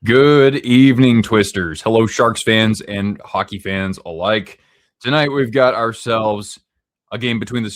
Good evening, Twisters. Hello, Sharks fans and hockey fans alike. Tonight we've got ourselves a game between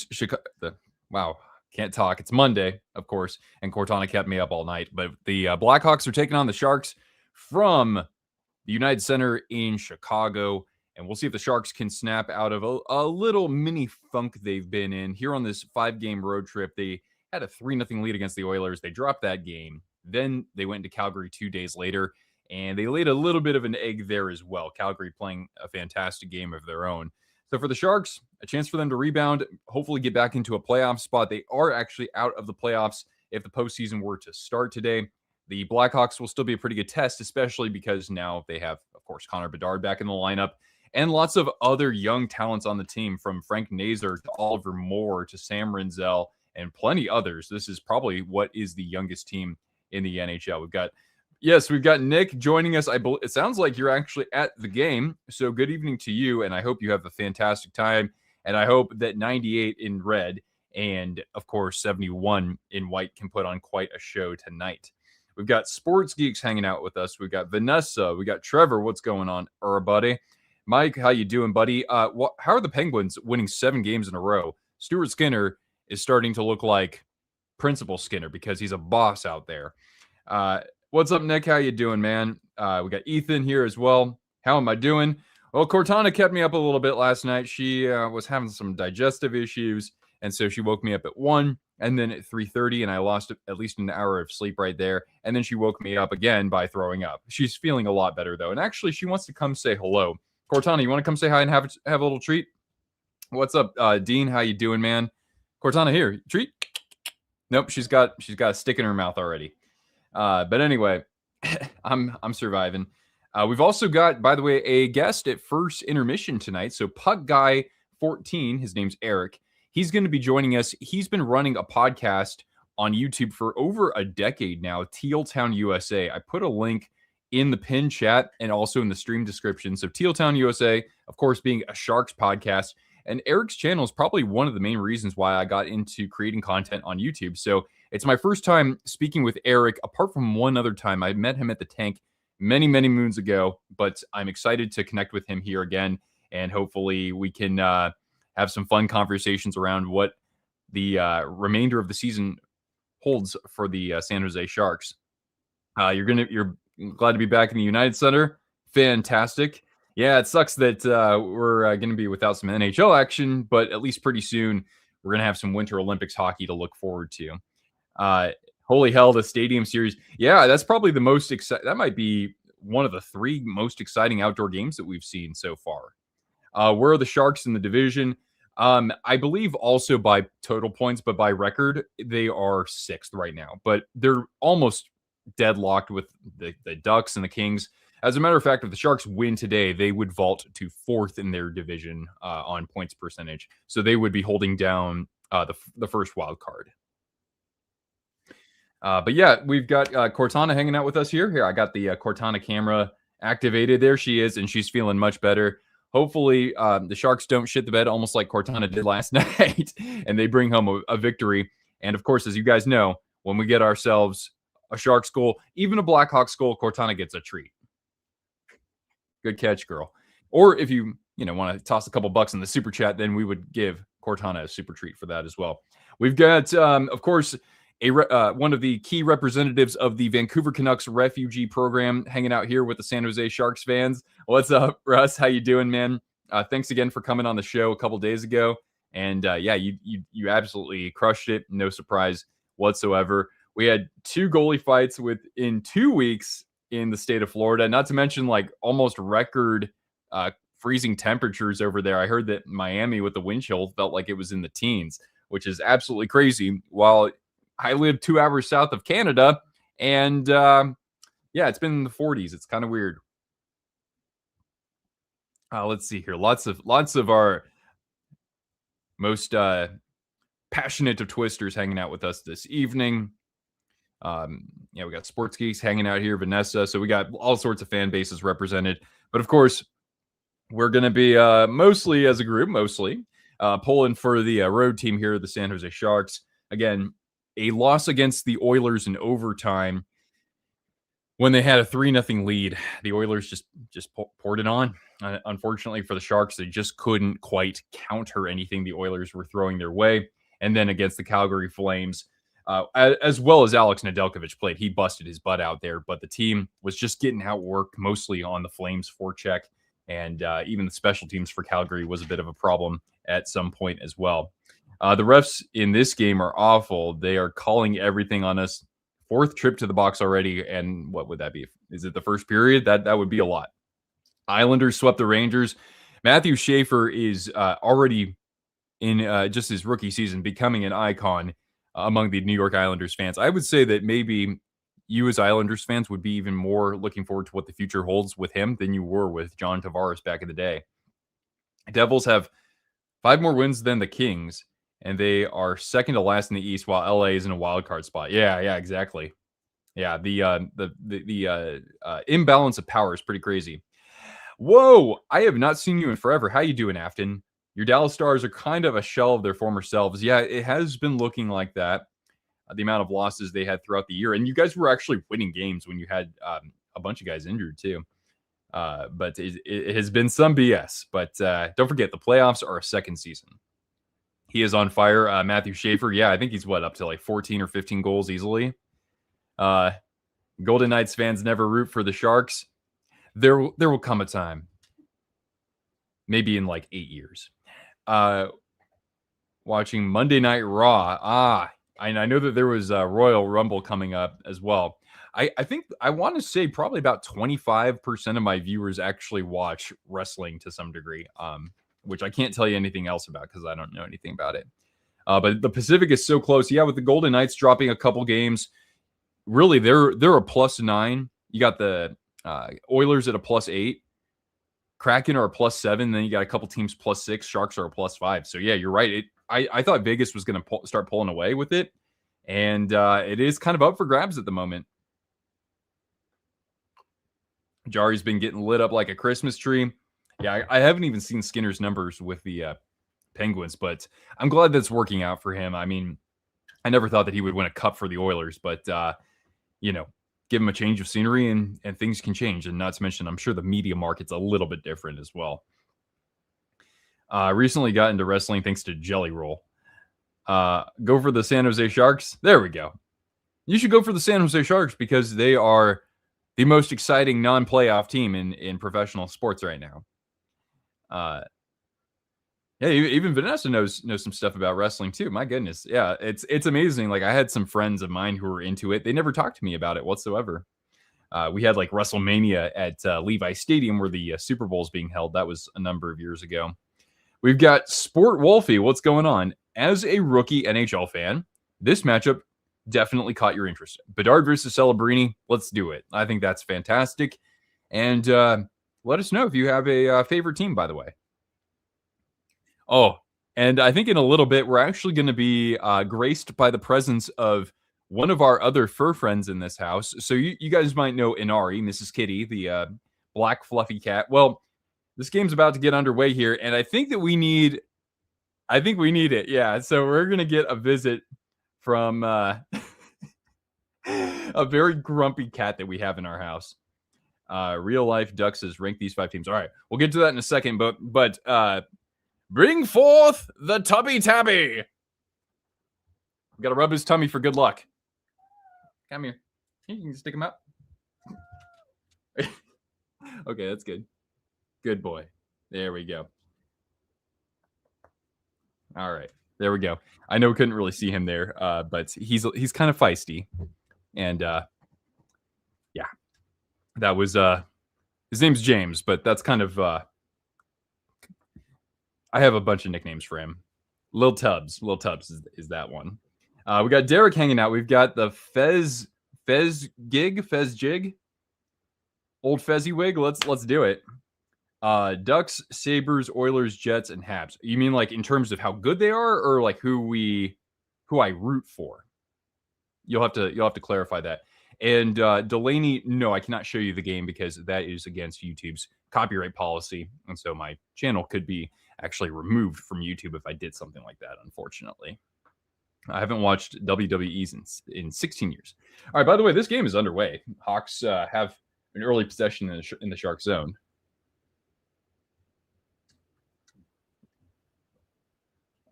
wow, can't talk. It's Monday, of course, and Cortana kept me up all night. But the Blackhawks are taking on the Sharks from the United Center in Chicago, and we'll see if the Sharks can snap out of a little mini funk they've been in here on this 5-game road trip. They had a 3-0 lead against the Oilers. They dropped that game. Then they went into Calgary 2 days later, and they laid a little bit of an egg there as well. Calgary playing a fantastic game of their own. So for the Sharks, a chance for them to rebound, hopefully get back into a playoff spot. They are actually out of the playoffs if the postseason were to start today. The Blackhawks will still be a pretty good test, especially because now they have, of course, Connor Bedard back in the lineup and lots of other young talents on the team, from Frank Nazar to Oliver Moore to Sam Renzel and plenty others. This is probably what is the youngest team in the NHL. We've got Nick joining us. It sounds like you're actually at the game. So good evening to you, and I hope you have a fantastic time. And I hope that 98 in red and, of course, 71 in white can put on quite a show tonight. We've got Sports Geeks hanging out with us. We've got Vanessa. We got Trevor. What's going on, buddy? Mike, how you doing, buddy? How are the Penguins winning 7 games in a row? Stuart Skinner is starting to look like Principal Skinner because he's a boss out there. What's up, Nick? How you doing, man? We got Ethan here as well. How am I doing? Well, Cortana kept me up a little bit last night. She was having some digestive issues, and so she woke me up at 1 and then at 3:30, and I lost at least an hour of sleep right there. And then she woke me up again by throwing up. She's feeling a lot better, though, and actually she wants to come say hello. Cortana, you want to come say hi and have a little treat? What's up, Dean? How you doing, man? Cortana, here, treat. Nope, she's got a stick in her mouth already. But anyway, I'm surviving. We've also got, by the way, a guest at first intermission tonight. So Puck Guy 14, his name's Eric. He's going to be joining us. He's been running a podcast on YouTube for over a decade now, Teal Town USA. I put a link in the pinned chat and also in the stream description. So Teal Town USA, of course, being a Sharks podcast. And Eric's channel is probably one of the main reasons why I got into creating content on YouTube. So it's my first time speaking with Eric, apart from one other time. I met him at the tank many, many moons ago, but I'm excited to connect with him here again. And hopefully we can have some fun conversations around what the remainder of the season holds for the San Jose Sharks. You're glad to be back in the United Center. Fantastic. Yeah, it sucks that we're going to be without some NHL action, but at least pretty soon we're going to have some Winter Olympics hockey to look forward to. Holy hell, the Stadium Series. Yeah, that's probably the most exciting. That might be one of the 3 most exciting outdoor games that we've seen so far. Where are the Sharks in the division? I believe also by total points, but by record, they are 6th right now. But they're almost deadlocked with the Ducks and the Kings. As a matter of fact, if the Sharks win today, they would vault to 4th in their division on points percentage. So they would be holding down the first wild card. But yeah, we've got Cortana hanging out with us here. Here, I got the Cortana camera activated. There she is, and she's feeling much better. Hopefully, the Sharks don't shit the bed almost like Cortana did last night, and they bring home a victory. And of course, as you guys know, when we get ourselves a Sharks goal, even a Blackhawks goal, Cortana gets a treat. Good catch, girl. Or if you want to toss a couple bucks in the super chat, then we would give Cortana a super treat for that as well. We've got, of course, one of the key representatives of the Vancouver Canucks refugee program hanging out here with the San Jose Sharks fans. What's up, Russ? How you doing, man? Thanks again for coming on the show a couple days ago. And yeah, you absolutely crushed it. No surprise whatsoever. We had 2 goalie fights within 2 weeks in the state of Florida, not to mention like almost record freezing temperatures over there. I heard that Miami with the wind chill felt like it was in the teens, which is absolutely crazy. While I live 2 hours south of Canada, and yeah, it's been in the 40s. It's kind of weird. Let's see here. Lots of our most passionate of Twisters hanging out with us this evening. Yeah, we got Sports Geeks hanging out here, Vanessa. So we got all sorts of fan bases represented. But of course, we're going to be mostly as a group, pulling for the road team here, the San Jose Sharks. Again, a loss against the Oilers in overtime when they had a 3-0 lead, the Oilers just poured it on. Unfortunately for the Sharks, they just couldn't quite counter anything the Oilers were throwing their way. And then against the Calgary Flames, as well as Alex Nedeljkovic played, he busted his butt out there. But the team was just getting outworked mostly on the Flames forecheck. And even the special teams for Calgary was a bit of a problem at some point as well. The refs in this game are awful. They are calling everything on us. 4th trip to the box already, and what would that be? Is it the first period? That would be a lot. Islanders swept the Rangers. Matthew Schaefer is already in just his rookie season becoming an icon among the New York Islanders fans. I would say that maybe you as Islanders fans would be even more looking forward to what the future holds with him than you were with John Tavares back in the day. Devils have 5 more wins than the Kings, and they are second to last in the East, while LA is in a wild card spot. Yeah, exactly. Yeah, the imbalance of power is pretty crazy. Whoa, I have not seen you in forever. How you doing, Afton? Your Dallas Stars are kind of a shell of their former selves. Yeah, it has been looking like that. The amount of losses they had throughout the year, and you guys were actually winning games when you had a bunch of guys injured too. But it has been some BS. But don't forget, the playoffs are a second season. He is on fire. Matthew Schaefer, yeah, I think he's up to like 14 or 15 goals easily. Golden Knights fans never root for the Sharks. There will come a time, maybe in like 8 years. Watching Monday Night Raw. I know that there was a Royal Rumble coming up as well. I think I want to say probably about 25% of my viewers actually watch wrestling to some degree. Which I can't tell you anything else about because I don't know anything about it. But the Pacific is so close. Yeah, with the Golden Knights dropping a couple games, really they're a +9. You got the Oilers at a +8. Kraken are a +7. Then you got a couple teams +6. Sharks are a +5. So yeah, you're right. I thought Vegas was going to start pulling away with it, and it is kind of up for grabs at the moment. Jari's been getting lit up like a Christmas tree. Yeah, I haven't even seen Skinner's numbers with the Penguins, but I'm glad that's working out for him. I mean, I never thought that he would win a cup for the Oilers, but, give him a change of scenery and things can change. And not to mention, I'm sure the media market's a little bit different as well. Recently got into wrestling thanks to Jelly Roll. Go for the San Jose Sharks. There we go. You should go for the San Jose Sharks because they are the most exciting non-playoff team in professional sports right now. Yeah, even Vanessa knows some stuff about wrestling too. My goodness. Yeah, it's amazing. Like I had some friends of mine who were into it. They never talked to me about it whatsoever. We had like WrestleMania at Levi Stadium where the Super Bowl is being held. That was a number of years ago. We've got Sport Wolfie. What's going on? As a rookie NHL fan, this matchup definitely caught your interest. Bedard versus Celebrini. Let's do it. I think that's fantastic. And let us know if you have a favorite team, by the way. Oh, and I think in a little bit, we're actually going to be graced by the presence of one of our other fur friends in this house. So you guys might know Inari, Mrs. Kitty, the black fluffy cat. Well, this game's about to get underway here, and I think we need it. Yeah, so we're going to get a visit from a very grumpy cat that we have in our house. Real Life Duck says, rank these 5 teams. All right, we'll get to that in a second, but bring forth the Tubby Tabby. Got to rub his tummy for good luck. Come here. You can stick him out. Okay, that's good. Good boy. There we go. All right, there we go. I know we couldn't really see him there, but he's kind of feisty, and yeah, that was his name's James, but that's kind of I have a bunch of nicknames for him. Lil Tubbs is that one. We got Derek hanging out. We've got the Fez Jig, old Fezziwig. Let's do it. Ducks, Sabres, Oilers, Jets, and Habs. You mean like in terms of how good they are, or like who I root for? You'll have to clarify that. And Delaney, no, I cannot show you the game because that is against YouTube's copyright policy, and so my channel could be actually removed from YouTube if I did something like that, unfortunately. I haven't watched WWE's in 16 years. All right, by the way, this game is underway. Hawks have an early possession in the Shark zone.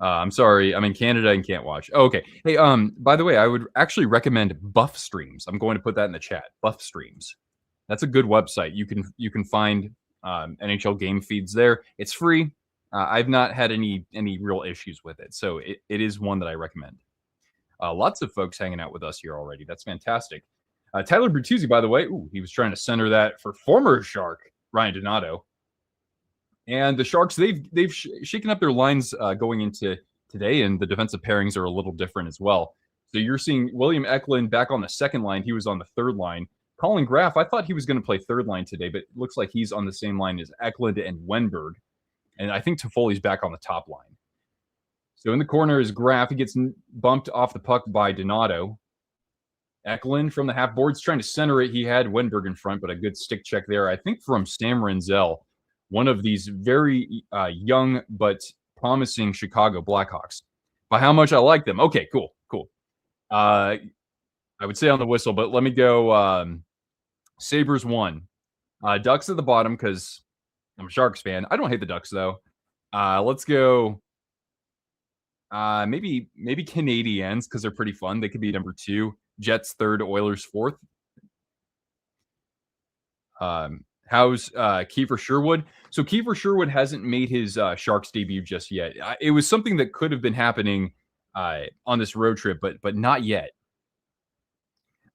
I'm sorry, I'm in Canada and can't watch. Oh, okay. Hey, by the way, I would actually recommend Buff Streams. I'm going to put that in the chat. Buff Streams. That's a good website. You can find NHL game feeds there. It's free. I've not had any real issues with it, so it is one that I recommend. Lots of folks hanging out with us here already. That's fantastic. Tyler Bertuzzi, by the way, he was trying to center that for former Shark Ryan Donato. And the Sharks, they've shaken up their lines going into today, and the defensive pairings are a little different as well. So you're seeing William Eklund back on the second line. He was on the third line. Colin Graf, I thought he was going to play third line today, but it looks like he's on the same line as Eklund and Wenberg. And I think Toffoli's back on the top line. So in the corner is Graf. He gets bumped off the puck by Donato. Eklund from the half boards trying to center it. He had Wenberg in front, but a good stick check there. I think from Sam Renzel, one of these very young but promising Chicago Blackhawks. By how much I like them. Okay, cool. I would say on the whistle, but let me go Sabres 1. Ducks at the bottom because I'm a Sharks fan. I don't hate the Ducks, though. Let's go maybe Canadiens because they're pretty fun. They could be number 2. Jets 3rd, Oilers 4th. How's Kiefer Sherwood? So Kiefer Sherwood hasn't made his Sharks debut just yet. It was something that could have been happening on this road trip, but not yet.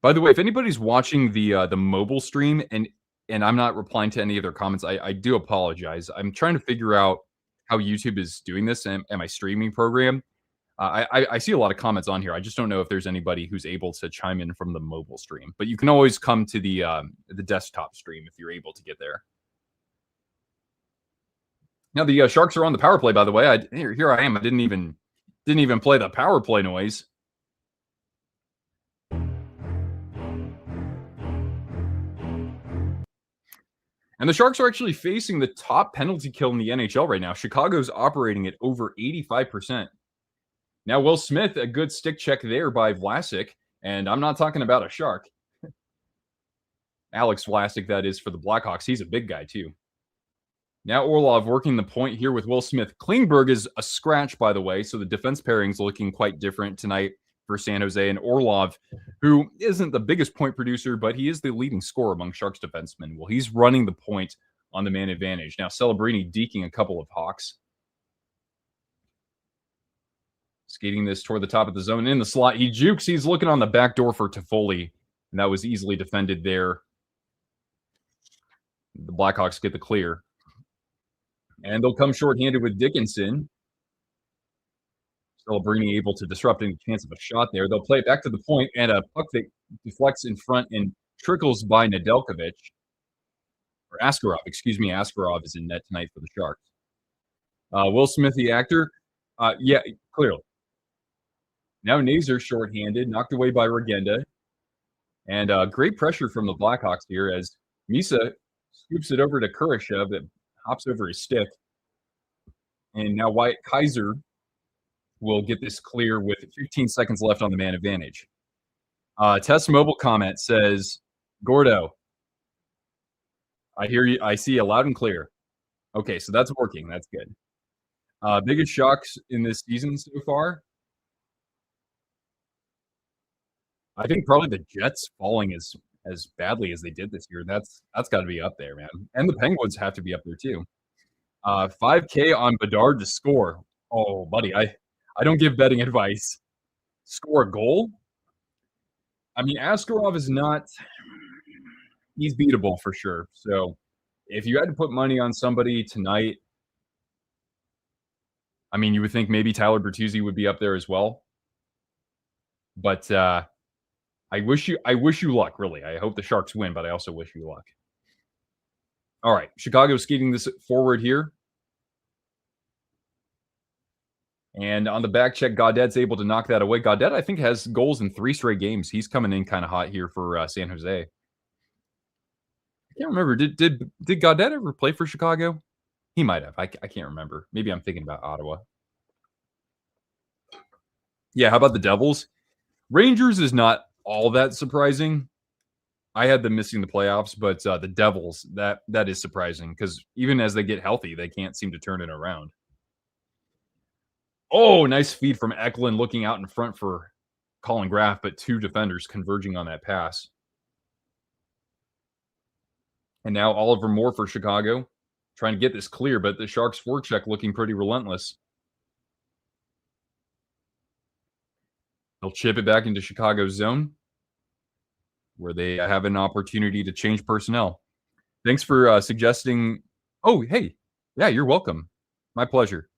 By the way, if anybody's watching the mobile stream and I'm not replying to any of their comments, I do apologize. I'm trying to figure out how YouTube is doing this and my streaming program. I see a lot of comments on here. I just don't know if there's anybody who's able to chime in from the mobile stream. But you can always come to the desktop stream if you're able to get there. Now the Sharks are on the power play. By the way, here I am. I didn't even play the power play noise. And the Sharks are actually facing the top penalty kill in the NHL right now. Chicago's operating at over 85%. Now, Will Smith, a good stick check there by Vlasic. And I'm not talking about a Shark. Alex Vlasic, that is, for the Blackhawks. He's a big guy, too. Now Orlov working the point here with Will Smith. Klingberg is a scratch, by the way, so the defense pairing's looking quite different tonight for San Jose. And Orlov, who isn't the biggest point producer, but he is the leading scorer among Sharks defensemen. Well, he's running the point on the man advantage. Now Celebrini deking a couple of Hawks. Skating this toward the top of the zone in the slot. He jukes. He's looking on the back door for Toffoli, and that was easily defended there. The Blackhawks get the clear. And they'll come shorthanded with Dickinson. Celebrini able to disrupt any chance of a shot there. They'll play it back to the point, and a puck that deflects in front and trickles by Nedeljkovic. Or Askarov, excuse me. Askarov is in net tonight for the Sharks. Will Smith, the actor. Yeah, clearly. Now Nazar shorthanded, knocked away by Regenda. And great pressure from the Blackhawks here as Misa scoops it over to Kurashev that hops over his stick. And now Wyatt Kaiser will get this clear with 15 seconds left on the man advantage. Test Mobile comment says, Gordo, I hear you. I see you loud and clear. Okay, so that's working. That's good. Biggest shocks in this season so far? I think probably the Jets falling as badly as they did this year. That's got to be up there, man. And the Penguins have to be up there too. 5K on Bedard to score. Oh, buddy, I don't give betting advice. Score a goal? I mean, Askarov is not – he's beatable for sure. So if you had to put money on somebody tonight, I mean, you would think maybe Tyler Bertuzzi would be up there as well. But I wish you luck, really. I hope the Sharks win, but I also wish you luck. All right, Chicago's skating this forward here. And on the back check, Gaudet's able to knock that away. Gaudet, I think, has goals in 3 straight games. He's coming in kind of hot here for San Jose. I can't remember. Did Gaudet ever play for Chicago? He might have. I can't remember. Maybe I'm thinking about Ottawa. Yeah, how about the Devils? Rangers is not all that surprising. I had them missing the playoffs, but the Devils, that is surprising because even as they get healthy, they can't seem to turn it around. Oh, nice feed from Eklund looking out in front for Colin Graff, but two defenders converging on that pass. And now Oliver Moore for Chicago, trying to get this clear, but the Sharks forecheck looking pretty relentless. They'll chip it back into Chicago's zone, where they have an opportunity to change personnel. Thanks for suggesting. Oh, hey, yeah, you're welcome. My pleasure.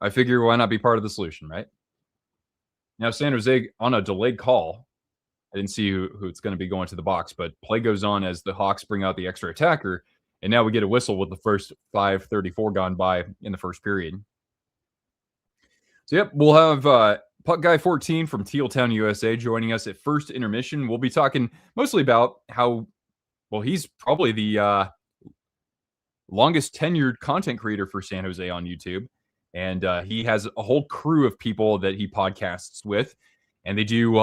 I figure why not be part of the solution, right? Now, San Jose on a delayed call. I didn't see who it's going to be going to the box, but play goes on as the Hawks bring out the extra attacker. And now we get a whistle with the first 5:34 gone by in the first period. So, yep, we'll have Puck Guy 14 from Teal Town, USA joining us at first intermission. We'll be talking mostly about how, well, he's probably the longest tenured content creator for San Jose on YouTube. And he has a whole crew of people that he podcasts with. And they do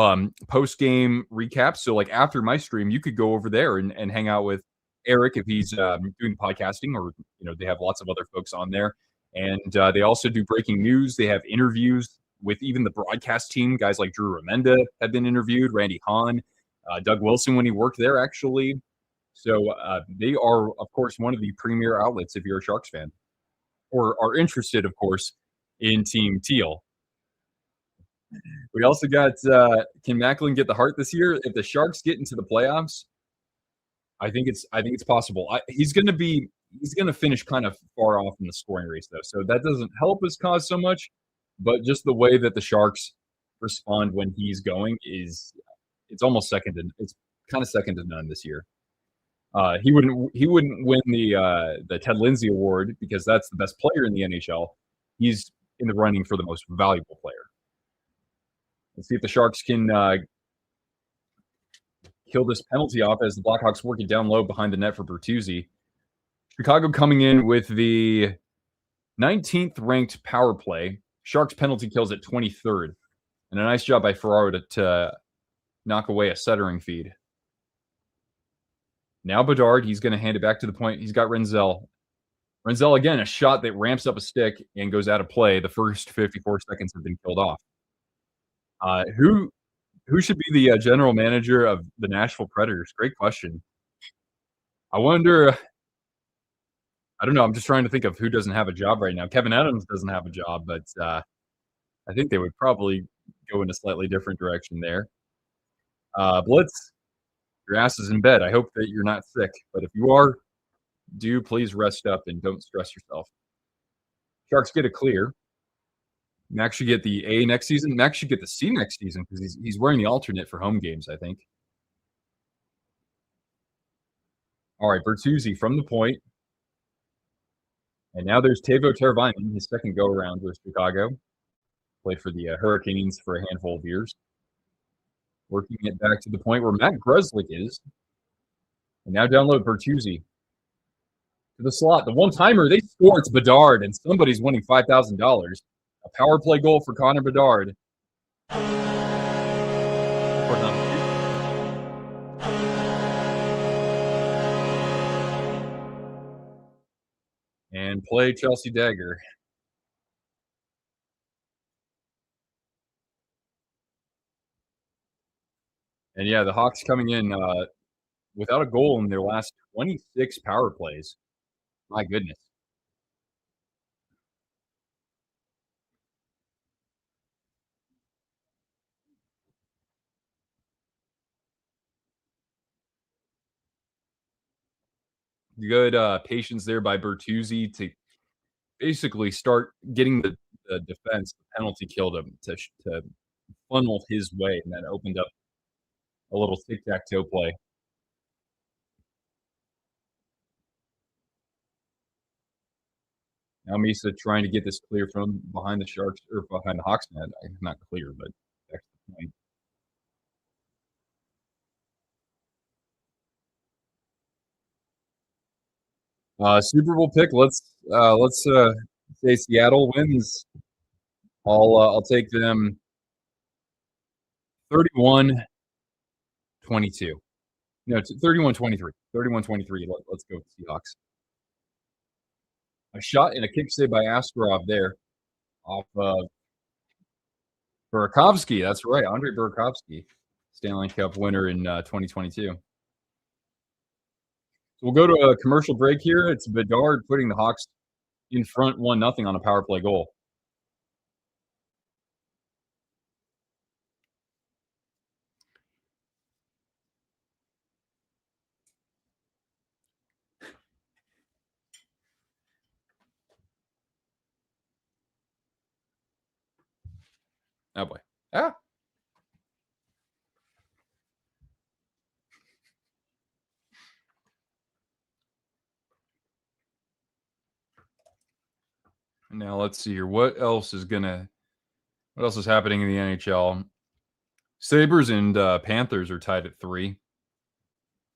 post-game recaps. So, like, after my stream, you could go over there and hang out with Eric if he's doing podcasting, or, they have lots of other folks on there. And they also do breaking news. They have interviews with even the broadcast team. Guys like Drew Remenda have been interviewed, Randy Hahn, Doug Wilson when he worked there, actually. So they are, of course, one of the premier outlets if you're a Sharks fan, or are interested, of course, in Team Teal. We also got, can Macklin get the Hart this year? If the Sharks get into the playoffs, I think it's possible. He's going to finish kind of far off in the scoring race, though, so that doesn't help his cause so much. But just the way that the Sharks respond when he's going it's almost it's kind of second to none this year. He wouldn't win the Ted Lindsay Award because that's the best player in the NHL. He's in the running for the most valuable player. Let's see if the Sharks can kill this penalty off as the Blackhawks work it down low behind the net for Bertuzzi. Chicago coming in with the 19th ranked power play. Sharks penalty kills at 23rd. And a nice job by Ferraro to knock away a Settering feed. Now Bedard, he's going to hand it back to the point. He's got Renzel. Renzel, again, a shot that ramps up a stick and goes out of play. The first 54 seconds have been killed off. Who should be the general manager of the Nashville Predators? Great question. I wonder. I don't know. I'm just trying to think of who doesn't have a job right now. Kevin Adams doesn't have a job, but I think they would probably go in a slightly different direction there. Blitz, your ass is in bed. I hope that you're not sick, but if you are, do please rest up and don't stress yourself. Sharks get a clear. Max should get the A next season. Max should get the C next season because he's wearing the alternate for home games, I think. All right, Bertuzzi from the point. And now there's Teuvo Teravainen, his second go-around with Chicago. Played for the Hurricanes for a handful of years. Working it back to the point where Matt Grzelcyk is. And now download Bertuzzi to the slot. The one-timer, they score. It's Bedard, and somebody's winning $5,000. A power play goal for Connor Bedard. And play Chelsea Dagger. And yeah, the Hawks coming in without a goal in their last 26 power plays. My goodness. Good patience there by Bertuzzi to basically start getting the defense, the penalty kill to funnel his way, and that opened up a little tic-tac-toe play. Now Misa trying to get this clear from behind the Sharks or behind the Hawks net. Not clear, but back to the point. Super Bowl pick. Let's say Seattle wins. I'll take them 31-22. No, it's 31-23. 31-23. Let's go with Seahawks. A shot and a kick save by Askarov there off of Burakovsky. That's right, Andre Burakovsky, Stanley Cup winner in 2022. So we'll go to a commercial break here. It's Bedard putting the Hawks in front 1-0 on a power play goal. Oh boy. Ah. Now let's see here. What else is happening in the NHL? Sabres and Panthers are tied at 3.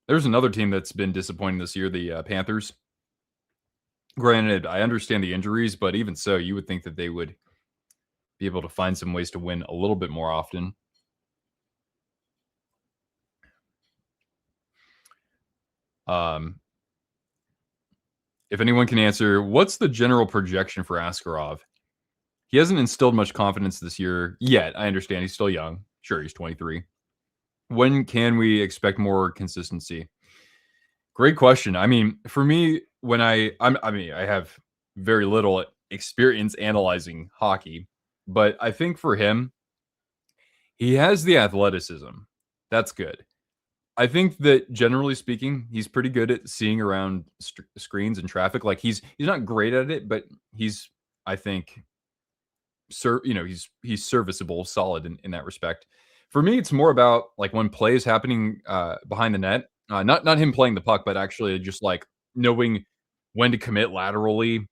There's another team that's been disappointing this year, the Panthers. Granted, I understand the injuries, but even so, you would think that they would be able to find some ways to win a little bit more often. If anyone can answer, what's the general projection for Askarov? He hasn't instilled much confidence this year yet. I understand he's still young. Sure, he's 23. When can we expect more consistency? Great question. I mean, for me, when I have very little experience analyzing hockey, but I think for him, he has the athleticism. That's good. I think that generally speaking, he's pretty good at seeing around screens and traffic. Like he's not great at it, but he's, I think, he's serviceable, solid in that respect. For me, it's more about like when play is happening behind the net, not him playing the puck, but actually just like knowing when to commit laterally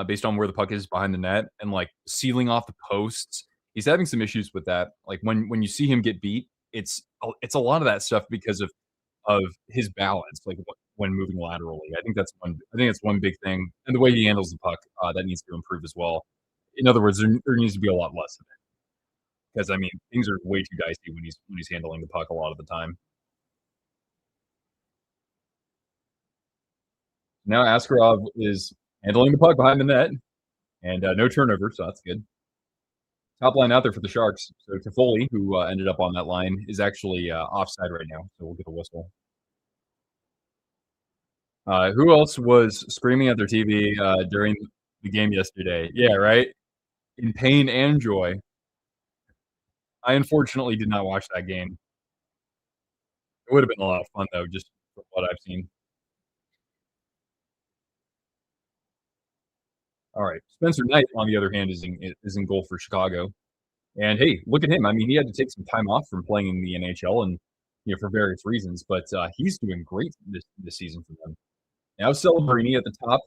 based on where the puck is behind the net and like sealing off the posts. He's having some issues with that. Like when you see him get beat, it's a lot of that stuff because of his balance, like when moving laterally. I think that's one big thing, and the way he handles the puck that needs to improve as well. In other words, there needs to be a lot less of it because I mean things are way too dicey when he's handling the puck a lot of the time. Now Askarov is handling the puck behind the net and no turnover, so that's good. Top line out there for the Sharks. So Toffoli, who ended up on that line, is actually offside right now, so we'll get a whistle. Who else was screaming at their TV during the game yesterday? Yeah, right? In pain and joy. I unfortunately did not watch that game. It would have been a lot of fun, though, just from what I've seen. All right. Spencer Knight, on the other hand, is in goal for Chicago. And hey, look at him. I mean, he had to take some time off from playing in the NHL and for various reasons, but he's doing great this season for them. Now Celebrini at the top,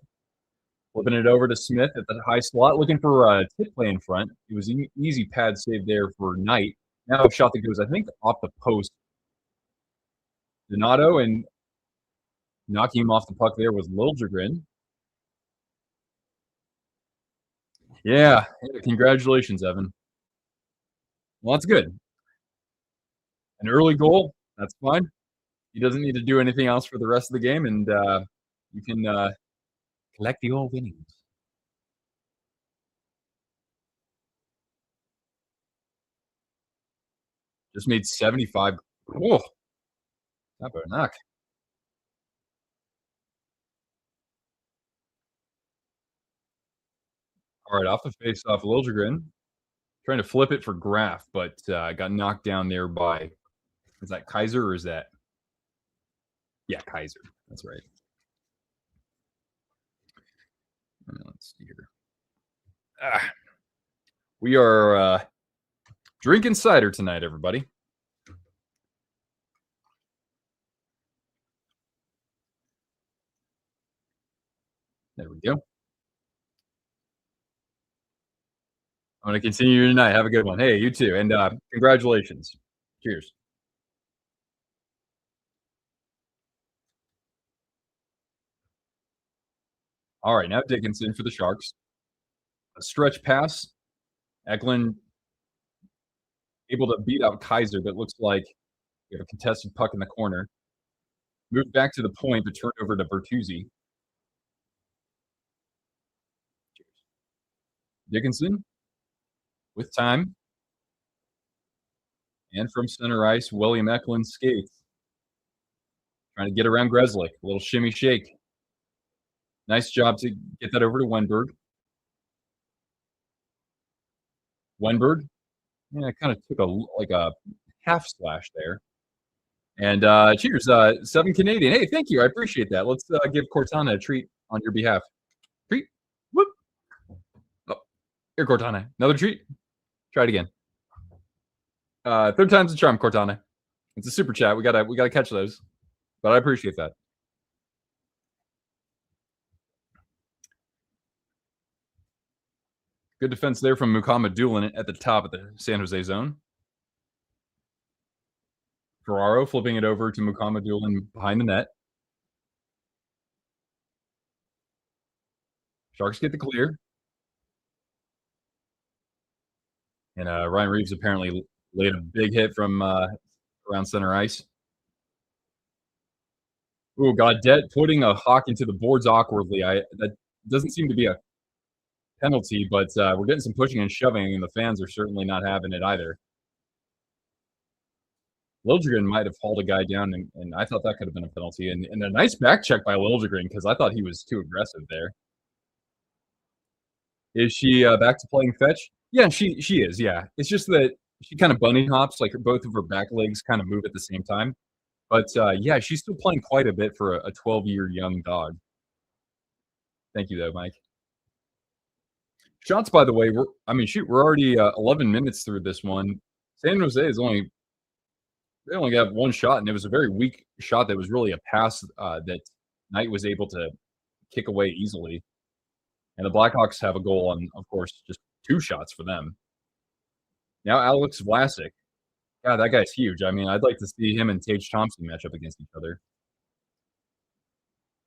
flipping it over to Smith at the high slot, looking for a tip play in front. It was an easy pad save there for Knight. Now a shot that goes, I think, off the post. Donato and knocking him off the puck there was Liljegren. Yeah, congratulations, Evan. Well, that's good. An early goal, that's fine. He doesn't need to do anything else for the rest of the game, and you can collect the old innings. Just made 75. Oh, that better knock. All right, off the face-off, Liljegren trying to flip it for Graf, but got knocked down there by, is that Kaiser or is that? Yeah, Kaiser. That's right. Let's see here. We are drinking cider tonight, everybody. There we go. I'm going to continue tonight. Have a good one. Hey, you too. And congratulations. Cheers. All right, now Dickinson for the Sharks. A stretch pass. Eklund able to beat out Kaiser. That looks like we have a contested puck in the corner. Moved back to the point, but turned over to Bertuzzi. Dickinson with time. And from center ice, William Eklund skates. Trying to get around Grzelcyk. A little shimmy shake. Nice job to get that over to Wenberg. Wenberg, yeah, kind of took a half slash there. And cheers, 7 Canadian. Hey, thank you. I appreciate that. Let's give Cortana a treat on your behalf. Treat. Whoop. Oh, here, Cortana. Another treat. Try it again. Third time's the charm, Cortana. It's a super chat. We gotta catch those. But I appreciate that. Good defense there from Muhammad Doolin at the top of the San Jose zone. Ferraro flipping it over to Muhammad Doolin behind the net. Sharks get the clear. And Ryan Reeves apparently laid a big hit from around center ice. Ooh, Gaudette putting a Hawk into the boards awkwardly. That doesn't seem to be a penalty, but we're getting some pushing and shoving, and the fans are certainly not having it either. Liljegren might have hauled a guy down, and I thought that could have been a penalty. And a nice back check by Liljegren, because I thought he was too aggressive there. Is she back to playing fetch? Yeah, she is, yeah. It's just that she kind of bunny hops, like both of her back legs kind of move at the same time. But yeah, she's still playing quite a bit for a 12-year young dog. Thank you, though, Mike. Shots, by the way, we're already 11 minutes through this one. San Jose is they only got one shot, and it was a very weak shot that was really a pass that Knight was able to kick away easily. And the Blackhawks have a goal on, of course, just 2 shots for them. Now Alex Vlasic. God, that guy's huge. I mean, I'd like to see him and Tage Thompson match up against each other.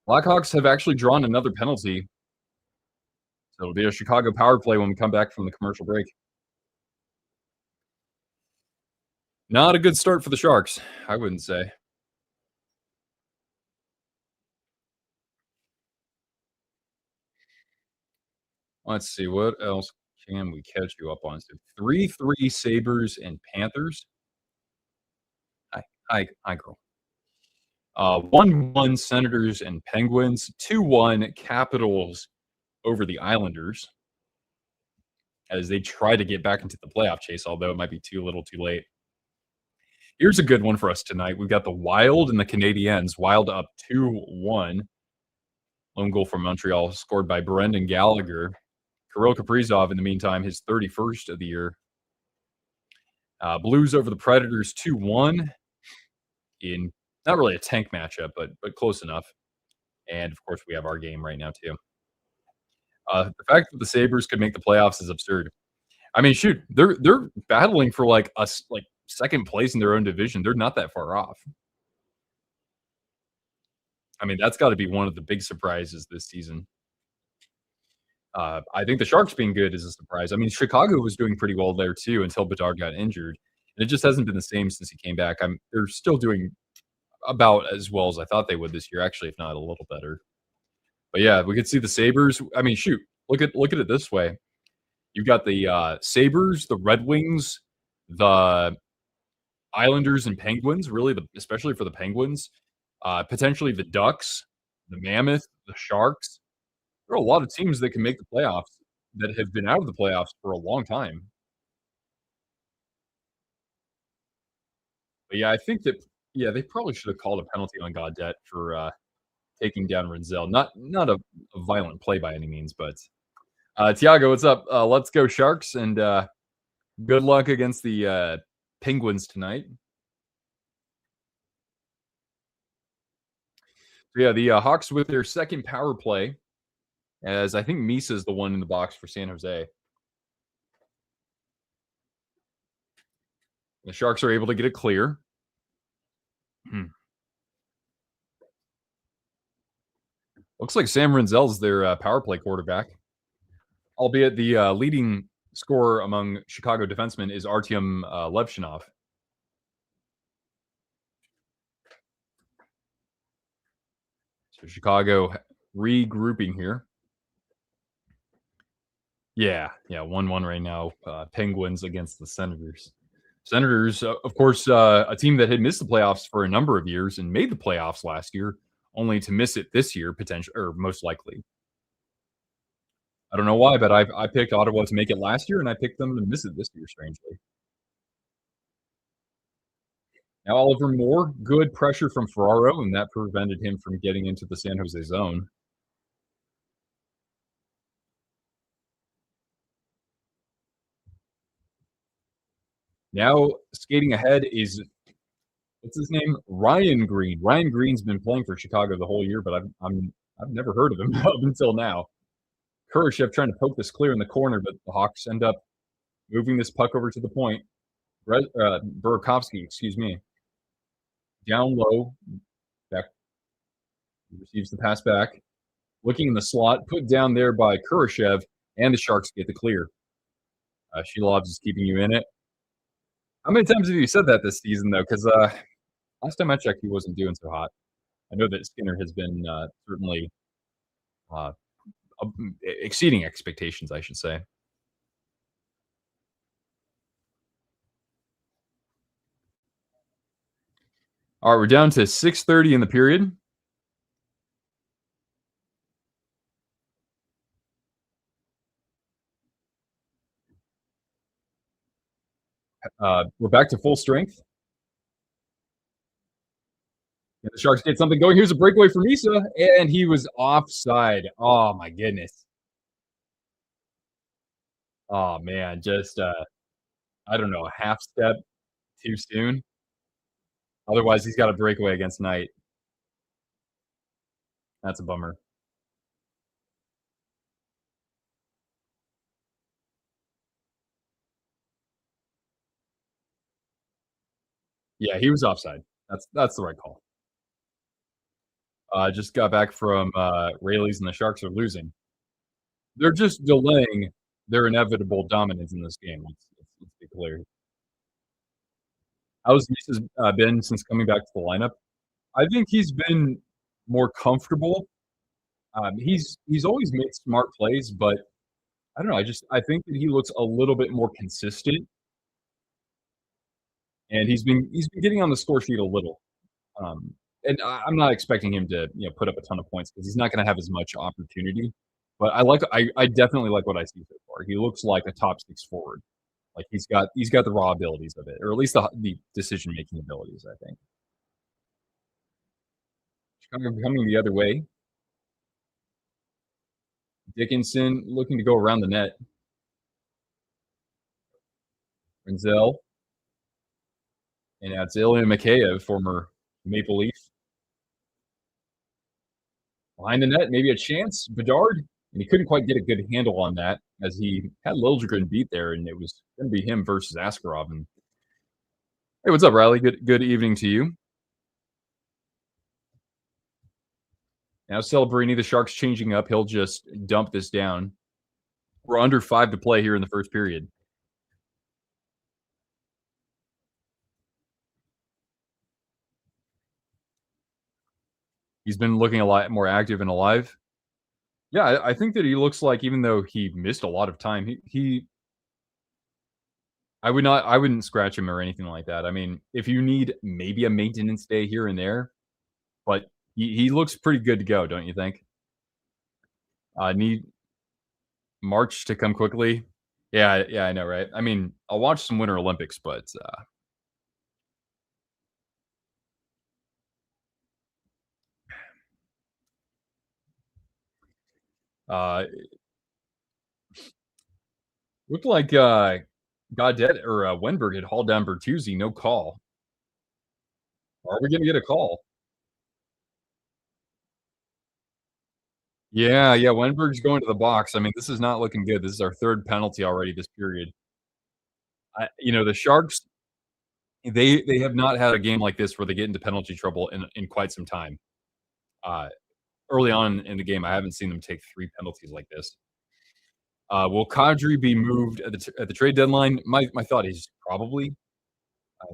Blackhawks have actually drawn another penalty. So it'll be a Chicago power play when we come back from the commercial break. Not a good start for the Sharks, I wouldn't say. Let's see, what else can we catch you up on? So 3-3 Sabres and Panthers. Hi, girl. 1-1 Senators and Penguins. 2-1 Capitals over the Islanders as they try to get back into the playoff chase, although it might be too little too late. Here's a good one for us tonight. We've got the Wild and the Canadiens. Wild up 2-1. Lone goal from Montreal scored by Brendan Gallagher. Kirill Kaprizov, in the meantime, his 31st of the year. Blues over the Predators 2-1 in not really a tank matchup, but close enough. And, of course, we have our game right now, too. The fact that the Sabres could make the playoffs is absurd. I mean, shoot, they're battling for second place in their own division. They're not that far off. I mean, that's got to be one of the big surprises this season. I think the Sharks being good is a surprise. I mean, Chicago was doing pretty well there too until Bedard got injured, and it just hasn't been the same since he came back. They're still doing about as well as I thought they would this year, actually, if not a little better. But yeah, we could see the Sabres. I mean, shoot, look at it this way: you've got the Sabres, the Red Wings, the Islanders, and Penguins. Really, especially for the Penguins, potentially the Ducks, the Mammoth, the Sharks. There are a lot of teams that can make the playoffs that have been out of the playoffs for a long time. But yeah, I think that they probably should have called a penalty on Gaudette for taking down Renzel. Not a violent play by any means, but Tiago, what's up? Let's go Sharks, and good luck against the Penguins tonight. So yeah, the Hawks with their second power play, as I think Misa is the one in the box for San Jose. The Sharks are able to get it clear. Looks like Sam Renzel's their power play quarterback, albeit the leading scorer among Chicago defensemen is Artyom Levshinov. So Chicago regrouping here. Yeah, 1-1 right now. Penguins against the Senators. Senators, of course, a team that had missed the playoffs for a number of years and made the playoffs last year, only to miss it this year, potentially or most likely. I don't know why, but I picked Ottawa to make it last year, and I picked them to miss it this year, strangely. Now Oliver Moore, good pressure from Ferraro, and that prevented him from getting into the San Jose zone. Now skating ahead is what's his name? Ryan Green. Ryan Green's been playing for Chicago the whole year, but I've never heard of him up until now. Kurashev trying to poke this clear in the corner, but the Hawks end up moving this puck over to the point. Burakovsky, excuse me. Down low. Back. Receives the pass back. Looking in the slot, put down there by Kurashev, and the Sharks get the clear. Shilovs is keeping you in it. How many times have you said that this season, though? Because last time I checked, he wasn't doing so hot. I know that Skinner has been certainly exceeding expectations, I should say. All right, we're down to 6:30 in the period. We're back to full strength. And the Sharks get something going. Here's a breakaway for Misa, and he was offside. Oh, my goodness. Oh, man, just, I don't know, a half step too soon. Otherwise, he's got a breakaway against Knight. That's a bummer. Yeah, he was offside. That's the right call. Just got back from Rayleigh's, and the Sharks are losing. They're just delaying their inevitable dominance in this game. Let's be clear. How's Misa's been since coming back to the lineup? I think he's been more comfortable. He's always made smart plays, but I don't know. I think that he looks a little bit more consistent, and he's been getting on the score sheet a little. And I'm not expecting him to put up a ton of points because he's not going to have as much opportunity. But I definitely like what I see so far. He looks like a top six forward. Like he's got the raw abilities of it, or at least the decision making abilities. I think. Chicago coming the other way. Dickinson looking to go around the net. Renzel. And that's Ilya Mikheyev, former Maple Leaf. Behind the net, maybe a chance. Bedard, and he couldn't quite get a good handle on that as he had Liljegren beat there, and it was going to be him versus Askarov. And hey, what's up, Riley? Good evening to you. Now Celebrini, the Sharks changing up. He'll just dump this down. We're under 5 to play here in the first period. He's been looking a lot more active and alive. Yeah, I think that he looks like, even though he missed a lot of time, I wouldn't scratch him or anything like that. I mean, if you need maybe a maintenance day here and there, but he looks pretty good to go, don't you think? Need March to come quickly. Yeah, I know, right? I mean, I'll watch some Winter Olympics, but looked like Godet or Wenberg had hauled down Bertuzzi, no call. Are we going to get a call? Yeah, Wenberg's going to the box. I mean, this is not looking good. This is our third penalty already this period. The Sharks, they have not had a game like this where they get into penalty trouble in quite some time. Early on in the game, I haven't seen them take 3 penalties like this. Will Kadri be moved at the trade deadline? My thought is probably.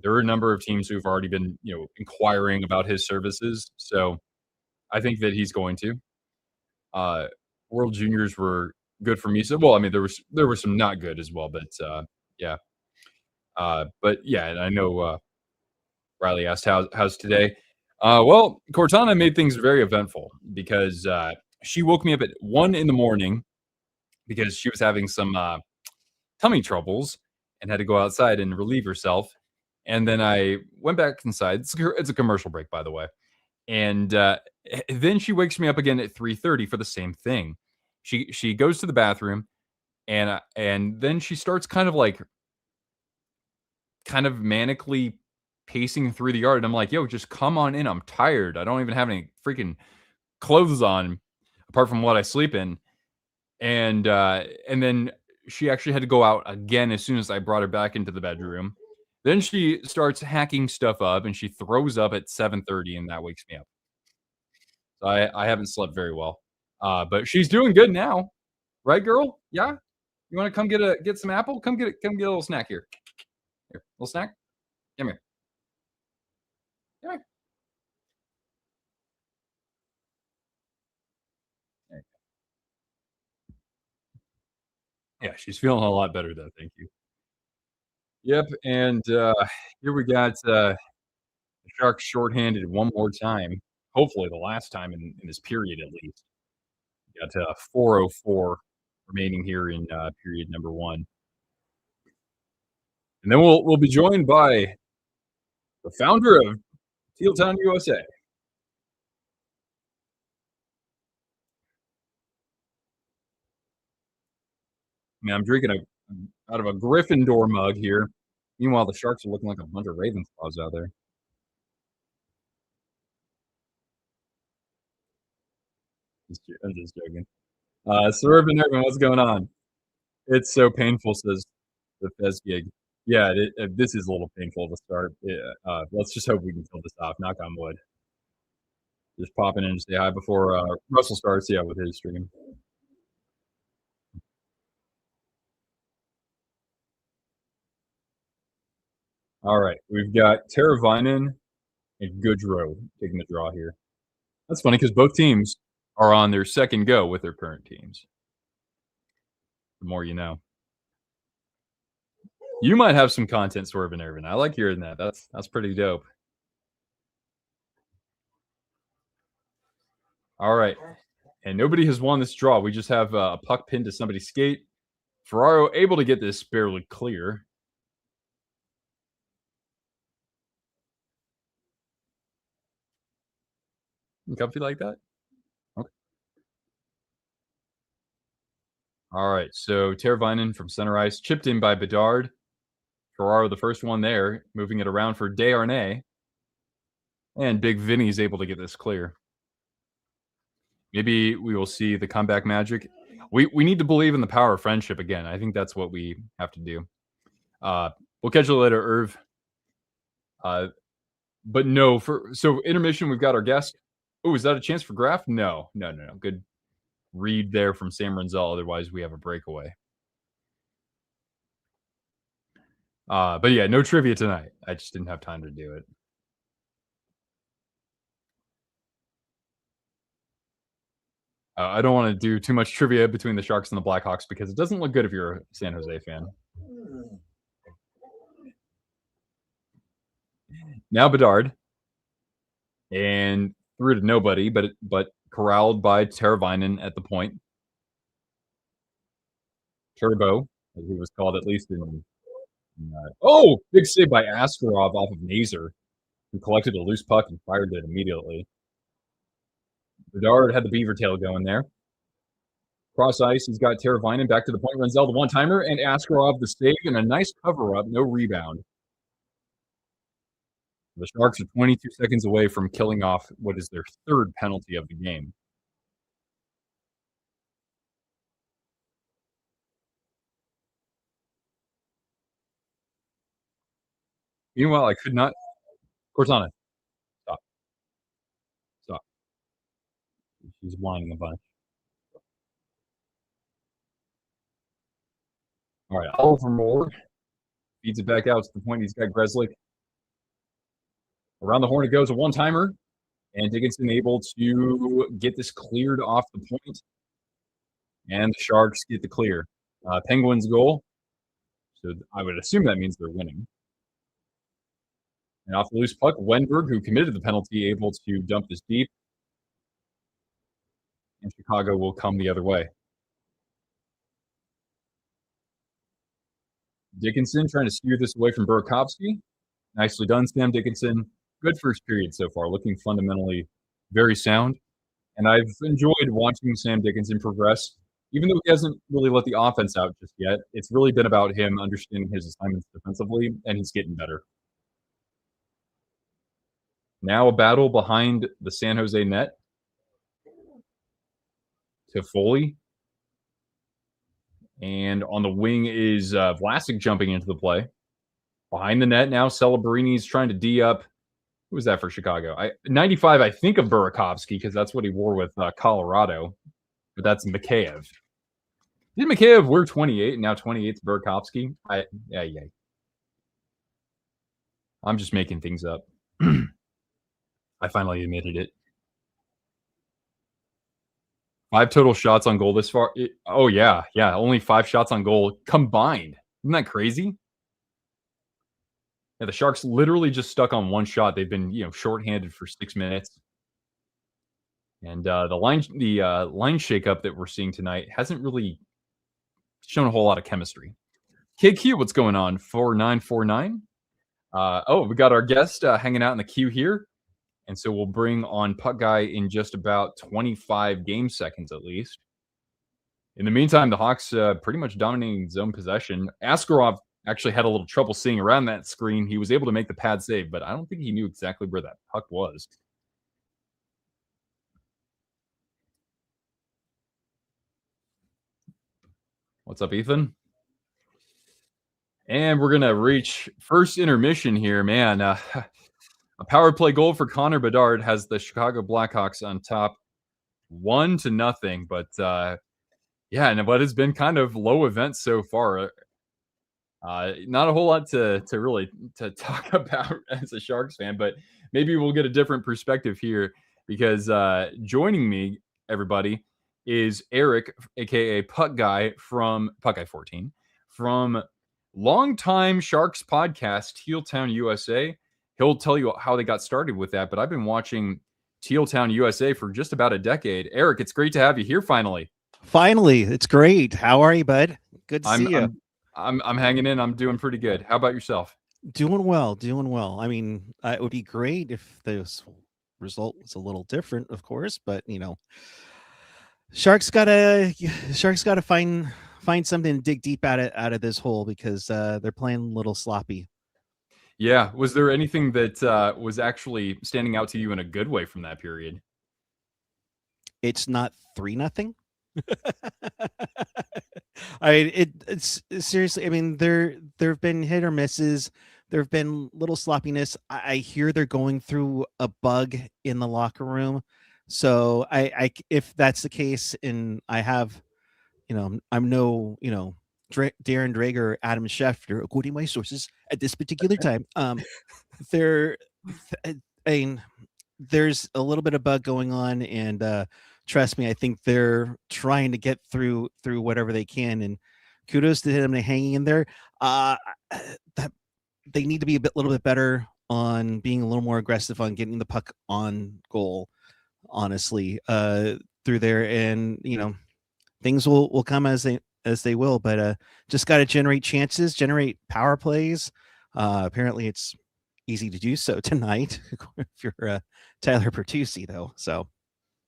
There are a number of teams who've already been, inquiring about his services, so I think that he's going to. Uh, World Juniors were good for me. So, well, I mean, there were some not good as well, but yeah. But yeah, and I know Riley asked how's today. Well, Cortana made things very eventful because she woke me up at 1 in the morning because she was having some tummy troubles and had to go outside and relieve herself. And then I went back inside. It's a commercial break, by the way. And then she wakes me up again at 3:30 for the same thing. She goes to the bathroom and then she starts kind of manically pacing through the yard. And I'm like, yo, just come on in. I'm tired. I don't even have any freaking clothes on apart from what I sleep in. And then she actually had to go out again as soon as I brought her back into the bedroom. Then she starts hacking stuff up and she throws up at 7:30 and that wakes me up. So I haven't slept very well. But she's doing good now. Right, girl? Yeah? You wanna come get some apple? Come get a little snack here. Here, little snack? Come here. Come here. There. Yeah, she's feeling a lot better though, thank you. Yep, and here we got the Sharks shorthanded one more time. Hopefully the last time in this period at least. We got 4:04 remaining here in period number one. And then we'll be joined by the founder of Teal Town USA. I mean, I'm drinking out of a Gryffindor mug here. Meanwhile, the Sharks are looking like a bunch of Ravensclaws out there. I'm just joking. Suburban Urban, what's going on? It's so painful, says the Fez gig. Yeah, this is a little painful to start. Yeah, let's just hope we can pull this off. Knock on wood. Just popping in to say hi before Russell starts. Yeah, with his stream. All right, we've got Teravainen and Goodrow taking the draw here. That's funny because both teams are on their second go with their current teams. The more you know. You might have some content, Swerve and Irvin. I like hearing that. That's pretty dope. All right. And nobody has won this draw. We just have a puck pinned to somebody's skate. Ferraro able to get this barely clear. You comfy like that? Okay. All right. So Teravainen from center ice, chipped in by Bedard. Ferraro, the first one there, moving it around for Desharnais. And Big Vinny's able to get this clear. Maybe we will see the comeback magic. We need to believe in the power of friendship again. I think that's what we have to do. We'll catch you later, Irv. But no, so intermission, we've got our guest. Oh, is that a chance for Graf? No. Good read there from Sam Renzel. Otherwise, we have a breakaway. But yeah, no trivia tonight. I just didn't have time to do it. I don't want to do too much trivia between the Sharks and the Blackhawks because it doesn't look good if you're a San Jose fan. Now Bedard and threw to nobody, but corralled by Teravainen at the point. Turbo, as he was called at least oh, big save by Askarov off of Nazer, who collected a loose puck and fired it immediately. Bedard had the beaver tail going there. Cross ice, he's got Teravainen back to the point. Renzel, the one-timer, and Askarov the save and a nice cover-up, no rebound. The Sharks are 22 seconds away from killing off what is their third penalty of the game. Meanwhile, I could not. Cortana, stop. Stop. She's whining a bunch. All right, Oliver Moore feeds it back out to the point. He's got Grzelcyk. Around the horn it goes, a one-timer. And Dickinson able to get this cleared off the point. And the Sharks get the clear. Penguins goal. So I would assume that means they're winning. And off the loose puck, Wenberg, who committed the penalty, able to dump this deep. And Chicago will come the other way. Dickinson trying to steer this away from Burakovsky. Nicely done, Sam Dickinson. Good first period so far, looking fundamentally very sound. And I've enjoyed watching Sam Dickinson progress. Even though he hasn't really let the offense out just yet, it's really been about him understanding his assignments defensively, and he's getting better. Now a battle behind the San Jose net. To Foley. And on the wing is Vlasic jumping into the play. Behind the net now, Celebrini's trying to D up. Who was that for Chicago? 95, I think of Burakovsky, because that's what he wore with Colorado. But that's Mikheyev. Did Mikheyev wear 28 and now 28's Burakovsky? Yeah. I'm just making things up. I finally admitted it. 5 total shots on goal this far. Yeah. Only 5 shots on goal combined. Isn't that crazy? Yeah, the Sharks literally just stuck on 1 shot. They've been, shorthanded for 6 minutes. And the line shakeup that we're seeing tonight hasn't really shown a whole lot of chemistry. KQ, what's going on? 4949. We got our guest hanging out in the queue here. And so we'll bring on Puck Guy in just about 25 game seconds at least. In the meantime, the Hawks pretty much dominating zone possession. Askarov actually had a little trouble seeing around that screen. He was able to make the pad save, but I don't think he knew exactly where that puck was. What's up, Ethan? And we're going to reach first intermission here, man. A power play goal for Connor Bedard has the Chicago Blackhawks on top 1-0. But and what has been kind of low events so far. Not a whole lot to really talk about as a Sharks fan, but maybe we'll get a different perspective here because joining me, everybody, is Eric, aka Puck Guy from Puck Guy 14 from longtime Sharks podcast, Teal Town USA. He'll tell you how they got started with that, but I've been watching Teal Town USA for just about a decade. Eric, it's great to have you here finally. Finally, it's great. How are you, bud? Good to see you. I'm hanging in. I'm doing pretty good. How about yourself? Doing well. I mean, it would be great if this result was a little different, of course, but Sharks gotta find something to dig deep out of this hole because they're playing a little sloppy. Yeah. Was there anything that was actually standing out to you in a good way from that period? It's not 3-0. It's seriously. I mean, there have been hit or misses. There have been little sloppiness. I hear they're going through a bug in the locker room. So I if that's the case, and I have, I'm no, Darren Drager or Adam Schefter, according to my sources at this particular time. There's a little bit of bug going on, and trust me, I think they're trying to get through whatever they can. And kudos to them hanging in there. That they need to be little bit better on being a little more aggressive on getting the puck on goal. Honestly, through there, and things will come as they will, but just got to generate chances, generate power plays. Apparently it's easy to do so tonight if you're Tyler Bertuzzi, though. So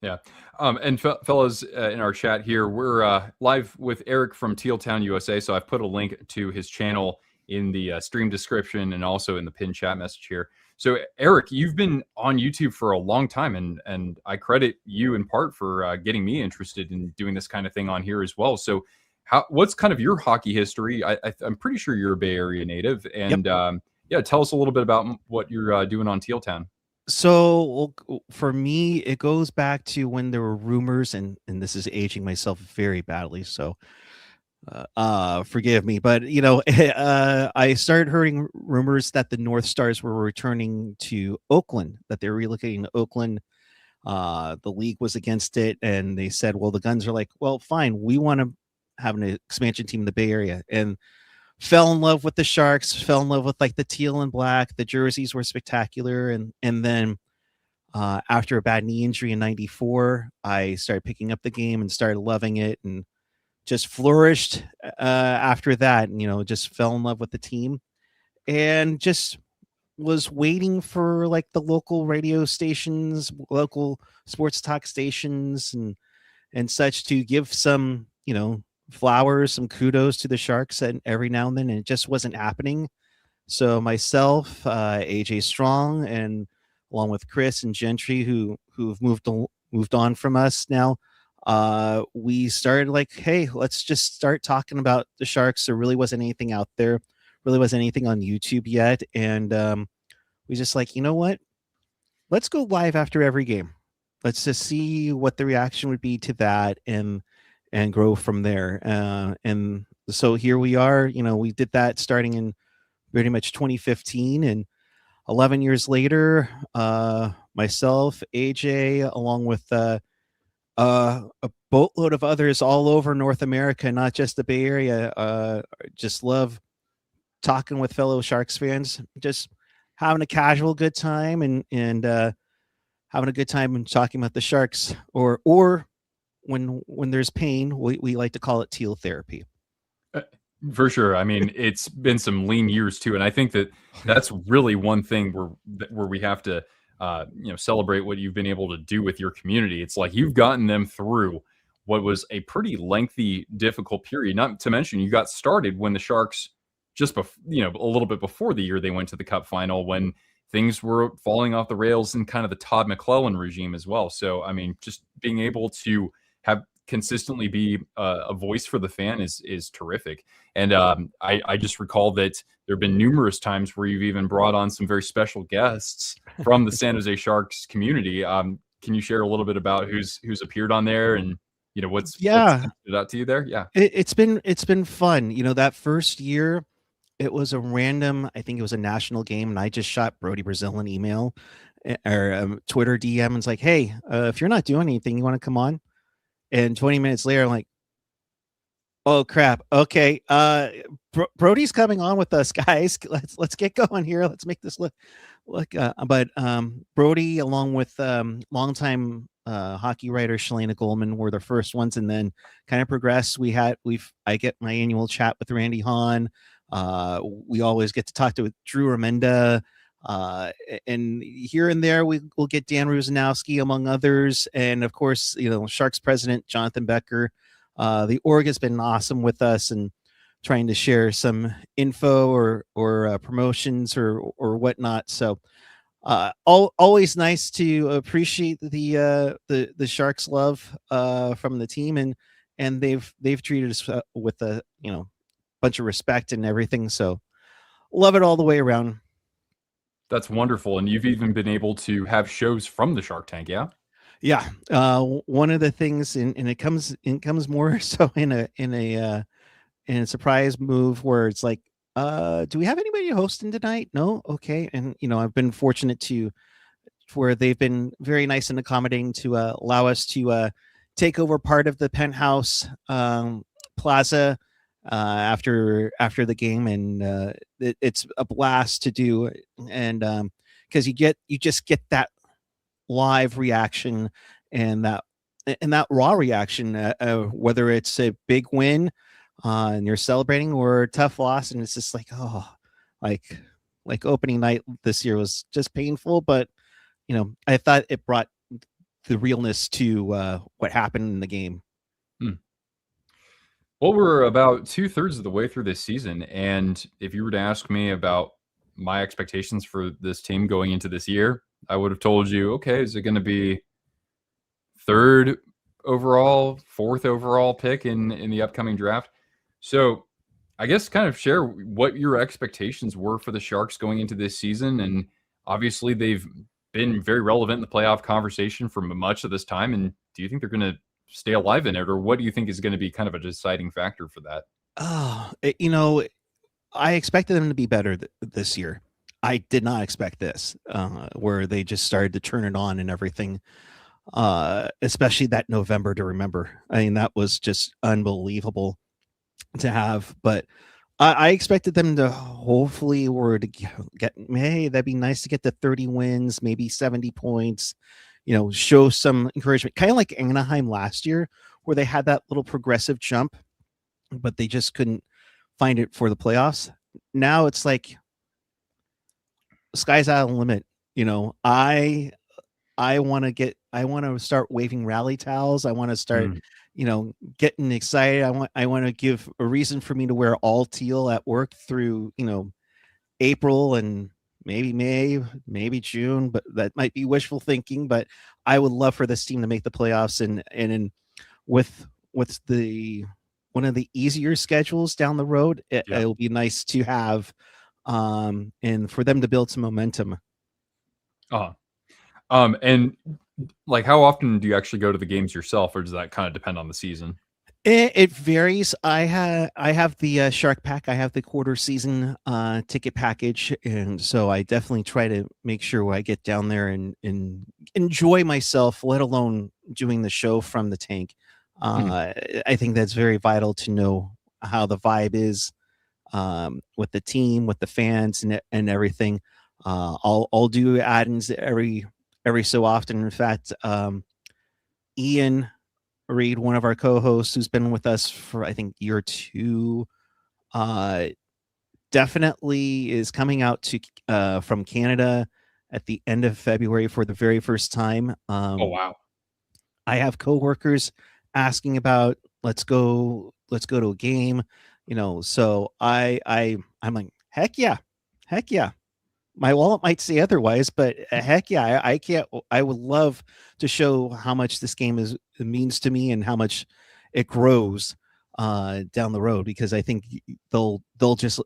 yeah. And fellas, in our chat here, we're live with Eric from Teal Town USA. So I've put a link to his channel in the stream description and also in the pinned chat message here. So Eric, you've been on YouTube for a long time, and I credit you in part for getting me interested in doing this kind of thing on here as well. So what's kind of your hockey history? I'm pretty sure you're a Bay Area native, and yep. Tell us a little bit about what you're doing on Teal Town. So for me, it goes back to when there were rumors, and this is aging myself very badly. So Forgive me, but I started hearing rumors that the North Stars were returning to Oakland, that they were relocating to Oakland. The league was against it, and they said, well, the Guns are like, well, fine, we want to have an expansion team in the Bay Area, and fell in love with the Sharks, fell in love with like the teal and black. The jerseys were spectacular, and then after a bad knee injury in '94, I started picking up the game and started loving it, and just flourished after that. And, just fell in love with the team, and just was waiting for like the local radio stations, local sports talk stations, and such to give some, flowers, some kudos to the Sharks and every now and then, and it just wasn't happening. So myself, AJ Strong, and along with Chris and Gentry, who've moved on from us now, we started like, hey, let's just start talking about the Sharks. There really wasn't anything out there, really wasn't anything on YouTube yet, and we just like, you know what? Let's go live after every game. Let's just see what the reaction would be to that, and grow from there. And so here we are. We did that starting in pretty much 2015, and 11 years later, myself, AJ, along with a boatload of others all over North America, not just the Bay Area, just love talking with fellow Sharks fans, just having a casual good time, and having a good time and talking about the Sharks, or when there's pain, we like to call it teal therapy. For sure. I mean, it's been some lean years too, and I think that's really one thing where we have to celebrate what you've been able to do with your community. It's like you've gotten them through what was a pretty lengthy, difficult period. Not to mention, you got started when the Sharks a little bit before the year they went to the Cup final, when things were falling off the rails in kind of the Todd McClellan regime as well. So, I mean, just being able to have consistently be a voice for the fan is terrific. And I just recall that there have been numerous times where you've even brought on some very special guests from the San Jose Sharks community. Can you share a little bit about who's appeared on there, and what's stood out to you there? Yeah, it's been fun. That first year, it was a random, I think it was a national game, and I just shot Brody Brazil an email or Twitter DM, and it's like, hey, if you're not doing anything, you want to come on? And 20 minutes later, I'm like, oh crap, okay, Brody's coming on with us, guys. Let's get going here. Let's make this look. But Brody, along with longtime hockey writer Shalana Goldman, were the first ones, and then kind of progressed. I get my annual chat with Randy Hahn. We always get to talk to Drew Remenda, and here and there we'll get Dan Ruzanowski, among others, and of course, Sharks president Jonathan Becker. The org has been awesome with us and trying to share some info or promotions or whatnot. So always nice to appreciate the Sharks love from the team, and they've treated us with a bunch of respect and everything. So love it all the way around. That's wonderful. And you've even been able to have shows from the Shark Tank. Yeah. One of the things, and it comes more so in a surprise move where it's like, do we have anybody hosting tonight? No. Okay. And I've been fortunate to where they've been very nice and accommodating to allow us to take over part of the Penthouse plaza after the game, and it's a blast to do, and because you just get that live reaction and that raw reaction, whether it's a big win and you're celebrating, or a tough loss, and it's just like, oh, like opening night this year was just painful, but I thought it brought the realness to what happened in the game. Well, we're about 2/3 of the way through this season, and if you were to ask me about my expectations for this team going into this year, I would have told you, okay, is it going to be 3rd overall, 4th overall pick in the upcoming draft? So I guess kind of share what your expectations were for the Sharks going into this season. And obviously they've been very relevant in the playoff conversation for much of this time. And do you think they're going to stay alive in it, or what do you think is going to be kind of a deciding factor for that? You know, I expected them to be better this year. I did not expect this, where they just started to turn it on and everything. Especially that November to remember. I mean, that was just unbelievable to have. But I expected them to hopefully were to get. Hey, that'd be nice to get to 30 wins, maybe 70 points. You know, show some encouragement, kind of like Anaheim last year, where they had that little progressive jump, but they just couldn't find it for the playoffs. Now it's like sky's out of the limit. You know, I want to start waving rally towels. I want to start, getting excited. I want to give a reason for me to wear all teal at work through, April and maybe May, maybe June, but that might be wishful thinking. But I would love for this team to make the playoffs and with the one of the easier schedules down the road, it'll be nice to have and for them to build some momentum. And like, how often do you actually go to the games yourself, or does that kind of depend on the season? It varies. I have the Shark Pack. I have the quarter season ticket package, and so I definitely try to make sure I get down there and enjoy myself, let alone doing the show from the tank. I think that's very vital to know how the vibe is with the team, with the fans, and everything. I'll do add-ins every so often. In fact, Ian Reed, one of our co-hosts who's been with us for I think year 2, definitely is coming out to from Canada at the end of February for the very first time. Oh wow! I have coworkers asking about let's go to a game, So I'm like heck yeah. My wallet might say otherwise, but heck yeah, I can't. I would love to show how much this game means to me and how much it grows down the road, because I think they'll just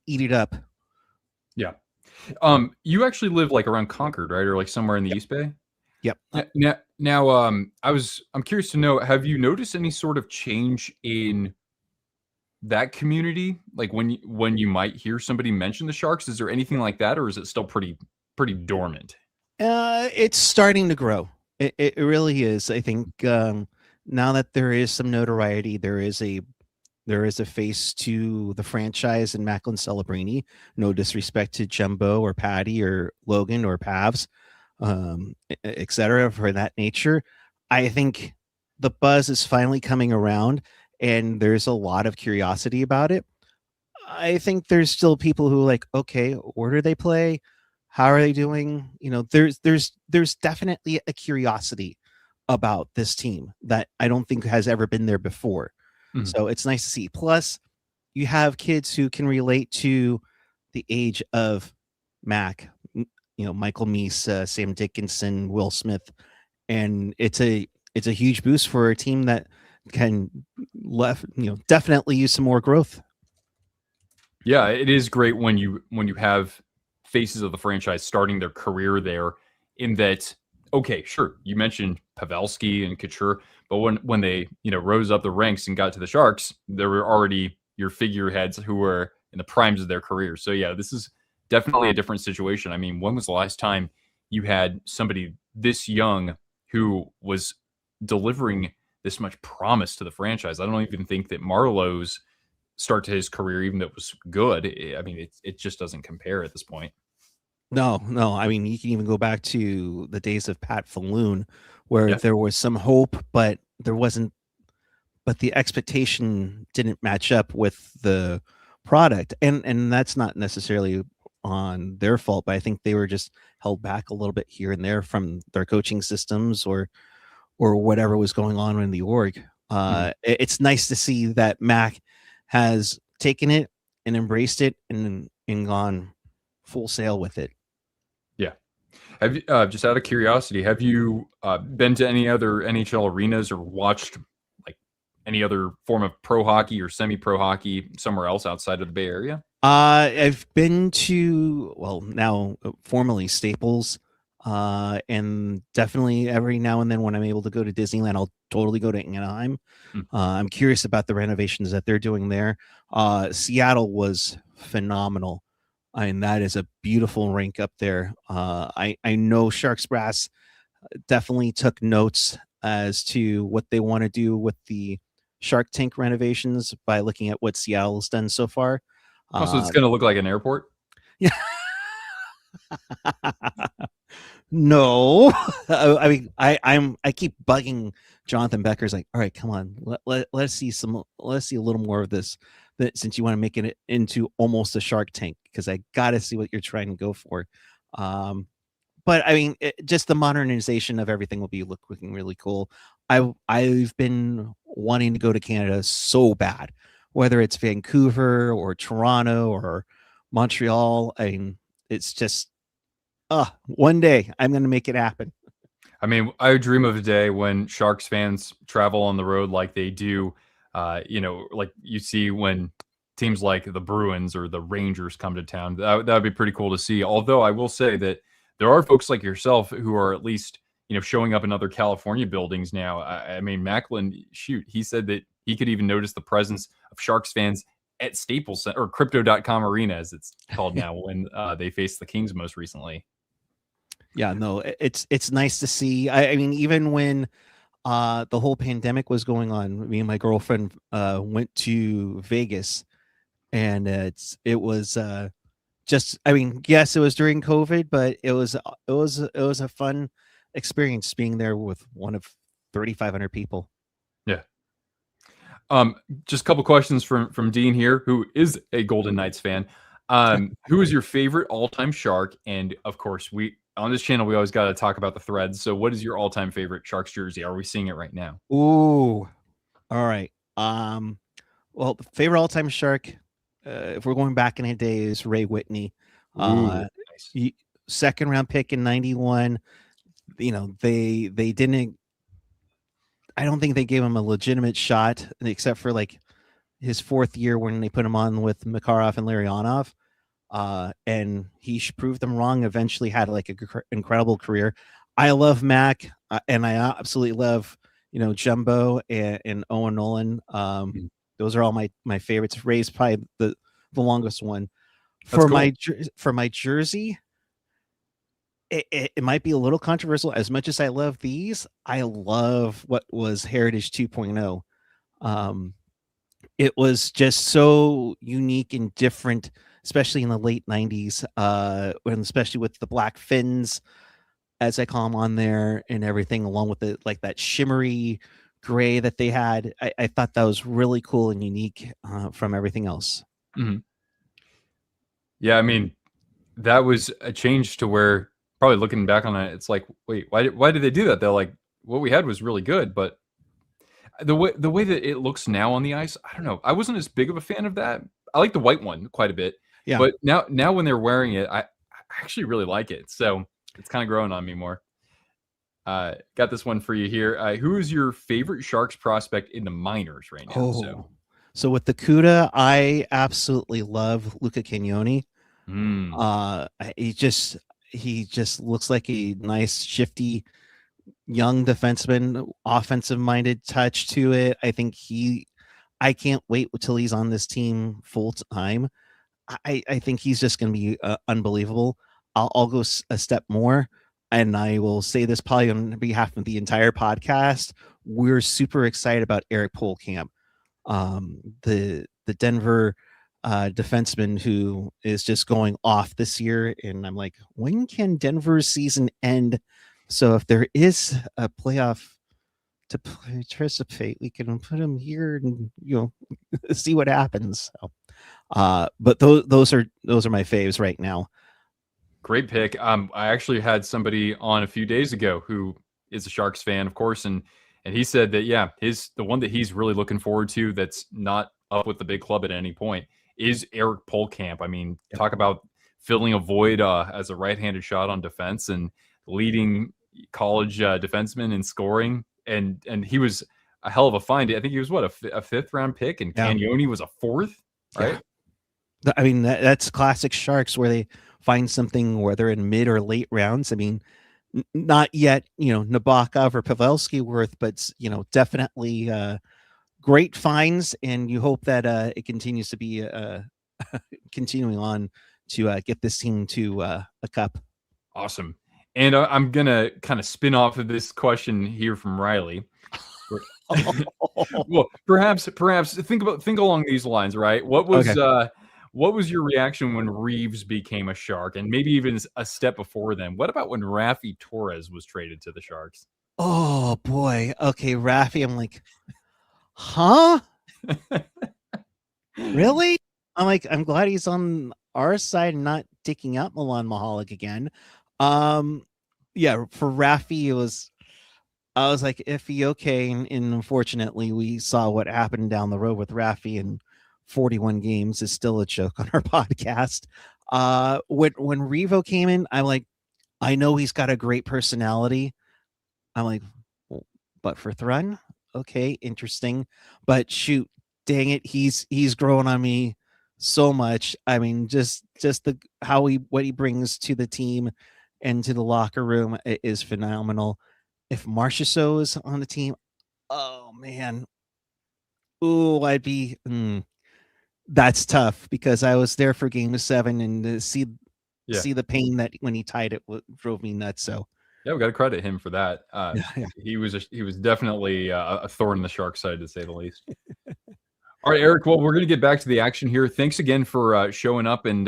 eat it up. Yeah. You actually live like around Concord, right, or like somewhere in the East Bay? Yep. Now, I'm curious to know, have you noticed any sort of change in that community, like when you might hear somebody mention the Sharks? Is there anything like that, or is it still pretty dormant? It's starting to grow. It really is. I think now that there is some notoriety, there is a face to the franchise in Macklin Celebrini. No disrespect to Jumbo or Patty or Logan or Pavs, etc. for that nature. I think the buzz is finally coming around, and there's a lot of curiosity about it. I think there's still people who are like, okay, where do they play? How are they doing? There's definitely a curiosity about this team that I don't think has ever been there before. Mm-hmm. So it's nice to see. Plus, you have kids who can relate to the age of Mac, Michael Meese, Sam Dickinson, Will Smith, and it's a huge boost for a team that can definitely use some more growth. Yeah, it is great when you have faces of the franchise starting their career there, in that, okay, sure, you mentioned Pavelski and Couture, but when they rose up the ranks and got to the Sharks, there were already your figureheads who were in the primes of their careers. So yeah, this is definitely a different situation. I mean, when was the last time you had somebody this young who was delivering this much promise to the franchise? I don't even think that Marlowe's start to his career, even though it was good, I mean, it just doesn't compare at this point. No. I mean, you can even go back to the days of Pat Falloon, where there was some hope, but there wasn't. But the expectation didn't match up with the product, and that's not necessarily on their fault. But I think they were just held back a little bit here and there from their coaching systems or whatever was going on in the org. It's nice to see that Mac has taken it and embraced it and gone full sail with it. Yeah. Have you, just out of curiosity, have you been to any other NHL arenas or watched like any other form of pro hockey or semi-pro hockey somewhere else outside of the Bay Area? I've been to, well, now formerly Staples. And definitely every now and then when I'm able to go to Disneyland, I'll totally go to Anaheim. Mm. I'm curious about the renovations that they're doing there. Seattle was phenomenal. I mean, that is a beautiful rink up there. I know Sharks Brass definitely took notes as to what they want to do with the Shark Tank renovations by looking at what Seattle's done so far. Also, it's going to look like an airport. Yeah. No, I mean, I keep bugging Jonathan Becker's like, all right, come on, let's see a little more of this. That since you want to make it into almost a Shark Tank, because I got to see what you're trying to go for. But I mean, just the modernization of everything will be looking really cool. I've been wanting to go to Canada so bad, whether it's Vancouver or Toronto or Montreal. I mean, it's just one day I'm going to make it happen. I mean, I dream of a day when Sharks fans travel on the road like they do, like you see when teams like the Bruins or the Rangers come to town. That would be pretty cool to see. Although I will say that there are folks like yourself who are at least, showing up in other California buildings now. I mean, Macklin, he said that he could even notice the presence of Sharks fans at Staples Center, or Crypto.com Arena, as it's called now, when they faced the Kings most recently. Yeah, no, it's nice to see. I mean, even when the whole pandemic was going on, me and my girlfriend went to Vegas, and it was just, I mean, yes, it was during COVID, but it was a fun experience being there with one of 3,500 people. Yeah. Just a couple questions from Dean here, who is a Golden Knights fan. Who is your favorite all-time Shark? And of course, on this channel, we always got to talk about the threads. So what is your all-time favorite Sharks jersey? Are we seeing it right now? Ooh. All right. Well, the favorite all-time Shark, if we're going back in the day, is Ray Whitney. Nice. Second round pick in 91. They didn't, I don't think they gave him a legitimate shot, except for like his fourth year when they put him on with Makarov and Larionov. And he proved them wrong. Eventually had like an incredible career. I love Mac, and I absolutely love, Jumbo and Owen Nolan. Those are all my favorites. Ray's probably the longest one. For my jersey, it might be a little controversial. As much as I love these, I love what was Heritage 2.0. It was just so unique and different, especially in the late 90s, and especially with the black fins, as I call them, on there and everything, along with that shimmery gray that they had. I thought that was really cool and unique from everything else. Mm-hmm. Yeah, I mean, that was a change to where, probably looking back on it, it's like, wait, why did they do that? They're like, what we had was really good, but the way that it looks now on the ice, I don't know. I wasn't as big of a fan of that. I like the white one quite a bit. Yeah. But now when they're wearing it, I actually really like it. So it's kind of growing on me more. Got this one for you here. Who is your favorite Sharks prospect in the minors right now? So with the CUDA, I absolutely love Luca Cagnoni. He just looks like a nice, shifty, young defenseman, offensive-minded touch to it. I can't wait until he's on this team full time. I think he's just going to be unbelievable. I'll go a step more, and I will say this probably on behalf of the entire podcast. We're super excited about Eric Polkamp, the Denver defenseman who is just going off this year. And I'm like, when can Denver's season end? So if there is a playoff to participate, we can put him here and see what happens. So, but those are my faves right now. Great pick. I actually had somebody on a few days ago who is a Sharks fan, of course, and he said that the one that he's really looking forward to that's not up with the big club at any point is Eric Polkamp. I mean, talk about filling a void as a right-handed shot on defense and leading college defenseman in scoring, and he was a hell of a find. I think he was a fifth round pick, and Cagnoni was a fourth, right? Yeah. I mean, that's classic Sharks, where they find something, whether in mid or late rounds. I mean, not yet, Nabokov or Pavelski worth, but definitely great finds, and you hope that it continues to be continuing on to get this team to a cup. Awesome. And I'm gonna kind of spin off of this question here from Riley. Well, perhaps think along these lines, right? What was your reaction when Reeves became a Shark, and maybe even a step before then? What about when Raffi Torres was traded to the Sharks? Oh boy. Okay, Raffi, I'm like, huh? Really? I'm like, I'm glad he's on our side and not taking out Milan Mahalik again. Yeah, for Raffi, I was like, iffy, okay. And unfortunately, we saw what happened down the road with Raffi, and 41 games is still a joke on our podcast. When Revo came in, I'm like, I know he's got a great personality. I'm like, well, but for Thrun, okay, interesting. But shoot, dang it, he's grown on me so much. I mean, just what he brings to the team and to the locker room is phenomenal. If Marchessault is on the team, oh man, I'd be. That's tough because I was there for Game 7, and to see the pain that when he tied it drove me nuts. So yeah, we got to credit him for that. He was definitely a thorn in the Shark side, to say the least. All right, Eric. Well, we're going to get back to the action here. Thanks again for showing up and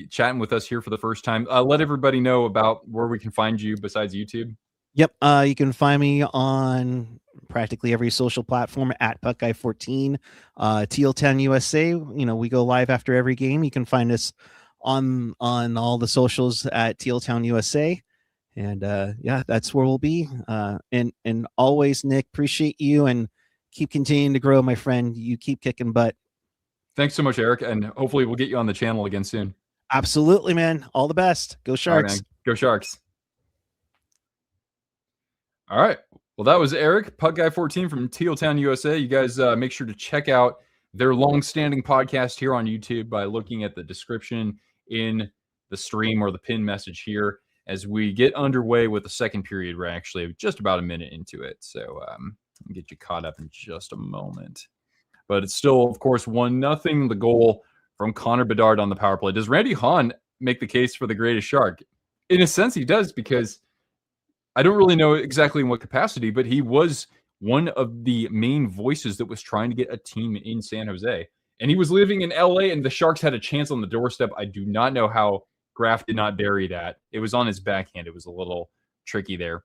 chatting with us here for the first time. Let everybody know about where we can find you besides YouTube. Yep. You can find me on practically every social platform at Puckguy14. Teal Town USA. We go live after every game. You can find us on all the socials at Teal Town USA. And yeah, that's where we'll be. And always, Nick, appreciate you and keep continuing to grow, my friend. You keep kicking butt. Thanks so much, Eric. And hopefully we'll get you on the channel again soon. Absolutely, man. All the best. Go Sharks. Right, go Sharks. All right. Well, that was Eric, Puckguy14 from Teal Town, USA. You guys make sure to check out their long-standing podcast here on YouTube by looking at the description in the stream or the pin message here as we get underway with the second period. We're actually just about a minute into it. So I'll get you caught up in just a moment. But it's still, of course, 1-0, the goal from Connor Bedard on the power play. Does Randy Hahn make the case for the greatest Shark? In a sense, he does, because I don't really know exactly in what capacity, but he was one of the main voices that was trying to get a team in San Jose. And he was living in LA, and the Sharks had a chance on the doorstep. I do not know how Graf did not bury that. It was on his backhand. It was a little tricky there.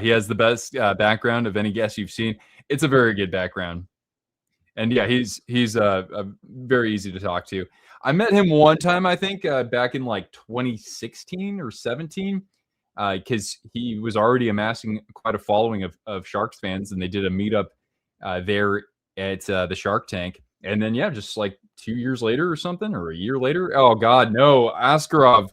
He has the best background of any guest you've seen. It's a very good background. And yeah, he's very easy to talk to. I met him one time, I think, back in like 2016 or 17. Because he was already amassing quite a following of Sharks fans, and they did a meetup there at the Shark Tank. And then, yeah, just like 2 years later or something, or a year later. Oh, God, no. Askarov,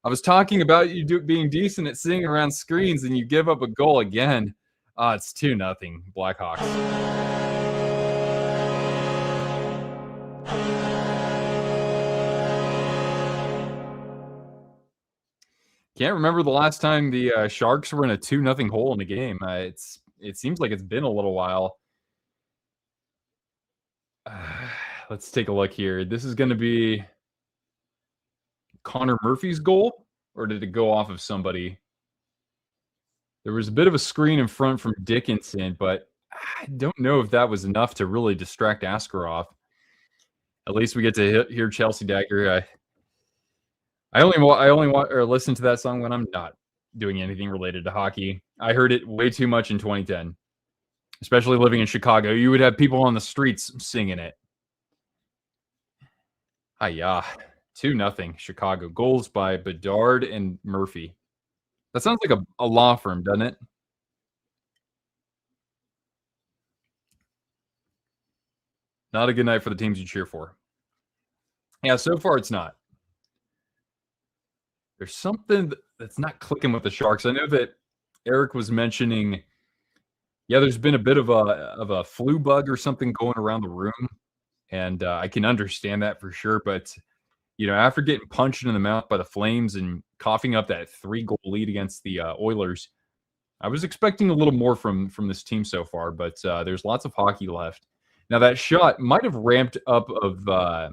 I was talking about you being decent at sitting around screens, and you give up a goal again. It's 2-0 Blackhawks. Can't remember the last time the Sharks were in a 2-0 hole in a game. It seems like it's been a little while. Let's take a look here. This is going to be Connor Murphy's goal, or did it go off of somebody? There was a bit of a screen in front from Dickinson, but I don't know if that was enough to really distract Askarov. At least we get to hear Chelsea Dagger. I only want or listen to that song when I'm not doing anything related to hockey. I heard it way too much in 2010, especially living in Chicago. You would have people on the streets singing it. Hiya, 2-0 Chicago. Goals by Bedard and Murphy. That sounds like a law firm, doesn't it? Not a good night for the teams you cheer for. Yeah, so far it's not. There's something that's not clicking with the Sharks. I know that Eric was mentioning, yeah, there's been a bit of a flu bug or something going around the room, and I can understand that for sure. But after getting punched in the mouth by the Flames and coughing up that 3-goal lead against the Oilers. I was expecting a little more from this team so far, but there's lots of hockey left. Now, that shot might have ramped up of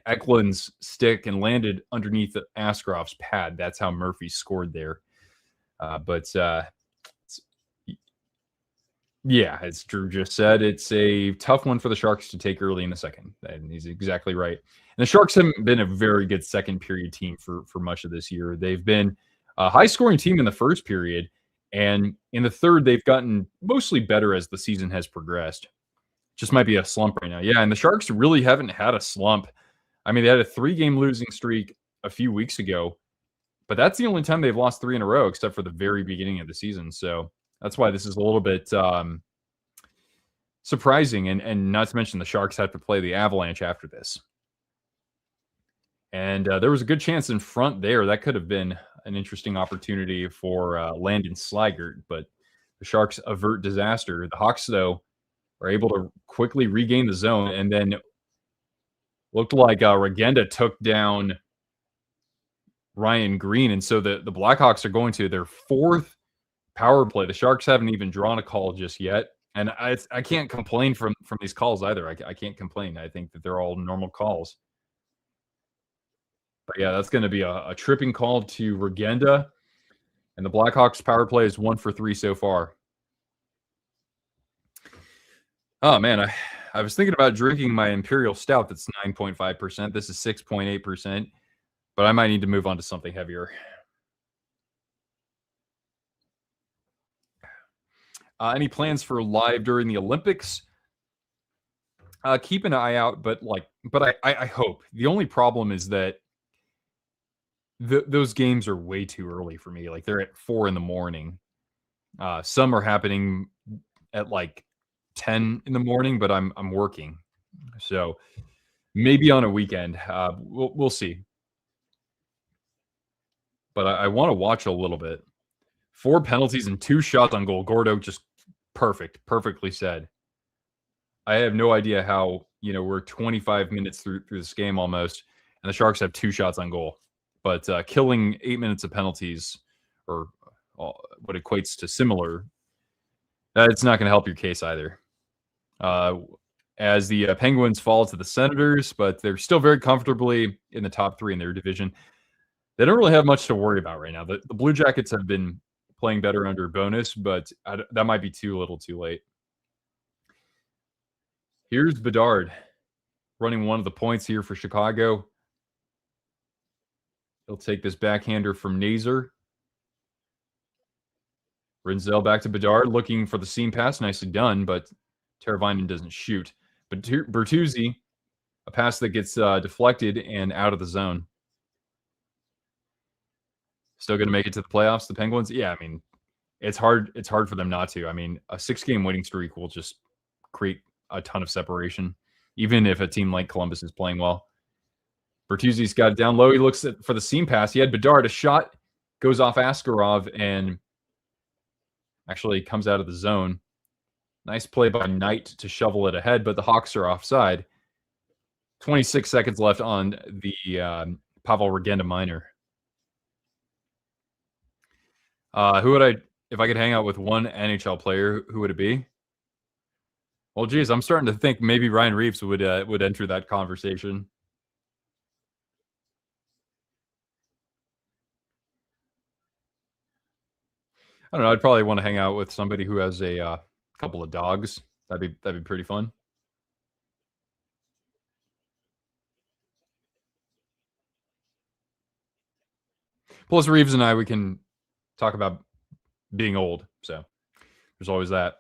Eklund's stick and landed underneath Askarov's pad. That's how Murphy scored there. Yeah, as Drew just said, it's a tough one for the Sharks to take early in the second. And he's exactly right. And the Sharks haven't been a very good second period team for much of this year. They've been a high-scoring team in the first period, and in the third, they've gotten mostly better as the season has progressed. Just might be a slump right now. Yeah, and the Sharks really haven't had a slump. I mean, they had a 3-game losing streak a few weeks ago, but that's the only time they've lost 3 in a row, except for the very beginning of the season. So that's why this is a little bit surprising, and not to mention the Sharks have to play the Avalanche after this. And there was a good chance in front there. That could have been an interesting opportunity for Landon Slaggert, but the Sharks avert disaster. The Hawks, though, are able to quickly regain the zone, and then looked like Regenda took down Ryan Green, and so the Blackhawks are going to their 4th power play. The Sharks haven't even drawn a call just yet, and I can't complain from these calls either. I can't complain. I think that they're all normal calls. But yeah, that's going to be a tripping call to Regenda, and the Blackhawks power play is 1 for 3 so far. Oh man, I was thinking about drinking my Imperial Stout that's 9.5%. This is 6.8%, but I might need to move on to something heavier. Any plans for live during the Olympics? Keep an eye out, but I hope. The only problem is that those games are way too early for me. Like, they're at 4 in the morning. Some are happening at like 10 in the morning, but I'm working. So maybe on a weekend. We'll see. But I want to watch a little bit. 4 penalties and 2 shots on goal. Gordo just perfectly said. I have no idea how, we're 25 minutes through this game almost, and the Sharks have 2 shots on goal. But killing 8 minutes of penalties, or what equates to similar, it's not going to help your case either. As the Penguins fall to the Senators, but they're still very comfortably in the top 3 in their division. They don't really have much to worry about right now. The Blue Jackets have been playing better under bonus, but that might be too little too late. Here's Bedard running one of the points here for Chicago. He'll take this backhander from Nazer. Rinzel back to Bedard, looking for the seam pass. Nicely done, but Teravainen doesn't shoot. But Bertuzzi, a pass that gets deflected and out of the zone. Still going to make it to the playoffs, the Penguins? Yeah, I mean, it's hard for them not to. I mean, a 6-game winning streak will just create a ton of separation, even if a team like Columbus is playing well. Bertuzzi's got it down low. He looks for the seam pass. He had Bedard. A shot goes off Askarov and actually comes out of the zone. Nice play by Knight to shovel it ahead, but the Hawks are offside. 26 seconds left on the Pavel Regenda minor. Who would if I could hang out with one NHL player, who would it be? Well, geez, I'm starting to think maybe Ryan Reeves would enter that conversation. I don't know. I'd probably want to hang out with somebody who has a couple of dogs. That'd be pretty fun. Plus, Reeves and I, we can talk about being old. So there's always that.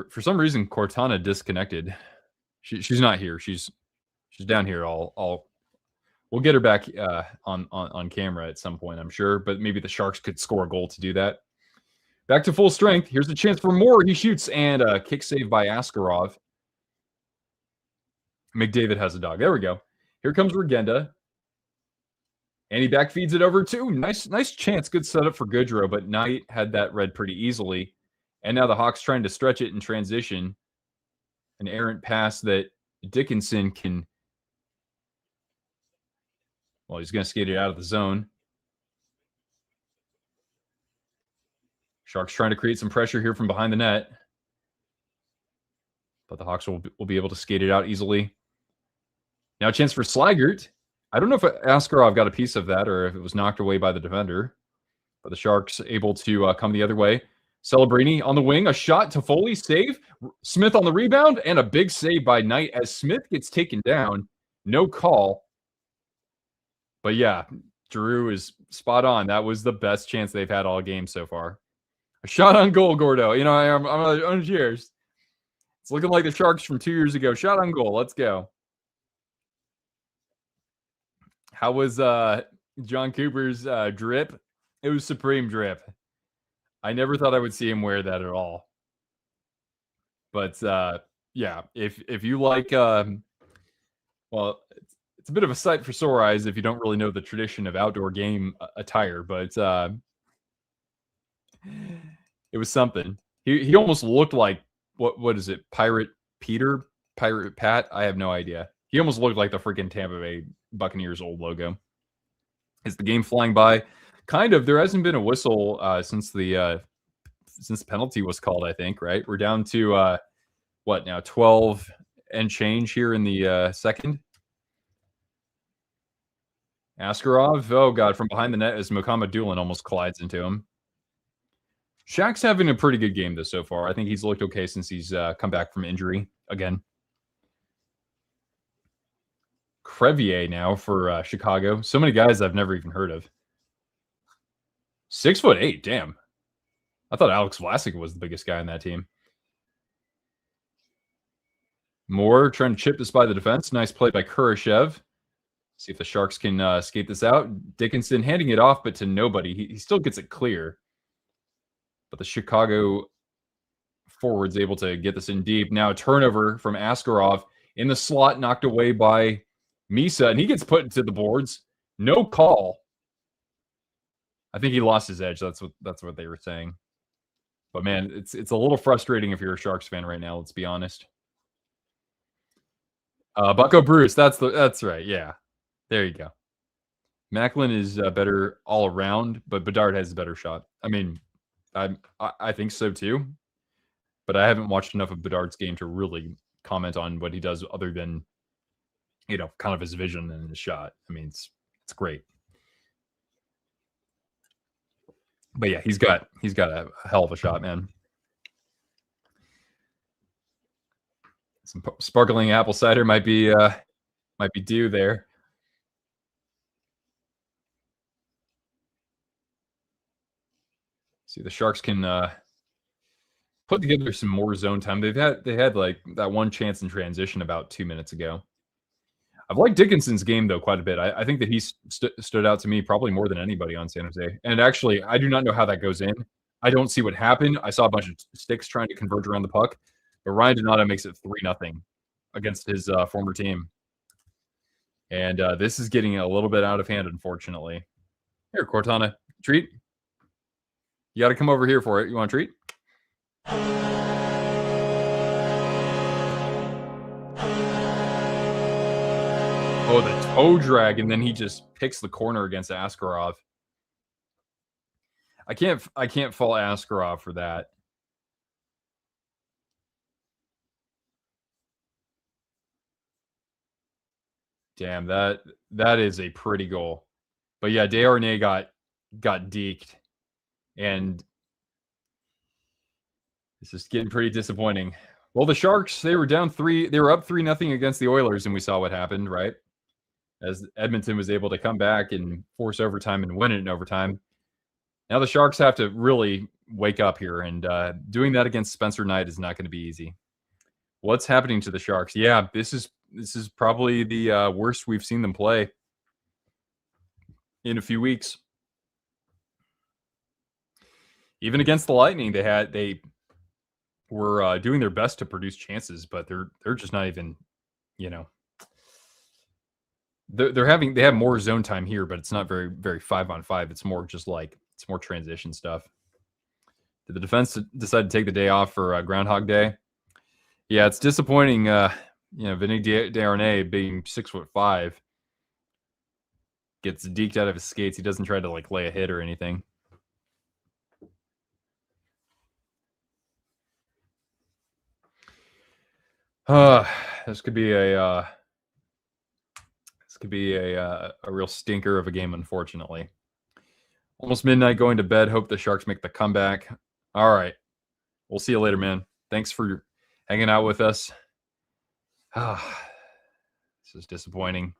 For some reason, Cortana disconnected. She's not here. She's down here. We'll get her back on camera at some point, I'm sure. But maybe the Sharks could score a goal to do that. Back to full strength. Here's a chance for more. He shoots, and a kick save by Askarov. McDavid has a dog. There we go. Here comes Regenda. And he backfeeds it over too. Nice chance. Good setup for Goodrow, but Knight had that read pretty easily. And now the Hawks trying to stretch it in transition. An errant pass that Dickinson can Well, he's going to skate it out of the zone. Sharks trying to create some pressure here from behind the net. But the Hawks will be able to skate it out easily. Now a chance for Slaggert. I don't know if Askarov got a piece of that or if it was knocked away by the defender. But the Sharks able to come the other way. Celebrini on the wing. A shot to Foley. Save. Smith on the rebound. And a big save by Knight as Smith gets taken down. No call. But yeah, Drew is spot on. That was the best chance they've had all game so far. A shot on goal, Gordo. You know, I'm on cheers. It's looking like the Sharks from 2 years ago. Shot on goal. Let's go. How was John Cooper's drip? It was supreme drip. I never thought I would see him wear that at all. But yeah, if you like, well, it's a bit of a sight for sore eyes if you don't really know the tradition of outdoor game attire, but it was something. He almost looked like what is it? Pirate Peter? Pirate Pat? I have no idea. He almost looked like the freaking Tampa Bay Buccaneers old logo. Is the game flying by? Kind of. There hasn't been a whistle since the penalty was called, I think, right? We're down to what now? 12 and change here in the second. Askarov, oh god, from behind the net as Mohamed Doolin almost collides into him. Shaq's having a pretty good game though so far. I think he's looked okay since he's come back from injury again. Crevier now for Chicago. So many guys I've never even heard of. 6'8", damn. I thought Alex Vlasic was the biggest guy on that team. Moore trying to chip this by the defense. Nice play by Kurashev. See if the Sharks can skate this out. Dickinson handing it off, but to nobody. He still gets it clear. But the Chicago forward's able to get this in deep. Now a turnover from Askarov in the slot, knocked away by Misa, and he gets put into the boards. No call. I think he lost his edge. That's what they were saying. But man, it's a little frustrating if you're a Sharks fan right now. Let's be honest. Bucko Bruce. That's right. Yeah, there you go. Macklin is better all around, but Bedard has a better shot. I mean, I think so too. But I haven't watched enough of Bedard's game to really comment on what he does other than, you know, kind of his vision and his shot. I mean, it's great. But yeah, he's got a hell of a shot, man. Some sparkling apple cider might be due there. See, the Sharks can put together some more zone time. They had like that one chance in transition about 2 minutes ago. I've liked Dickinson's game though quite a bit. I think that he stood out to me probably more than anybody on San Jose. And actually, I do not know how that goes in. I don't see what happened. I saw a bunch of sticks trying to converge around the puck, but Ryan Donato makes it 3-0 against his former team. And this is getting a little bit out of hand, unfortunately. Here, Cortana, treat. You got to come over here for it. You want a treat? Oh, the toe drag, and then he just picks the corner against Askarov. I can't fault Askarov for that. Damn, that is a pretty goal. But yeah, Desharnais got deked. And this is getting pretty disappointing. Well, the Sharks, they were up 3-0 against the Oilers, and we saw what happened, right? As Edmonton was able to come back and force overtime and win it in overtime. Now the Sharks have to really wake up here, and doing that against Spencer Knight is not going to be easy. What's happening to the Sharks? Yeah, this is probably the worst we've seen them play in a few weeks. Even against the Lightning, they were doing their best to produce chances, but they're just not even, you know. They have more zone time here, but it's not very 5-on-5. It's more just like it's more transition stuff. Did the defense decide to take the day off for Groundhog Day? Yeah, it's disappointing. You know, Vinny Desharnais being 6'5", gets deked out of his skates. He doesn't try to like lay a hit or anything. This could be a real stinker of a game, unfortunately. Almost midnight, going to bed. Hope the Sharks make the comeback. All right. We'll see you later, man. Thanks for hanging out with us. This is disappointing.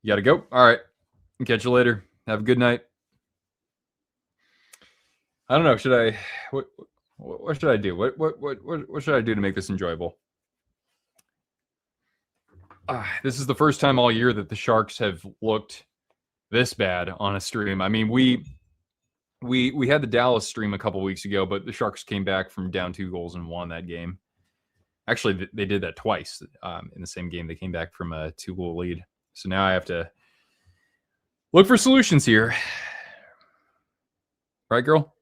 You got to go? All right. Catch you later. Have a good night. I don't know. Should I... What should I do? What should I do to make this enjoyable? This is the first time all year that the Sharks have looked this bad on a stream. I mean, we had the Dallas stream a couple weeks ago, but the Sharks came back from down 2 goals and won that game. Actually, they did that twice in the same game. They came back from a 2-goal lead. So now I have to look for solutions here. Right, girl?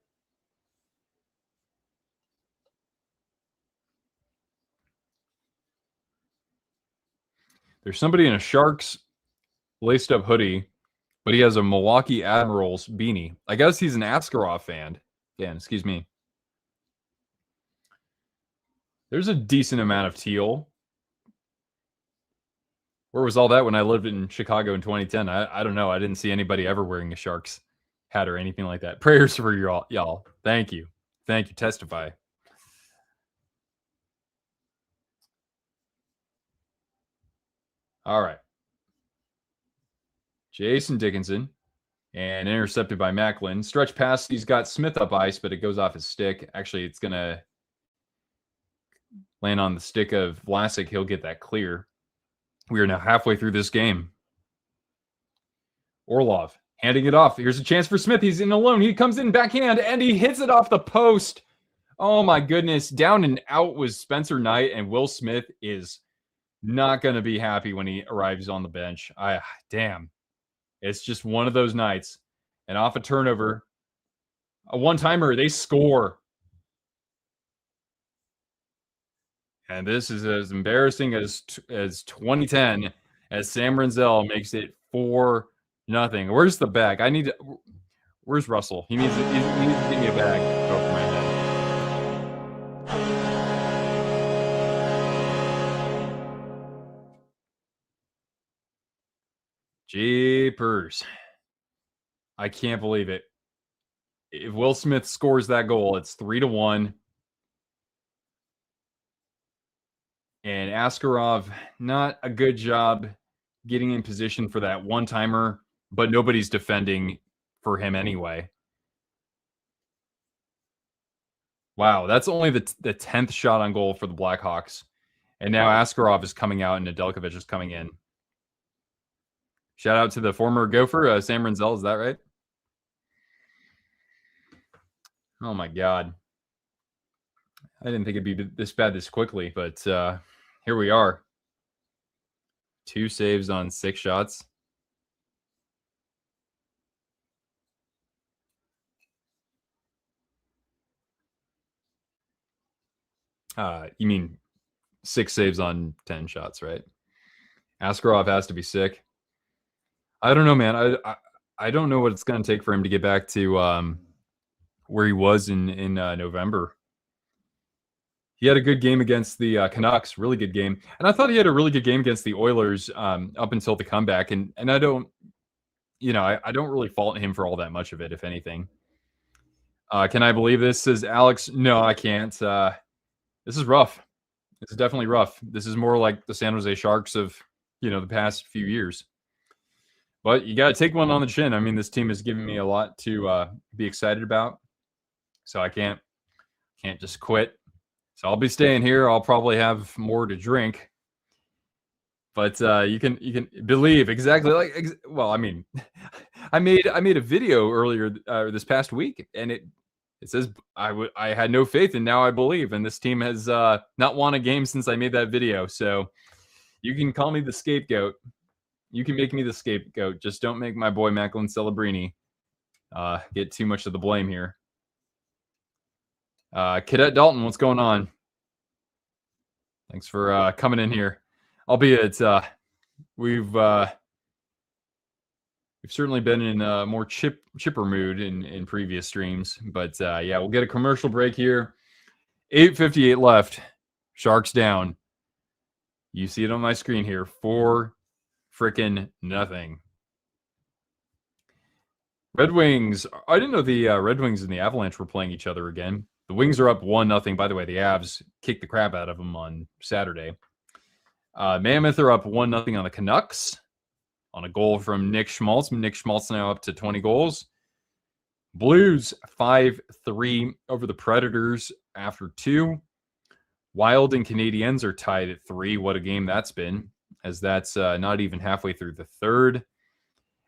There's somebody in a Sharks laced up hoodie, but he has a Milwaukee Admirals beanie. I guess he's an Askarov fan. Excuse me. There's a decent amount of teal. Where was all that when I lived in Chicago in 2010? I don't know. I didn't see anybody ever wearing a Sharks hat or anything like that. Prayers for y'all. Thank you. Thank you. Testify. All right. Jason Dickinson. And intercepted by Macklin. Stretch pass. He's got Smith up ice, but it goes off his stick. Actually, it's going to land on the stick of Vlasic. He'll get that clear. We are now halfway through this game. Orlov handing it off. Here's a chance for Smith. He's in alone. He comes in backhand, and he hits it off the post. Oh, my goodness. Down and out was Spencer Knight, and Will Smith is not going to be happy when he arrives on the bench. Damn. It's just one of those nights. And off a turnover, a one-timer, they score. And this is as embarrassing as 2010 as Sam Renzel makes it 4-0. Where's the bag? Where's Russell? He needs to give me a bag over my head. Jeepers. I can't believe it. If Will Smith scores that goal, it's 3-1. And Askarov, not a good job getting in position for that one-timer, but nobody's defending for him anyway. Wow, that's only the 10th shot on goal for the Blackhawks. And now Askarov is coming out and Nedeljkovic is coming in. Shout out to the former Gopher, Sam Renzel, is that right? Oh my God. I didn't think it'd be this bad this quickly, but here we are. 2 saves on 6 shots. You mean 6 saves on 10 shots, right? Askarov has to be sick. I don't know, man. I don't know what it's going to take for him to get back to where he was in November. He had a good game against the Canucks, really good game. And I thought he had a really good game against the Oilers up until the comeback. And I don't, I don't really fault him for all that much of it, if anything. Can I believe this? Says Alex. No, I can't. This is rough. This is definitely rough. This is more like the San Jose Sharks of, the past few years. But you got to take one on the chin. I mean, this team has given me a lot to be excited about. So I can't just quit. So I'll be staying here. I'll probably have more to drink. But you can believe exactly I mean, I made a video earlier this past week, and it says I had no faith, and now I believe. And this team has not won a game since I made that video. So you can call me the scapegoat. You can make me the scapegoat. Just don't make my boy Macklin Celebrini get too much of the blame here. Cadet Dalton, what's going on? Thanks for coming in here. Albeit we've We've certainly been in a more chipper mood in previous streams. But yeah, we'll get a commercial break here. 8:58 left. Sharks down. You see it on my screen here. 4-0. Red Wings. I didn't know the Red Wings and the Avalanche were playing each other again. The Wings are up 1-0. By the way, the Avs kicked the crap out of them on Saturday. Mammoth are up 1-0 on the Canucks on a goal from Nick Schmaltz. Nick Schmaltz now up to 20 goals. Blues 5-3 over the Predators after 2. Wild and Canadiens are tied at 3. What a game that's been, as that's not even halfway through the third.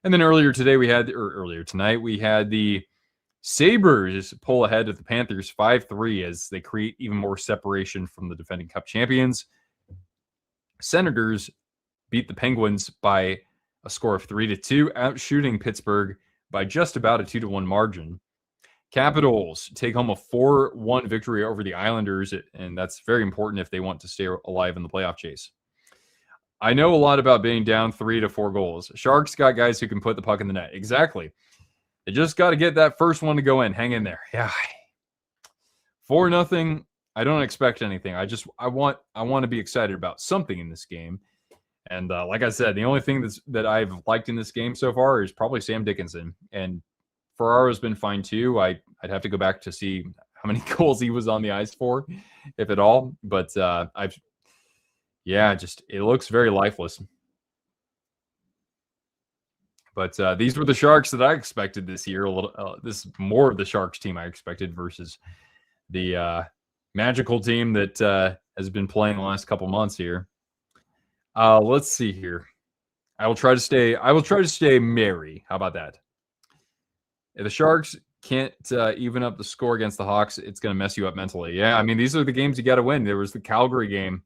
And then earlier tonight, we had the Sabres pull ahead of the Panthers 5-3 as they create even more separation from the defending Cup champions. Senators beat the Penguins by a score of 3-2, outshooting Pittsburgh by just about a 2-1 margin. Capitals take home a 4-1 victory over the Islanders, and that's very important if they want to stay alive in the playoff chase. I know a lot about being down 3 to 4 goals. Sharks got guys who can put the puck in the net. Exactly. They just got to get that first one to go in. Hang in there. Yeah. 4-0. I don't expect anything. I want to be excited about something in this game. And like I said, the only thing that I've liked in this game so far is probably Sam Dickinson. And Ferraro's been fine too. I'd have to go back to see how many goals he was on the ice for, if at all. But it looks very lifeless. But these were the Sharks that I expected this year. This is more of the Sharks team I expected versus the magical team that has been playing the last couple months here. Let's see here. I will try to stay merry. How about that? If the Sharks can't even up the score against the Hawks, it's going to mess you up mentally. Yeah, I mean, these are the games you got to win. There was the Calgary game,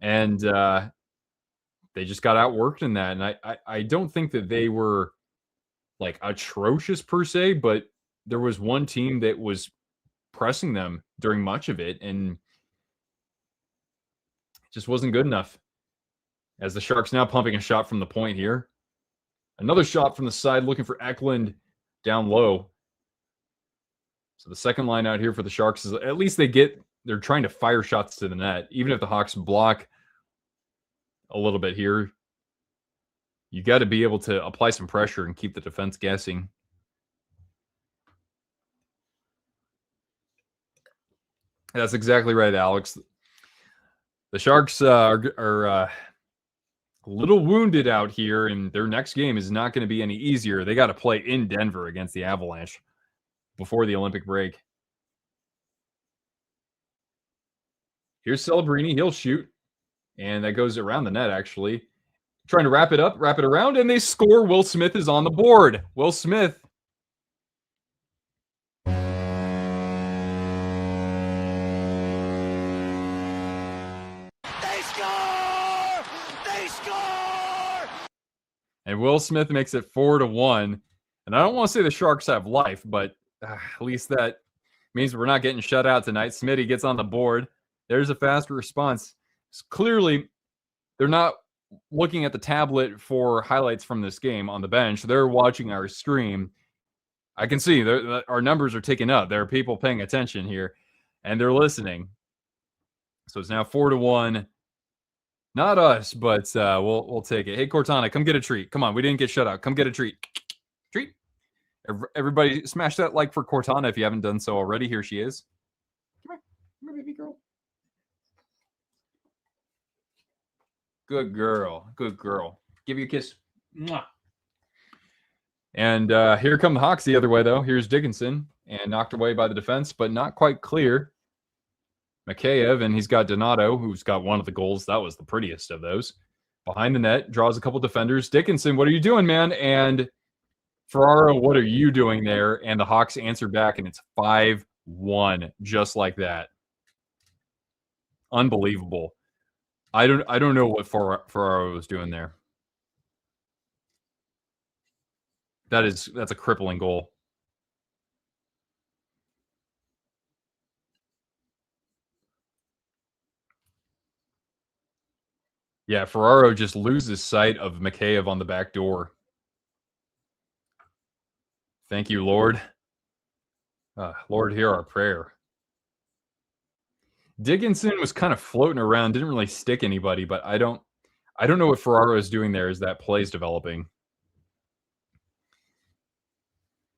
and they just got outworked in that. And I don't think that they were like atrocious per se, but there was one team that was pressing them during much of it, and it just wasn't good enough. As the Sharks now pumping a shot from the point here. Another shot from the side looking for Eklund down low. So the second line out here for the Sharks is at least they're trying to fire shots to the net. Even if the Hawks block a little bit here, you got to be able to apply some pressure and keep the defense guessing. That's exactly right, Alex. The Sharks are a little wounded out here, and their next game is not going to be any easier. They got to play in Denver against the Avalanche before the Olympic break. Here's Celebrini. He'll shoot, and that goes around the net, actually. Trying to wrap it around, and they score. Will Smith is on the board. Will Smith. And Will Smith makes it 4-1. And I don't want to say the Sharks have life, but at least that means we're not getting shut out tonight. Smitty gets on the board. There's a fast response. Clearly, they're not looking at the tablet for highlights from this game on the bench. They're watching our stream. I can see our numbers are ticking up. There are people paying attention here, and they're listening. So it's now 4-1. Not us, but we'll take it. Hey, Cortana, come get a treat. Come on, we didn't get shut out. Come get a treat. Treat. Everybody smash that like for Cortana if you haven't done so already. Here she is. Come here, baby girl. Good girl. Good girl. Give you a kiss. Mwah. And here come the Hawks the other way, though. Here's Dickinson, and knocked away by the defense, but not quite clear. Mikheyev, and he's got Donato, who's got one of the goals. That was the prettiest of those. Behind the net, draws a couple defenders. Dickinson, what are you doing, man? And Ferraro, what are you doing there? And the Hawks answer back, and it's 5-1, just like that. Unbelievable. I don't know what Ferraro was doing there. That's a crippling goal. Yeah, Ferraro just loses sight of Mikheyev on the back door. Thank you, Lord. Lord, hear our prayer. Dickinson was kind of floating around, didn't really stick anybody, but I don't know what Ferraro is doing there as that play's developing.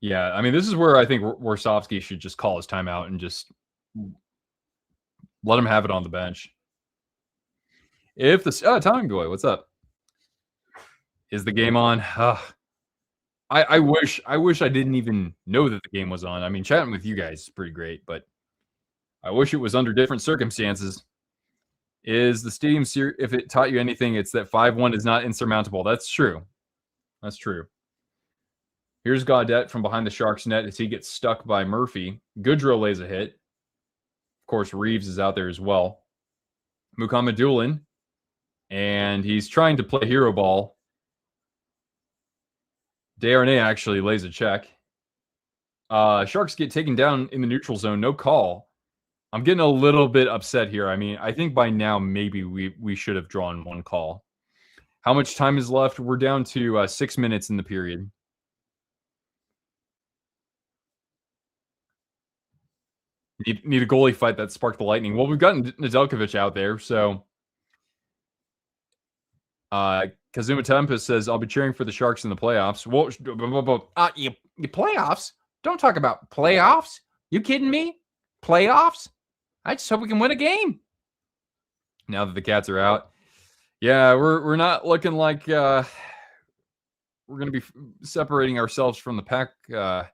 Yeah, I mean, this is where I think Warsofsky should just call his timeout and just let him have it on the bench. If the Tommy Boy, what's up? Is the game on? I wish I didn't even know that the game was on. I mean, chatting with you guys is pretty great, but I wish it was under different circumstances. Is the Stadium Series, if it taught you anything, it's that 5-1 is not insurmountable. That's true. That's true. Here's Gaudette from behind the Sharks net as he gets stuck by Murphy. Goodrow lays a hit. Of course, Reeves is out there as well. Mukhamadullin, and he's trying to play hero ball. Desharnais actually lays a check. Sharks get taken down in the neutral zone. No call. I'm getting a little bit upset here. I mean, I think by now maybe we should have drawn one call. How much time is left? We're down to 6 minutes in the period. Need a goalie fight that sparked the lightning. Well, we've gotten Nedeljkovic out there, so Kazuma Tempest says, I'll be cheering for the Sharks in the playoffs. Well, you playoffs? Don't talk about playoffs. You kidding me? Playoffs? I just hope we can win a game. Now that the Cats are out. Yeah, we're not looking like we're going to be separating ourselves from the pack or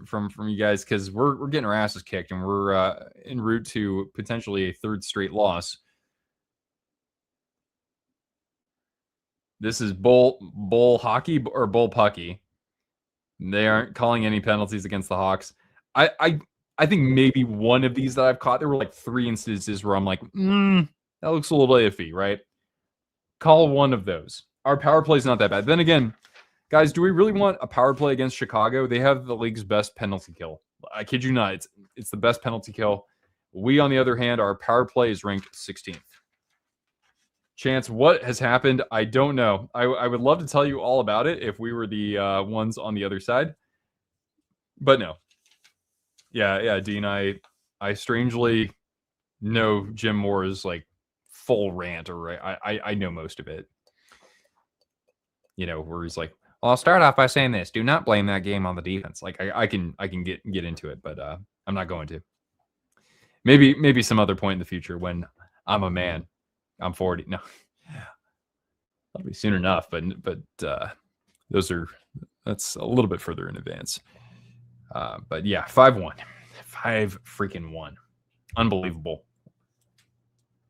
from you guys, because we're getting our asses kicked and we're en route to potentially a third straight loss. This is bull hockey or bull pucky. They aren't calling any penalties against the Hawks. I think maybe one of these that I've caught, there were like 3 instances where I'm like, that looks a little iffy, right? Call one of those. Our power play is not that bad. Then again, guys, do we really want a power play against Chicago? They have the league's best penalty kill. I kid you not. It's the best penalty kill. We, on the other hand, our power play is ranked 16th. Chance, what has happened? I don't know. I would love to tell you all about it if we were the ones on the other side. But no. Yeah, Dean, I strangely know Jim Moore's like full rant, or I know most of it. You know, where he's like, well, I'll start off by saying this. Do not blame that game on the defense. Like I can get into it, but I'm not going to. Maybe some other point in the future when I'm a man. I'm 40. No, that'll be soon enough. But that's a little bit further in advance. But yeah, 5-1, 5-1, unbelievable.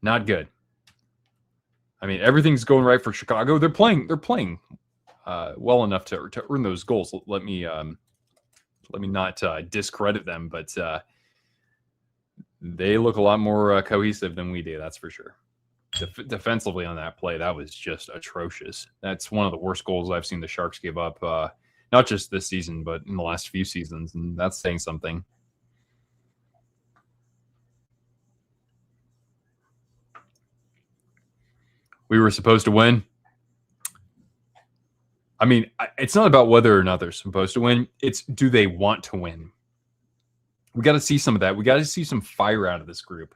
Not good. I mean, everything's going right for Chicago. They're playing well enough to earn those goals. Let me not discredit them, but they look a lot more cohesive than we do. That's for sure. Defensively on that play, that was just atrocious. That's one of the worst goals I've seen the Sharks give up, not just this season, but in the last few seasons, and that's saying something. We were supposed to win. I mean, it's not about whether or not they're supposed to win. It's do they want to win? We got to see some of that. We got to see some fire out of this group.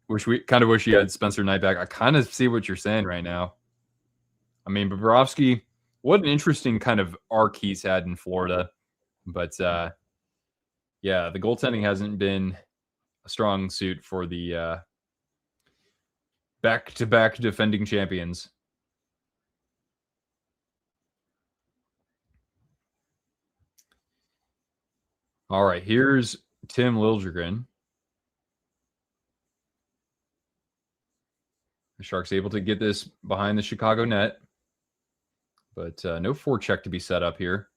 Wish you had Spencer Knight back. I kind of see what you're saying right now. I mean, Bobrovsky, what an interesting kind of arc he's had in Florida. But, yeah, the goaltending hasn't been a strong suit for the back-to-back defending champions. All right, here's Tim Liljegren. The Sharks able to get this behind the Chicago net. But no forecheck to be set up here.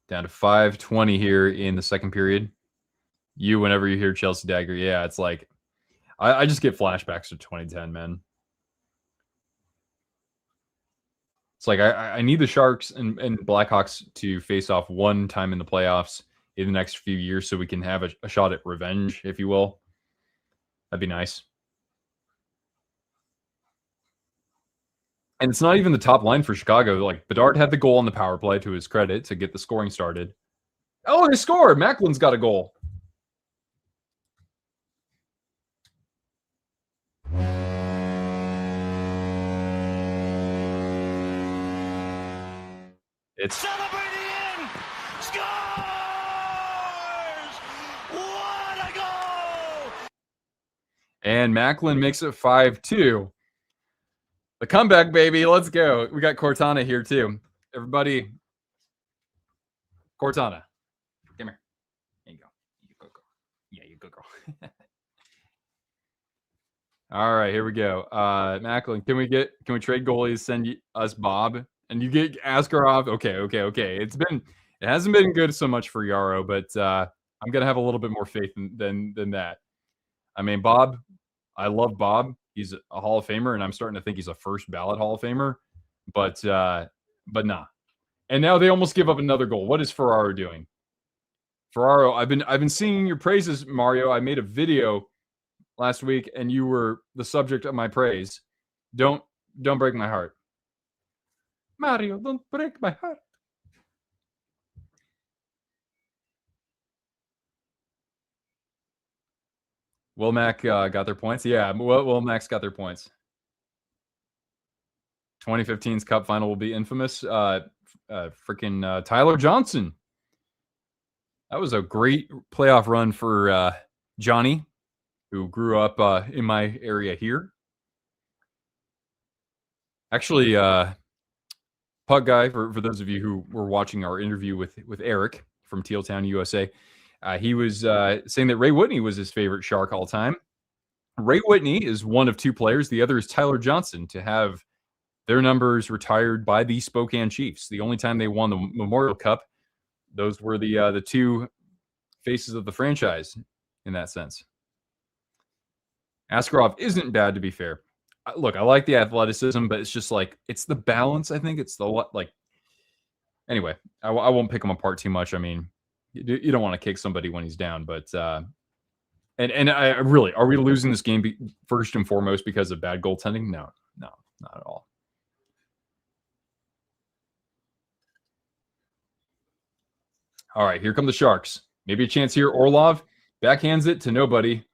Down to 5:20 here in the second period. Whenever you hear Chelsea Dagger, yeah, it's like, I just get flashbacks to 2010, man. It's like, I need the Sharks and Blackhawks to face off one time in the playoffs in the next few years so we can have a shot at revenge, if you will. That'd be nice. And it's not even the top line for Chicago. Like, Bedard had the goal on the power play, to his credit, to get the scoring started. Oh, they scored! Macklin's got a goal. It's Celebrini in! Scores! What a goal! And Macklin makes it 5-2. The comeback, baby. Let's go. We got Cortana here, too. Everybody. Cortana. Come here. There you go. You go, girl. Yeah, you go, girl. All right, here we go. Macklin, can we trade goalies, send us Bob? And you get Askarov. Okay. It hasn't been good so much for Yarrow, but I'm gonna have a little bit more faith than that. I mean, Bob, I love Bob. He's a Hall of Famer, and I'm starting to think he's a first ballot Hall of Famer. But nah. And now they almost give up another goal. What is Ferraro doing? Ferraro, I've been singing your praises, Mario. I made a video last week, and you were the subject of my praise. Don't break my heart. Mario, don't break my heart. Will Mac got their points? Yeah, Will Mac's got their points. 2015's Cup final will be infamous. Freaking Tyler Johnson. That was a great playoff run for Johnny, who grew up in my area here. Actually, Puck Guy, for those of you who were watching our interview with Eric from Teal Town, USA, he was saying that Ray Whitney was his favorite Shark all time. Ray Whitney is one of two players. The other is Tyler Johnson, to have their numbers retired by the Spokane Chiefs. The only time they won the Memorial Cup, those were the two faces of the franchise in that sense. Askarov isn't bad, to be fair. Look, I like the athleticism, but it's just like, it's the balance. I think it's the like. Anyway, I won't pick him apart too much. I mean, you don't want to kick somebody when he's down, but and I really, are we losing this game first and foremost because of bad goaltending? No, not at all. All right, here come the Sharks. Maybe a chance here. Orlov backhands it to nobody.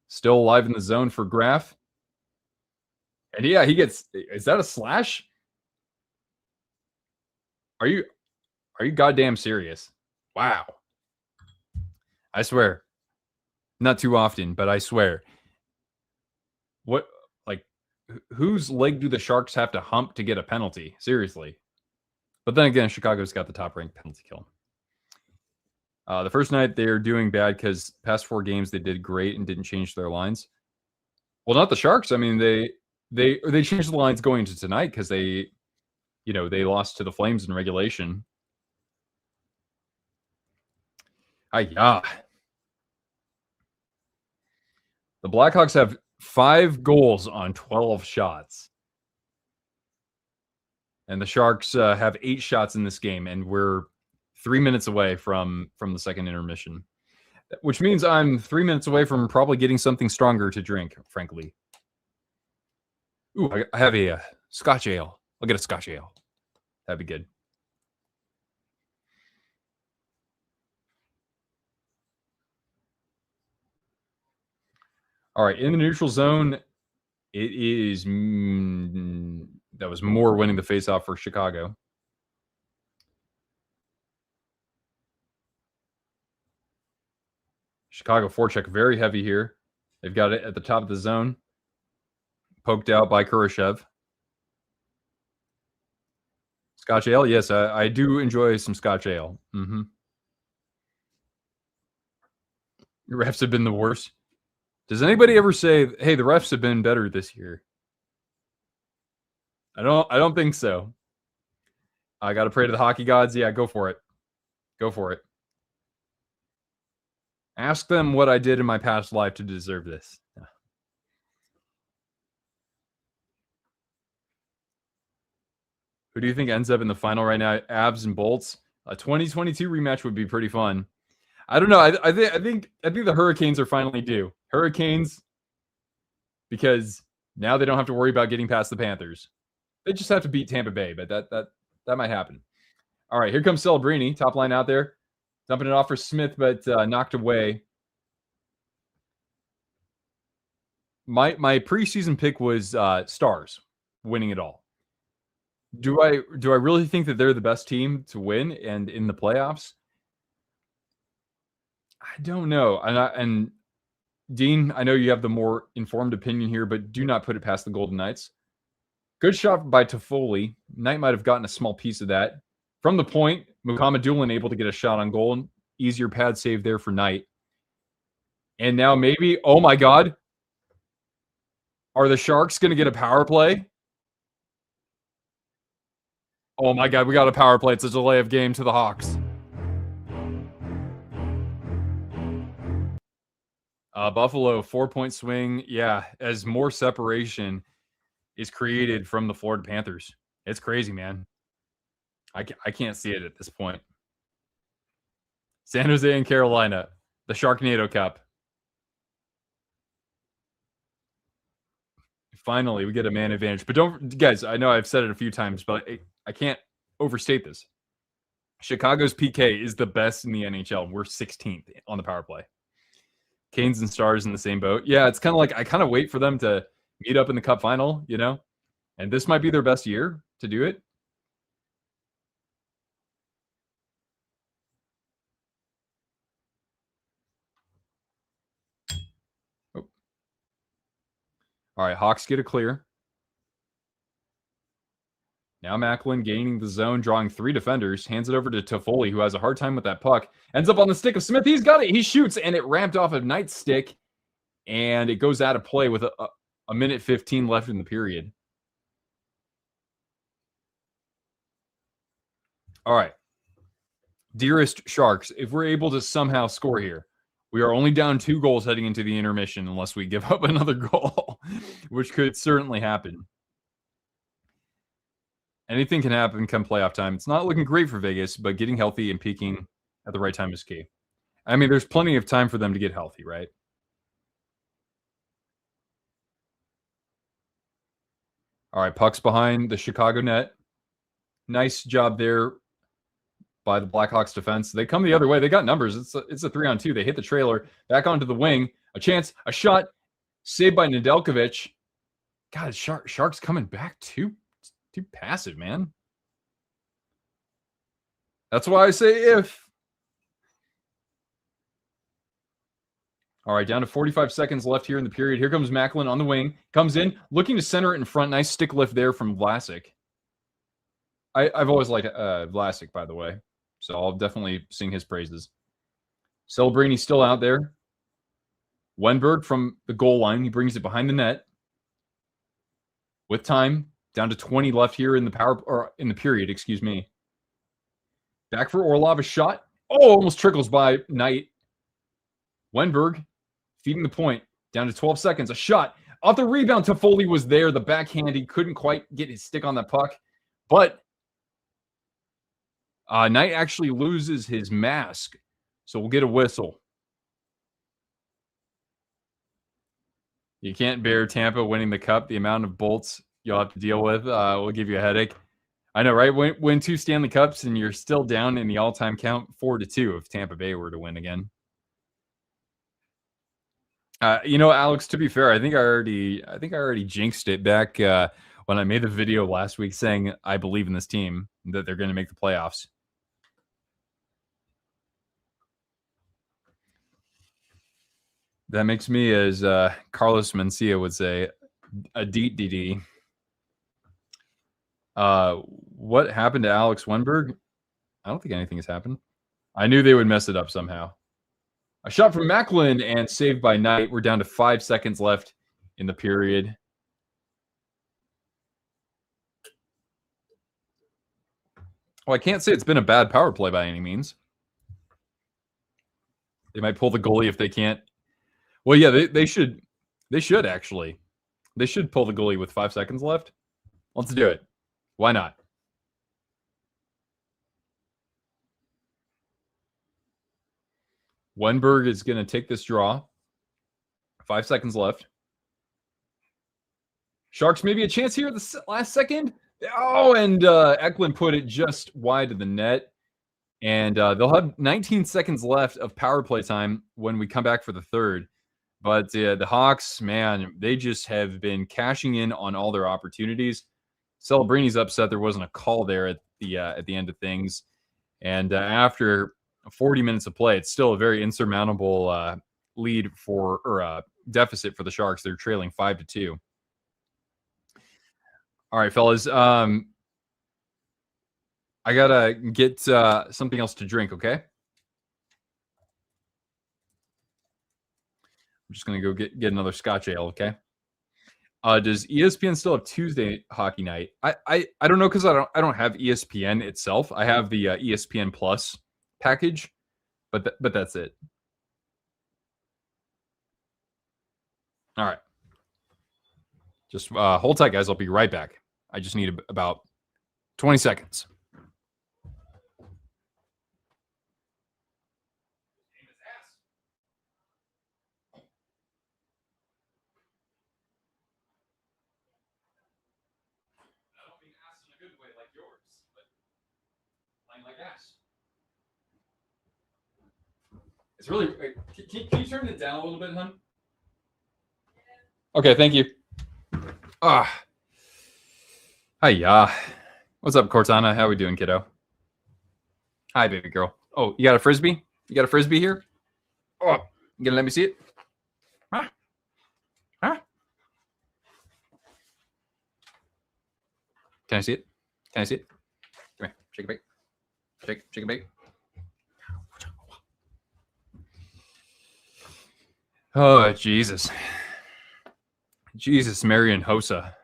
Still alive in the zone for Graf. And yeah, he gets. Is that a slash? Are you goddamn serious? Wow. I swear. Not too often, but I swear. What, like, whose leg do the Sharks have to hump to get a penalty? Seriously. But then again, Chicago's got the top-ranked penalty kill. The first night they're doing bad because past 4 games they did great and didn't change their lines. Well, not the Sharks. I mean, they changed the lines going into tonight because they lost to the Flames in regulation. The Blackhawks have 5 goals on 12 shots. And the Sharks have 8 shots in this game, and we're 3 minutes away from the second intermission, which means I'm 3 minutes away from probably getting something stronger to drink, frankly. Ooh, I have a Scotch ale. I'll get a Scotch ale. That'd be good. All right, in the neutral zone, it is that was Moore winning the faceoff for Chicago. Chicago forecheck very heavy here. They've got it at the top of the zone. Poked out by Kurashev. Scotch ale? Yes, I do enjoy some Scotch ale. Mm-hmm. The refs have been the worst. Does anybody ever say, hey, the refs have been better this year? I don't think so. I got to pray to the hockey gods. Yeah, go for it. Go for it. Ask them what I did in my past life to deserve this. Yeah. Who do you think ends up in the final right now? Abs and Bolts. A 2022 rematch would be pretty fun. I don't know. I think the Hurricanes are finally due. Hurricanes, because now they don't have to worry about getting past the Panthers. They just have to beat Tampa Bay, but that might happen. All right, here comes Celebrini, top line out there. Dumping it off for Smith, but knocked away. My preseason pick was Stars winning it all. Do I really think that they're the best team to win and in the playoffs? I don't know. And Dean, I know you have the more informed opinion here, but do not put it past the Golden Knights. Good shot by Toffoli. Knight might have gotten a small piece of that. From the point, Muhammad Doolin able to get a shot on goal. Easier pad save there for Knight. And now maybe, oh my God, are the Sharks going to get a power play? Oh my God, we got a power play. It's a delay of game to the Hawks. Buffalo, 4-point swing. Yeah, as more separation is created from the Florida Panthers. It's crazy, man. I can't see it at this point. San Jose and Carolina, the Sharknado Cup. Finally, we get a man advantage. But don't, guys, I know I've said it a few times, but I can't overstate this. Chicago's PK is the best in the NHL. We're 16th on the power play. Canes and Stars in the same boat. Yeah, it's kind of like I kind of wait for them to meet up in the Cup final, you know? And this might be their best year to do it. Oh. All right, Hawks get a clear. Now Macklin gaining the zone, drawing 3 defenders. Hands it over to Toffoli, who has a hard time with that puck. Ends up on the stick of Smith. He's got it. He shoots, and it ramped off of Knight's stick. And it goes out of play with a minute 15 left in the period. All right. Dearest Sharks, if we're able to somehow score here, we are only down 2 goals heading into the intermission unless we give up another goal, which could certainly happen. Anything can happen come playoff time. It's not looking great for Vegas, but getting healthy and peaking at the right time is key. I mean, there's plenty of time for them to get healthy, right? All right, puck's behind the Chicago net. Nice job there by the Blackhawks defense. They come the other way. They got numbers. It's a 3-on-2. They hit the trailer. Back onto the wing. A chance. A shot. Saved by Nedeljkovic. God, Sharks coming back too passive, man. That's why I say if. All right, down to 45 seconds left here in the period. Here comes Macklin on the wing. Comes in, looking to center it in front. Nice stick lift there from Vlasic. I've always liked Vlasic, by the way. So I'll definitely sing his praises. Celebrini still out there. Wenberg from the goal line. He brings it behind the net. With time, down to 20 left here in the period, excuse me. Back for Orlov, a shot. Oh, almost trickles by Knight. Wenberg feeding the point. Down to 12 seconds. A shot. Off the rebound, Toffoli was there. The backhand, he couldn't quite get his stick on that puck. But Knight actually loses his mask. So we'll get a whistle. You can't bear Tampa winning the cup. The amount of bolts you'll have to deal with will give you a headache. I know, right? Win 2 Stanley Cups and you're still down in the all-time count 4-2 if Tampa Bay were to win again. You know, Alex, to be fair, I think I already jinxed it back when I made the video last week saying I believe in this team, that they're going to make the playoffs. That makes me, as Carlos Mencia would say, a deet DD. What happened to Alex Wenberg? I don't think anything has happened. I knew they would mess it up somehow. A shot from Macklin and saved by Knight. We're down to 5 seconds left in the period. Well, I can't say it's been a bad power play by any means. They might pull the goalie if they can't. Well, yeah, they should actually. They should pull the goalie with 5 seconds left. Let's do it. Why not? Wenberg is going to take this draw. 5 seconds left. Sharks maybe a chance here at the last second. Oh, and Eklund put it just wide of the net. And they'll have 19 seconds left of power play time when we come back for the third. But the Hawks, man, they just have been cashing in on all their opportunities. Celebrini's upset there wasn't a call there at the end of things. And after 40 minutes of play, it's still a very insurmountable lead deficit for the Sharks. They're trailing 5-2. All right, fellas. I gotta get something else to drink, okay? I'm just gonna go get another Scotch ale, okay? Does ESPN still have Tuesday hockey night? I don't know because I don't have ESPN itself. I have the ESPN Plus package, but that's it. All right, just hold tight, guys. I'll be right back. I just need about 20 seconds. Like ass. It's really. Can you turn it down a little bit, hon? Okay, thank you. Hiya. What's up, Cortana? How we doing, kiddo? Hi, baby girl. Oh, you got a frisbee? You got a frisbee here? Oh, you gonna let me see it? Huh? Can I see it? Can I see it? Come here. Shake a bake. Shake a bake. Oh, Jesus. Jesus, Mary and Hosa.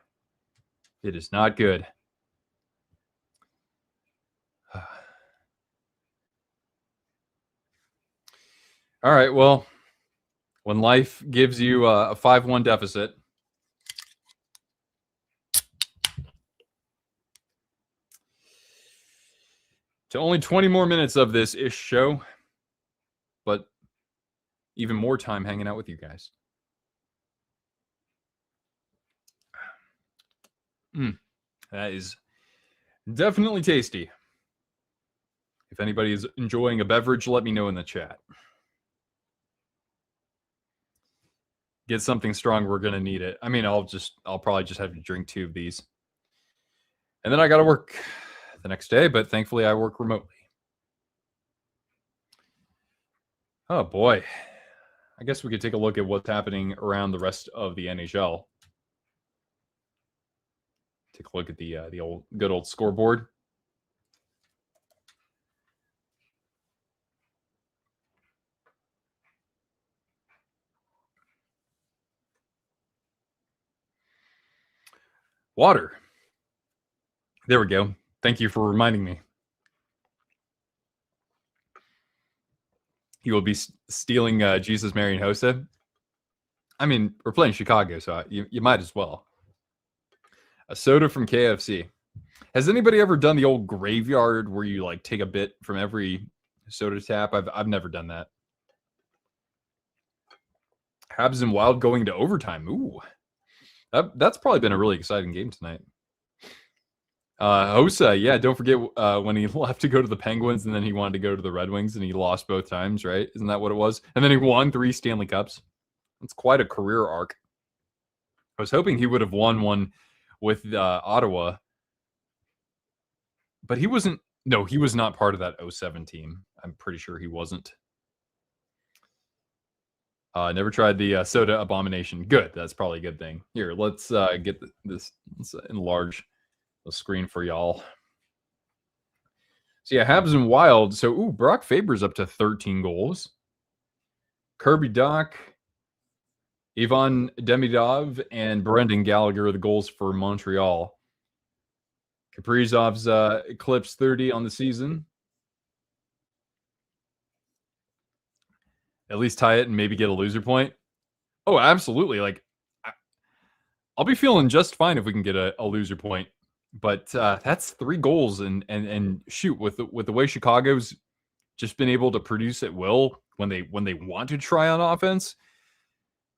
It is not good. All right, well, when life gives you a 5-1 deficit, to only 20 more minutes of this ish show, but even more time hanging out with you guys. That is definitely tasty. If anybody is enjoying a beverage, let me know in the chat. Get something strong. We're going to need it. I mean, I'll probably just have to drink 2 of these. And then I got to work the next day, but thankfully I work remotely. Oh boy. I guess we could take a look at what's happening around the rest of the NHL. Take a look at the good old scoreboard. Water. There we go. Thank you for reminding me. You will be stealing Jesus, Mary, and Hosa. I mean, we're playing Chicago, so you might as well. A soda from KFC. Has anybody ever done the old graveyard where you like take a bit from every soda tap? I've never done that. Habs and Wild going to overtime. Ooh, that's probably been a really exciting game tonight. Hosa, yeah, don't forget when he left to go to the Penguins and then he wanted to go to the Red Wings and he lost both times, right? Isn't that what it was? And then he won 3 Stanley Cups. That's quite a career arc. I was hoping he would have won one with Ottawa, but he wasn't. No, he was not part of that 07 team. I'm pretty sure he wasn't. Never tried the soda abomination. Good. That's probably a good thing. Here, let's get this. Let's enlarge the screen for y'all. So yeah, Habs and Wild. So Brock Faber's up to 13 goals. Kirby Dach, Ivan Demidov, and Brendan Gallagher are the goals for Montreal. Kaprizov's eclipsed 30 on the season. At least tie it and maybe get a loser point. Oh, absolutely. Like, I'll be feeling just fine if we can get a loser point. But that's 3 goals, and shoot, with the way Chicago's just been able to produce at will when they want to try on offense,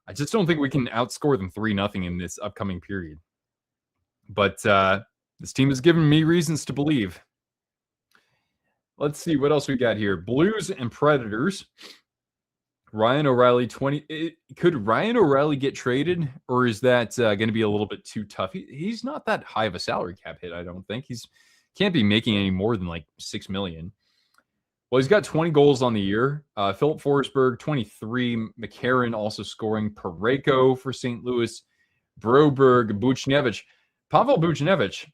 I just don't think we can outscore them 3-0 in this upcoming period. But This team has given me reasons to believe. Let's see what else we got here. Blues and Predators. Ryan O'Reilly, 20. Could Ryan O'Reilly get traded, or is that going to be a little bit too tough? He's not that high of a salary cap hit, I don't think. Can't be making any more than like $6 million. Well, he's got 20 goals on the year. Philip Forsberg, 23. McCarron also scoring. Parayko for St. Louis. Broberg, Buchnevich. Pavel Buchnevich,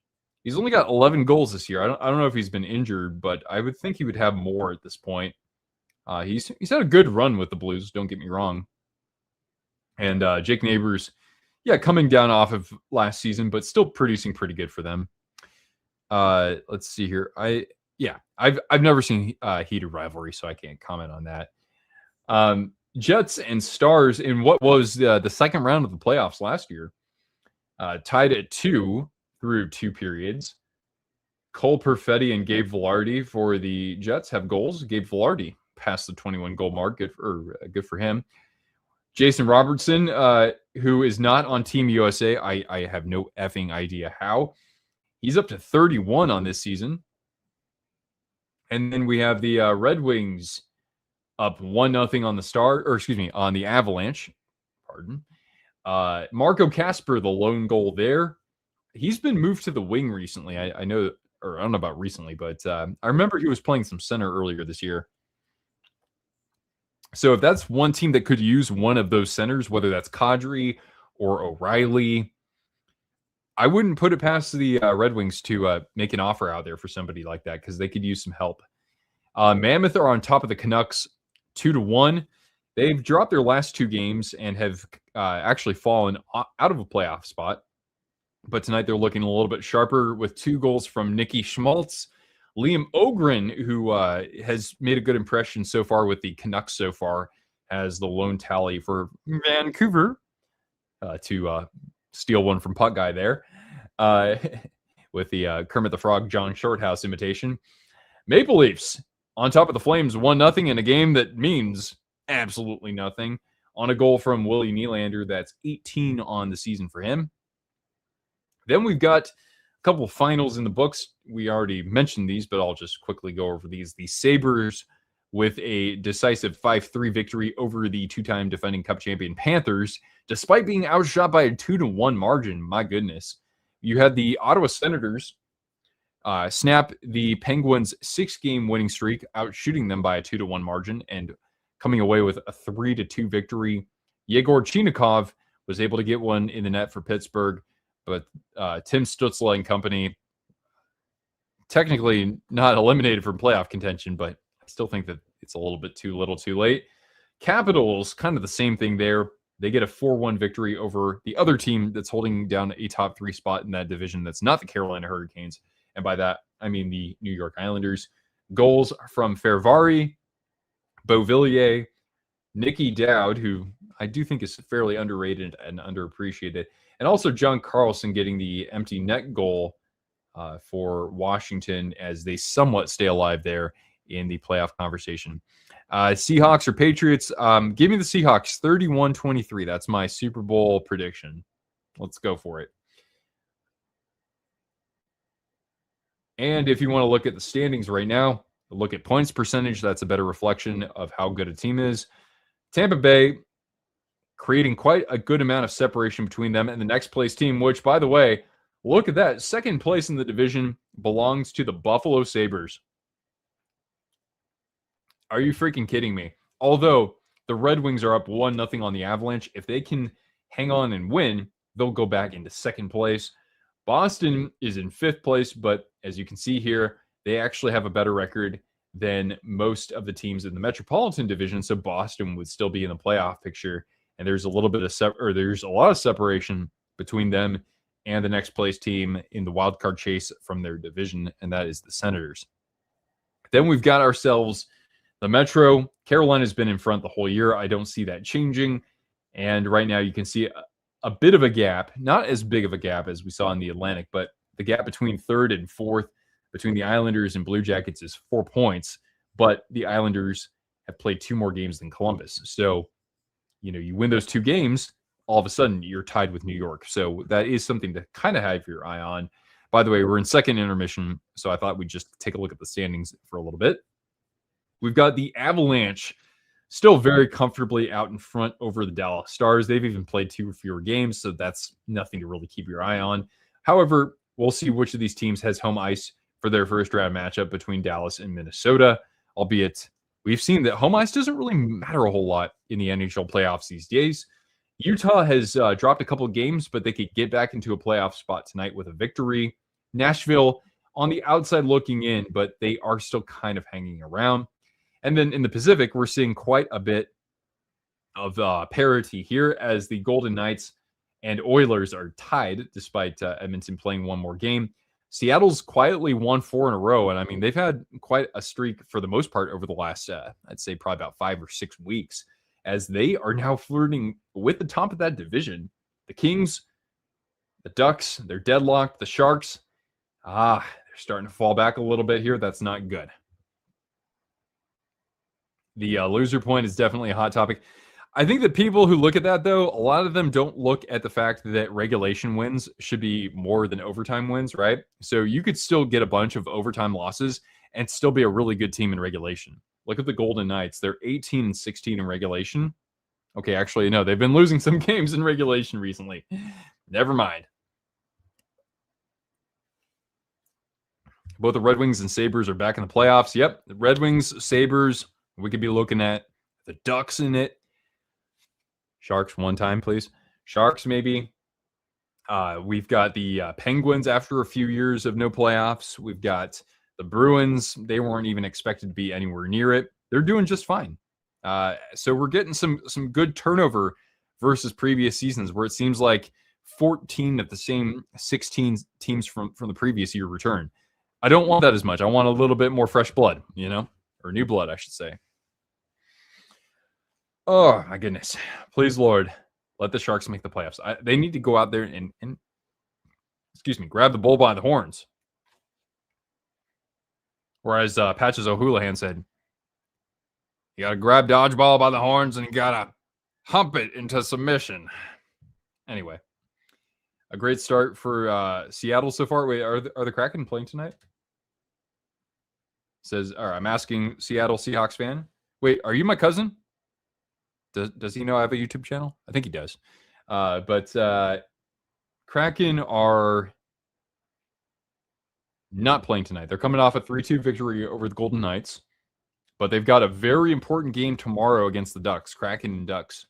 he's only got 11 goals this year. I don't know if he's been injured, but I would think he would have more at this point. He's had a good run with the Blues, don't get me wrong. And Jake Neighbors, coming down off of last season, but still producing pretty good for them. Let's see here. I've never seen heated rivalry, so I can't comment on that. Jets and Stars in what was the second round of the playoffs last year, tied at 2 through 2 periods. Cole Perfetti and Gabe Vilardi for the Jets have goals. Gabe Vilardi passed the 21-goal mark. Good for him. Jason Robertson, who is not on Team USA, I have no effing idea how. He's up to 31 on this season. And then we have the Red Wings up 1-0 on the Avalanche. Pardon. Marco Kasper, the lone goal there. He's been moved to the wing recently. I don't know about recently, but I remember he was playing some center earlier this year. So if that's one team that could use one of those centers, whether that's Kadri or O'Reilly, I wouldn't put it past the Red Wings to make an offer out there for somebody like that, because they could use some help. Mammoth are on top of the Canucks 2-1. They've dropped their last 2 games and have actually fallen out of a playoff spot. But tonight they're looking a little bit sharper with 2 goals from Nicky Schmaltz. Liam Ogren, who has made a good impression so far with the Canucks so far, has the lone tally for Vancouver to steal one from Puck Guy there with the Kermit the Frog, John Shorthouse imitation. Maple Leafs on top of the Flames 1-0 in a game that means absolutely nothing, on a goal from Willie Nylander. That's 18 on the season for him. Then we've got a couple of finals in the books. We already mentioned these, but I'll just quickly go over these. The Sabres with a decisive 5-3 victory over the 2-time defending Cup champion Panthers, despite being outshot by a 2-1 margin. My goodness. You had the Ottawa Senators snap the Penguins' 6-game winning streak, outshooting them by a 2-1 margin and coming away with a 3-2 victory. Yegor Chinikov was able to get one in the net for Pittsburgh, but Tim Stützle and company technically not eliminated from playoff contention, but I still think that it's a little bit too little too late. Capitals, kind of the same thing there. They get a 4-1 victory over the other team that's holding down a top 3 spot in that division. That's not the Carolina Hurricanes. And by that, I mean the New York Islanders. Goals from Fervari, Beauvillier, Nicky Dowd, who I do think is fairly underrated and underappreciated, and also John Carlson getting the empty net goal for Washington as they somewhat stay alive there in the playoff conversation. Seahawks or Patriots? Give me the Seahawks 31-23. That's my Super Bowl prediction. Let's go for it. And if you want to look at the standings right now, look at points percentage. That's a better reflection of how good a team is. Tampa Bay creating quite a good amount of separation between them and the next place team, which, by the way, look at that. Second place in the division belongs to the Buffalo Sabres. Are you freaking kidding me? Although the Red Wings are up 1-0 on the Avalanche, if they can hang on and win, they'll go back into second place. Boston is in 5th place, but as you can see here, they actually have a better record than most of the teams in the Metropolitan Division, so Boston would still be in the playoff picture. And there's a little bit of there's a lot of separation between them and the next place team in the wild card chase from their division, and that is the Senators. Then we've got ourselves the Metro. Carolina's been in front the whole year. I don't see that changing. And right now you can see a bit of a gap, not as big of a gap as we saw in the Atlantic, but the gap between 3rd and 4th between the Islanders and Blue Jackets is 4 points, but the Islanders have played 2 more games than Columbus. So, you win those 2 games, all of a sudden you're tied with New York. So that is something to kind of have your eye on. By the way, we're in second intermission, so I thought we'd just take a look at the standings for a little bit. We've got the Avalanche still very comfortably out in front over the Dallas Stars. They've even played 2 fewer games, so that's nothing to really keep your eye on. However, we'll see which of these teams has home ice for their first round matchup between Dallas and Minnesota, albeit we've seen that home ice doesn't really matter a whole lot in the NHL playoffs these days. Utah has dropped a couple of games, but they could get back into a playoff spot tonight with a victory. Nashville on the outside looking in, but they are still kind of hanging around. And then in the Pacific, we're seeing quite a bit of parity here as the Golden Knights and Oilers are tied despite Edmonton playing one more game. Seattle's quietly won 4 in a row. And I mean, they've had quite a streak for the most part over the last, I'd say probably about 5 or 6 weeks, as they are now flirting with the top of that division. The Kings, the Ducks, they're deadlocked. The Sharks, they're starting to fall back a little bit here. That's not good. The loser point is definitely a hot topic. I think that people who look at that, though, a lot of them don't look at the fact that regulation wins should be more than overtime wins, right? So you could still get a bunch of overtime losses and still be a really good team in regulation. Look at the Golden Knights. They're 18-16 in regulation. Okay, actually, no, they've been losing some games in regulation recently. Never mind. Both the Red Wings and Sabres are back in the playoffs. Yep, the Red Wings, Sabres. We could be looking at the Ducks in it. Sharks one time, please. Sharks, maybe. We've got the Penguins after a few years of no playoffs. We've got the Bruins. They weren't even expected to be anywhere near it. They're doing just fine. So we're getting some good turnover versus previous seasons where it seems like 14 of the same 16 teams from the previous year return. I don't want that as much. I want a little bit more fresh blood, or new blood, I should say. Oh, my goodness. Please, Lord, let the Sharks make the playoffs. They need to go out there and grab the bull by the horns. Whereas Patches O'Houlihan said, you got to grab Dodgeball by the horns and you got to hump it into submission. Anyway, a great start for Seattle so far. Wait, are the Kraken playing tonight? Says, all right, I'm asking Seattle Seahawks fan. Wait, are you my cousin? Does he know I have a YouTube channel? I think he does. But Kraken are not playing tonight. They're coming off a 3-2 victory over the Golden Knights. But they've got a very important game tomorrow against the Ducks, Kraken and Ducks.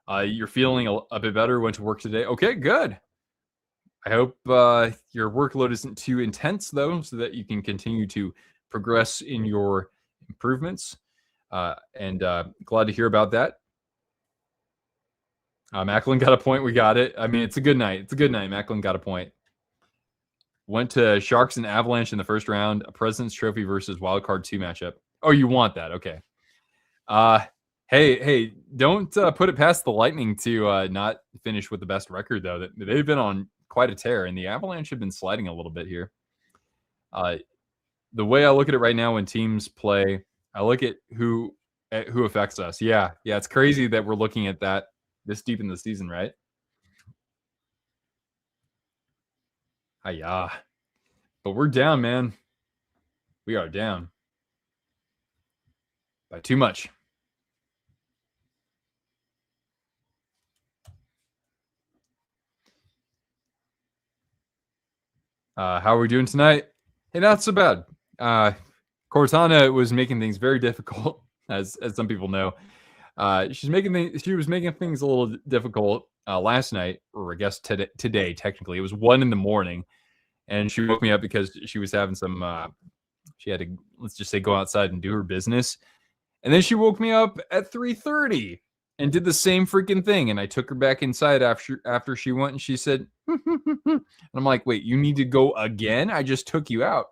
You're feeling a bit better, went to work today. Okay, good. I hope your workload isn't too intense, though, so that you can continue to progress in your improvements. And glad to hear about that. Macklin got a point. We got it. I mean, it's a good night. It's a good night. Macklin got a point. Went to Sharks and Avalanche in the first round. A President's Trophy versus Wildcard 2 matchup. Oh, you want that? Okay. Hey, don't put it past the Lightning to not finish with the best record, though. They've been on quite a tear, and the Avalanche have been sliding a little bit here. The way I look at it right now when teams play, I look at who affects us. Yeah, it's crazy that we're looking at that this deep in the season, right? Hiya. But we're down, man. We are down. By too much. How are we doing tonight? Hey, not so bad. Cortana was making things very difficult, as some people know. She was making things a little difficult last night, or I guess today, technically. It was 1 a.m, and she woke me up because she was having some, she had to, let's just say, go outside and do her business. And then she woke me up at 3:30 and did the same freaking thing. And I took her back inside after she went, and she said, and I'm like, wait, you need to go again? I just took you out.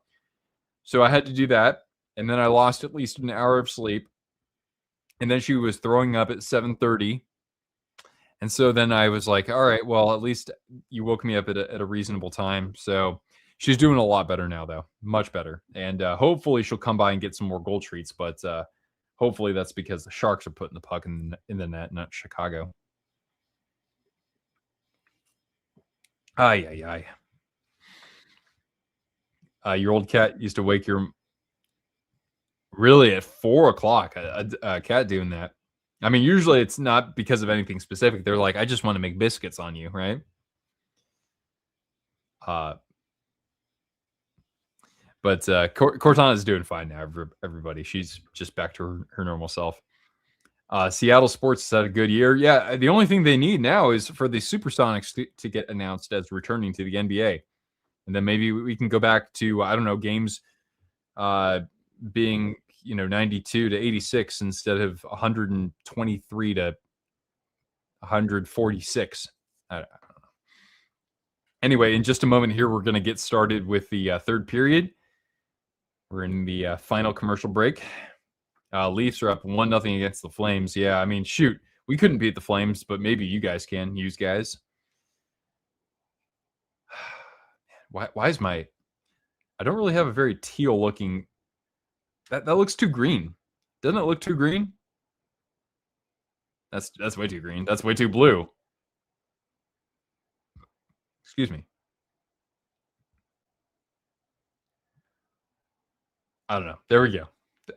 So I had to do that. And then I lost at least an hour of sleep. And then she was throwing up at 7:30. And so then I was like, all right, well, at least you woke me up at a reasonable time. So she's doing a lot better now, though. Much better. And hopefully she'll come by and get some more goal treats. But hopefully that's because the Sharks are putting the puck in the net, not Chicago. Ay. Your old cat used to wake your really at 4 o'clock. A cat doing that. I mean, usually it's not because of anything specific. They're like, I just want to make biscuits on you, right? But Cortana is doing fine now. Everybody, she's just back to her normal self. Seattle Sports has had a good year. Yeah, the only thing they need now is for the Supersonics to get announced as returning to the NBA. And then maybe we can go back to, I don't know, games being, 92 to 86 instead of 123 to 146. I don't know. Anyway, in just a moment here, we're going to get started with the third period. We're in the final commercial break. Leafs are up 1-0 against the Flames. Yeah, I mean, shoot, we couldn't beat the Flames, but maybe you guys can. Use guys. Why is my? I don't really have a very teal looking. That looks too green. Doesn't it look too green? That's way too green. That's way too blue. Excuse me. I don't know. There we go.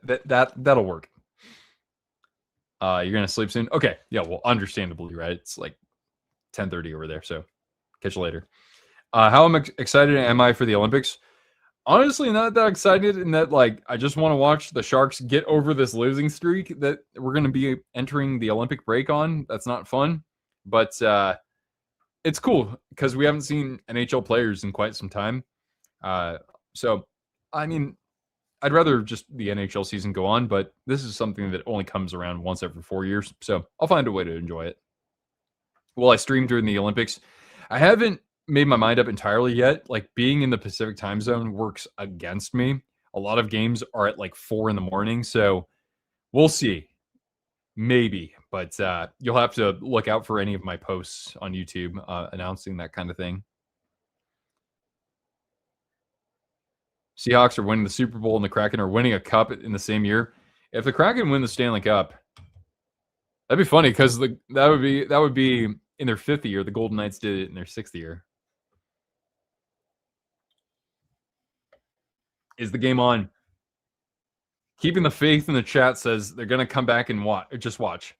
That'll work. You're gonna sleep soon? Okay. Yeah, well, understandably, right? It's like 10:30 over there, so catch you later. How excited am I for the Olympics? Honestly, not that excited in that, like, I just want to watch the Sharks get over this losing streak that we're going to be entering the Olympic break on. That's not fun, but it's cool because we haven't seen NHL players in quite some time. So, I mean, I'd rather just the NHL season go on, but this is something that only comes around once every 4 years. So I'll find a way to enjoy it. Will I stream during the Olympics? I haven't made my mind up entirely yet. Like, being in the Pacific time zone works against me. A lot of games are at like 4 a.m. So we'll see. Maybe, but you'll have to look out for any of my posts on YouTube announcing that kind of thing. Seahawks are winning the Super Bowl and the Kraken are winning a cup in the same year. If the Kraken win the Stanley Cup, that'd be funny because that would be in their 5th year. The Golden Knights did it in their 6th year. Is the game on? Keeping the faith in the chat says they're going to come back and watch. Just watch.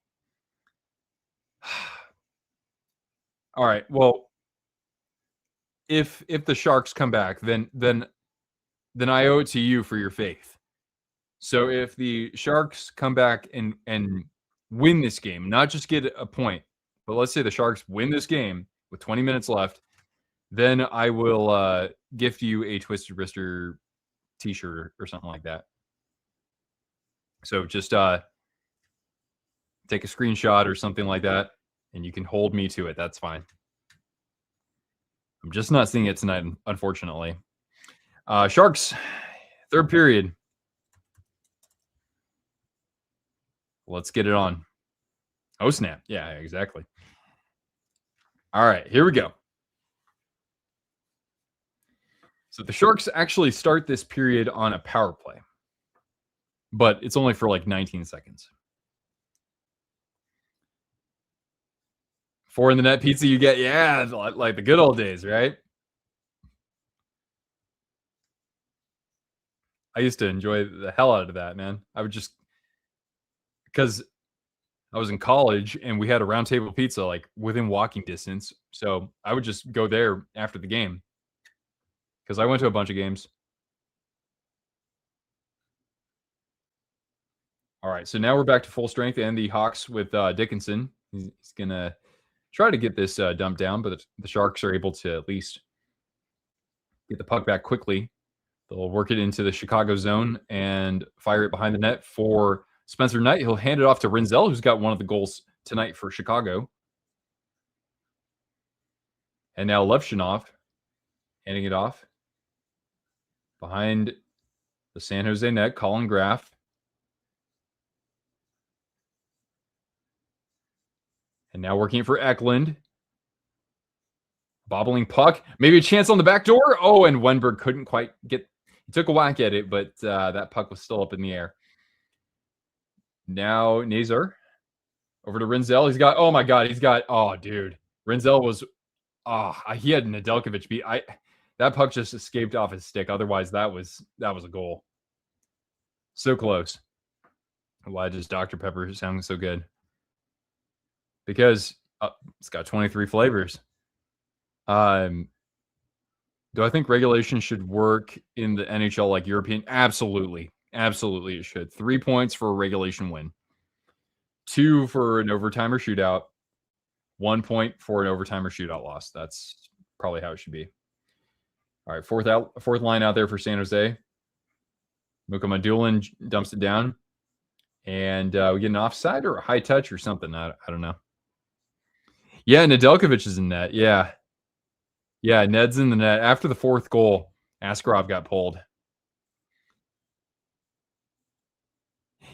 All right. Well, if the Sharks come back, then I owe it to you for your faith. So if the Sharks come back and win this game, not just get a point, but let's say the Sharks win this game with 20 minutes left, then I will gift you a Twisted Wrister t-shirt or something like that. So just take a screenshot or something like that, and you can hold me to it. That's fine. I'm just not seeing it tonight, unfortunately. Sharks, third period. Let's get it on. Oh, snap. Yeah, exactly. All right, here we go. So the Sharks actually start this period on a power play, but it's only for like 19 seconds. 4 in the net pizza you get. Yeah, like the good old days, right? I used to enjoy the hell out of that, man. I would just, because I was in college and we had a round table pizza like within walking distance. So I would just go there after the game because I went to a bunch of games. All right, so now we're back to full strength and the Hawks with Dickinson. He's going to try to get this dumped down, but the Sharks are able to at least get the puck back quickly. They'll work it into the Chicago zone and fire it behind the net for Spencer Knight. He'll hand it off to Rinzel, who's got one of the goals tonight for Chicago. And now Levshinov handing it off behind the San Jose net, Colin Graff. And now working it for Eklund. Bobbling puck. Maybe a chance on the back door. Oh, and Wenberg couldn't quite get... He took a whack at it, but that puck was still up in the air. Now Nazar over to Rinzel. He's got... Oh, my God. He's got... Oh, dude. Rinzel was... Oh, he had Nedeljkovic beat. That puck just escaped off his stick. Otherwise, that was a goal. So close. Why does Dr. Pepper sound so good? Because it's got 23 flavors. Do I think regulation should work in the NHL like European? Absolutely. Absolutely it should. 3 points for a regulation win. 2 for an overtime or shootout. 1 point for an overtime or shootout loss. That's probably how it should be. All right, fourth line out there for San Jose. Muka Madulin dumps it down. And we get an offside or a high touch or something. I don't know. Yeah, Nedeljkovic is in net. Yeah. Yeah, Ned's in the net. After the fourth goal, Askarov got pulled.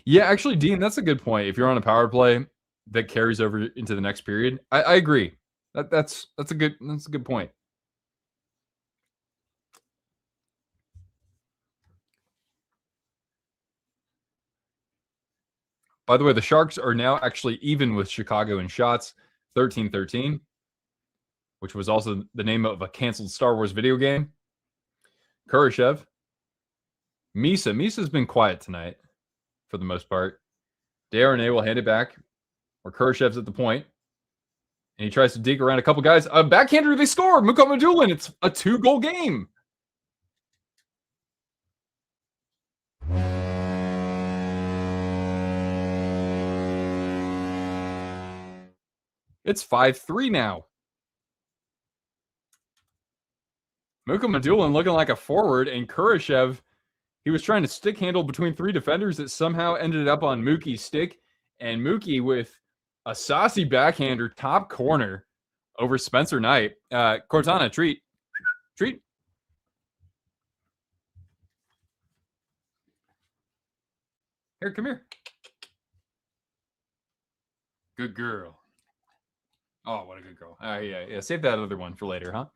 Yeah, actually, Dean, that's a good point. If you're on a power play that carries over into the next period, I agree. That's a good point. By the way, the Sharks are now actually even with Chicago in shots, 13-13, which was also the name of a canceled Star Wars video game. Kurashev. Misa's been quiet tonight for the most part. Desharnais will hand it back where Kurashev's at the point. And he tries to dig around a couple guys. A backhander, they score! Muka Madulin, it's a 2-goal game. It's 5-3 now. Muka Madulin looking like a forward, and Kurashev, he was trying to stick handle between 3 defenders that somehow ended up on Mookie's stick, and Mookie with a saucy backhander top corner over Spencer Knight. Cortana, treat. Here, come here. Good girl. Oh, what a good girl. Yeah. Save that other one for later, huh?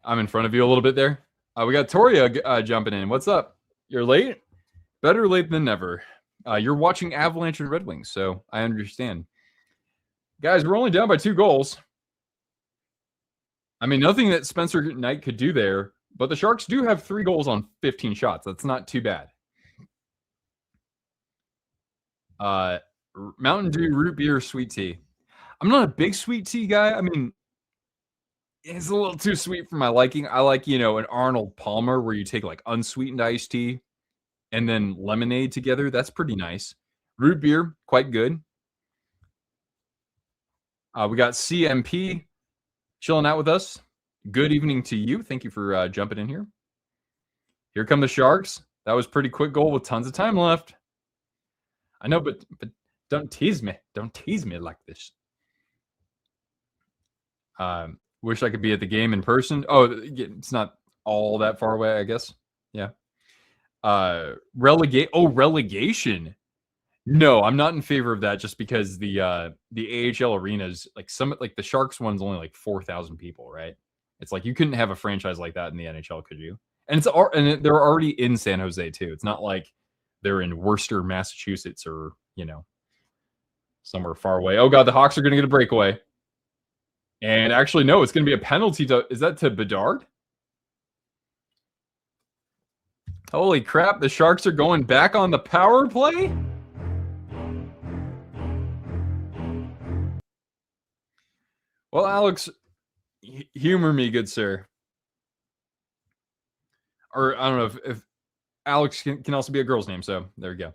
I'm in front of you a little bit there. We got Toria jumping in. What's up? You're late? Better late than never. You're watching Avalanche and Red Wings, so I understand. Guys, we're only down by 2 goals. I mean, nothing that Spencer Knight could do there, but the Sharks do have 3 goals on 15 shots. That's not too bad. Mountain Dew, root beer, sweet tea. I'm not a big sweet tea guy. I mean, it's a little too sweet for my liking. I like, an Arnold Palmer where you take like unsweetened iced tea and then lemonade together. That's pretty nice. Root beer, quite good. We got CMP chilling out with us. Good evening to you. Thank you for jumping in here. Here come the Sharks. That was a pretty quick goal with tons of time left. I know, but don't tease me. Don't tease me like this. Wish I could be at the game in person. Oh, it's not all that far away, I guess. Yeah. Relegation. No, I'm not in favor of that just because the AHL arenas, like the Sharks one's only like 4,000 people, right? It's like you couldn't have a franchise like that in the NHL, could you? And they're already in San Jose too. It's not like they're in Worcester, Massachusetts, or somewhere far away. Oh god, the Hawks are going to get a breakaway. And actually, no, it's going to be a penalty is that to Bedard? Holy crap, the Sharks are going back on the power play? Well, Alex, humor me, good sir. Or I don't know if Alex can also be a girl's name, so there we go.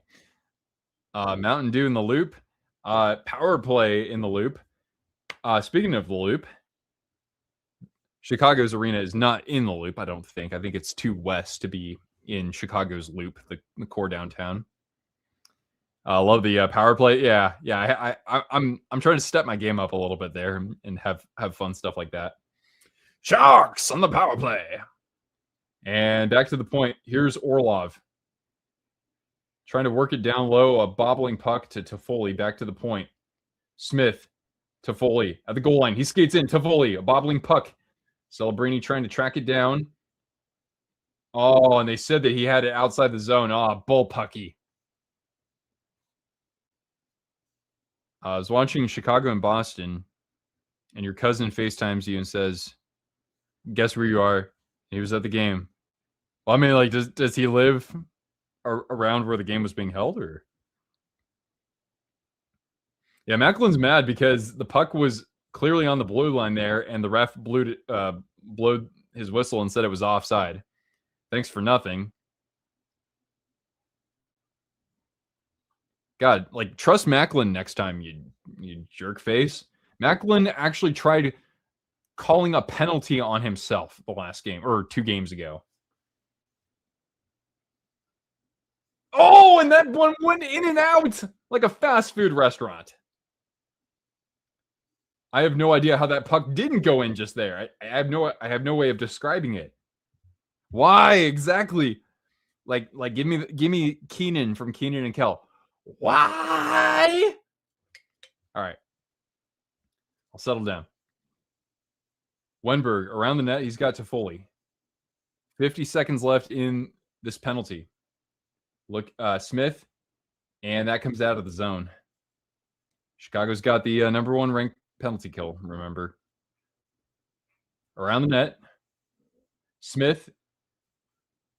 Mountain Dew in the loop. Power play in the loop. Speaking of the loop, Chicago's arena is not in the loop, I don't think. I think it's too west to be in Chicago's loop, the core downtown. Love the power play. Yeah. I'm trying to step my game up a little bit there and have fun stuff like that. Sharks on the power play. And back to the point. Here's Orlov. Trying to work it down low. A bobbling puck to Toffoli. Back to the point. Smith. Toffoli at the goal line. He skates in. Toffoli. A bobbling puck. Celebrini trying to track it down. Oh, and they said that he had it outside the zone. Bullpucky. I was watching Chicago and Boston, and your cousin FaceTimes you and says, guess where you are? He was at the game. Well, I mean, like, does he live around where the game was being held, or? Yeah, Macklin's mad because the puck was clearly on the blue line there, and the ref blew his whistle and said it was offside. Thanks for nothing. God, like, trust Macklin next time, you jerk face. Macklin actually tried calling a penalty on himself the last game, or 2 games ago. Oh, and that one went in and out like a fast food restaurant. I have no idea how that puck didn't go in just there. I have no way of describing it. Why exactly? Like give me Keenan from Keenan and Kel. Why? All right. I'll settle down. Wenberg around the net. He's got Toffoli. 50 seconds left in this penalty. Look, Smith, and that comes out of the zone. Chicago's got the #1 ranked penalty kill, remember. Around the net. Smith.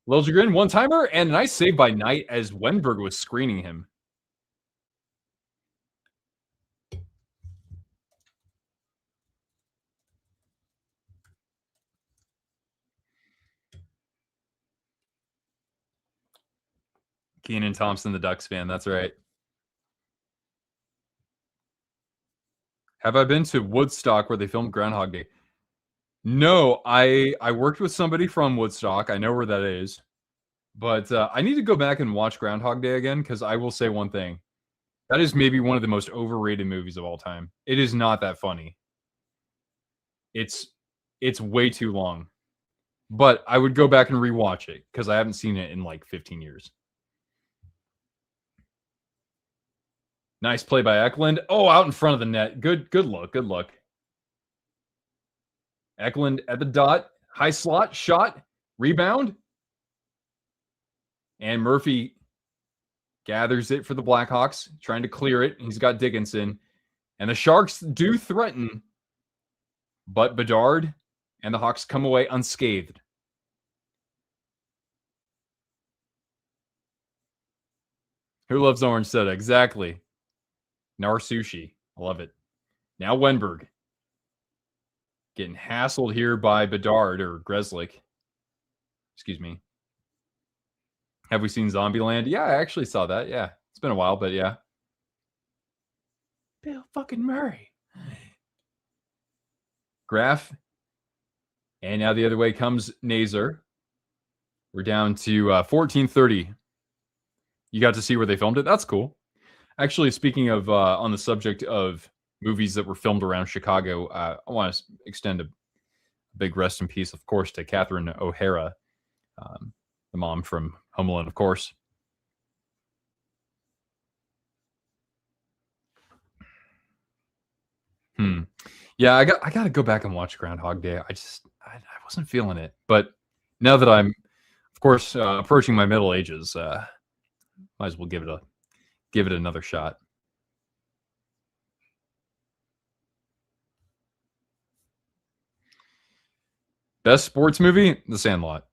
Liljegren, one-timer, and a nice save by Knight as Wenberg was screening him. Keenan Thompson, the Ducks fan. That's right. Have I been to Woodstock where they filmed Groundhog Day? No, I worked with somebody from Woodstock. I know where that is. But I need to go back and watch Groundhog Day again, because I will say one thing. That is maybe one of the most overrated movies of all time. It is not that funny. It's way too long. But I would go back and rewatch it, because I haven't seen it in like 15 years. Nice play by Eklund. Oh, out in front of the net. Good look. Good look. Eklund at the dot. High slot. Shot. Rebound. And Murphy gathers it for the Blackhawks. Trying to clear it. He's got Dickinson. And the Sharks do threaten. But Bedard and the Hawks come away unscathed. Who loves orange soda? Exactly. Nar sushi. I love it. Now Wenberg. Getting hassled here by Bedard or Grzelcyk. Excuse me. Have we seen Zombieland? Yeah, I actually saw that. Yeah. It's been a while, but yeah. Bill fucking Murray. Graf. And now the other way comes Nazar. We're down to 14:30. You got to see where they filmed it? That's cool. Actually, speaking of on the subject of movies that were filmed around Chicago, I want to extend a big rest in peace, of course, to Catherine O'Hara, the mom from Home Alone, of course. Yeah, I got to go back and watch Groundhog Day. I wasn't feeling it, but now that I'm, of course, approaching my middle ages, might as well give it another shot. Best sports movie? The Sandlot.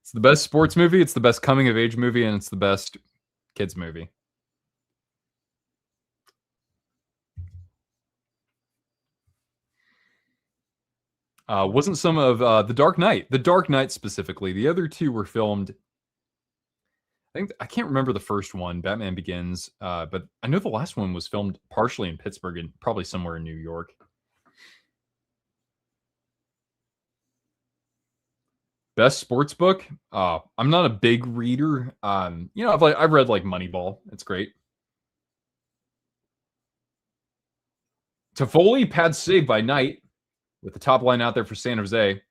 It's the best sports movie, it's the best coming of age movie, and it's the best kids movie. Wasn't some of The Dark Knight. The Dark Knight specifically. The other two were filmed. I can't remember the first one, Batman Begins, but I know the last one was filmed partially in Pittsburgh and probably somewhere in New York. Best sports book? I'm not a big reader. I've read like Moneyball. It's great. Toffoli, pad save by Knight with the top line out there for San Jose.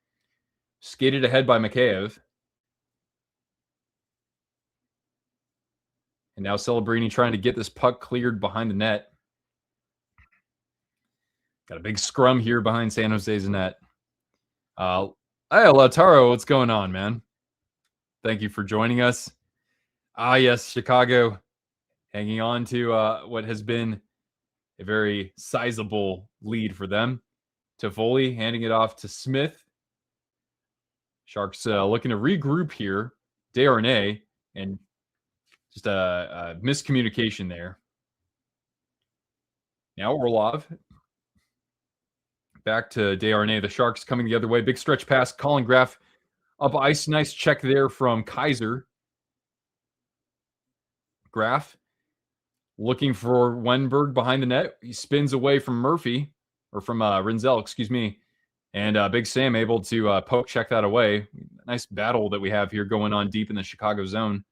Skated ahead by Mikheyev. And now Celebrini trying to get this puck cleared behind the net. Got a big scrum here behind San Jose's net. Hey, Lautaro, what's going on, man? Thank you for joining us. Yes, Chicago hanging on to what has been a very sizable lead for them. Toffoli handing it off to Smith. Sharks looking to regroup here. Desharnais, and just a miscommunication there. Now Orlov. Back to Desharnais. The Sharks coming the other way. Big stretch pass. Colin Graf up ice. Nice check there from Kaiser. Graf looking for Wenberg behind the net. He spins away from Murphy, or from Rinzel, excuse me. And Big Sam able to poke check that away. Nice battle that we have here going on deep in the Chicago zone.